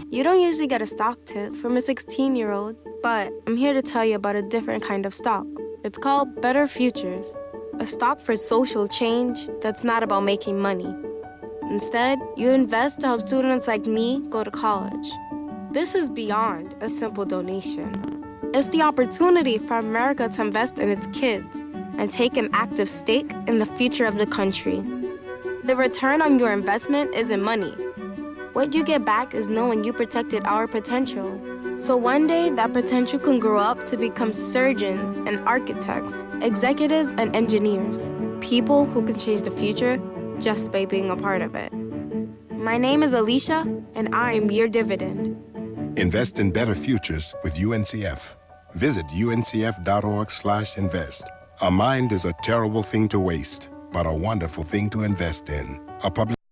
You don't usually get a stock tip from a 16-year-old, but I'm here to tell you about a different kind of stock. It's called Better Futures, a stock for social change that's not about making money. Instead, you invest to help students like me go to college. This is beyond a simple donation. It's the opportunity for America to invest in its kids and take an active stake in the future of the country. The return on your investment isn't money. What you get back is knowing you protected our potential. So one day, that potential can grow up to become surgeons and architects, executives and engineers, people who can change the future just by being a part of it. My name is Alicia, and I'm your dividend. Invest in better futures with UNCF. Visit uncf.org/invest. A mind is a terrible thing to waste, but a wonderful thing to invest in. A public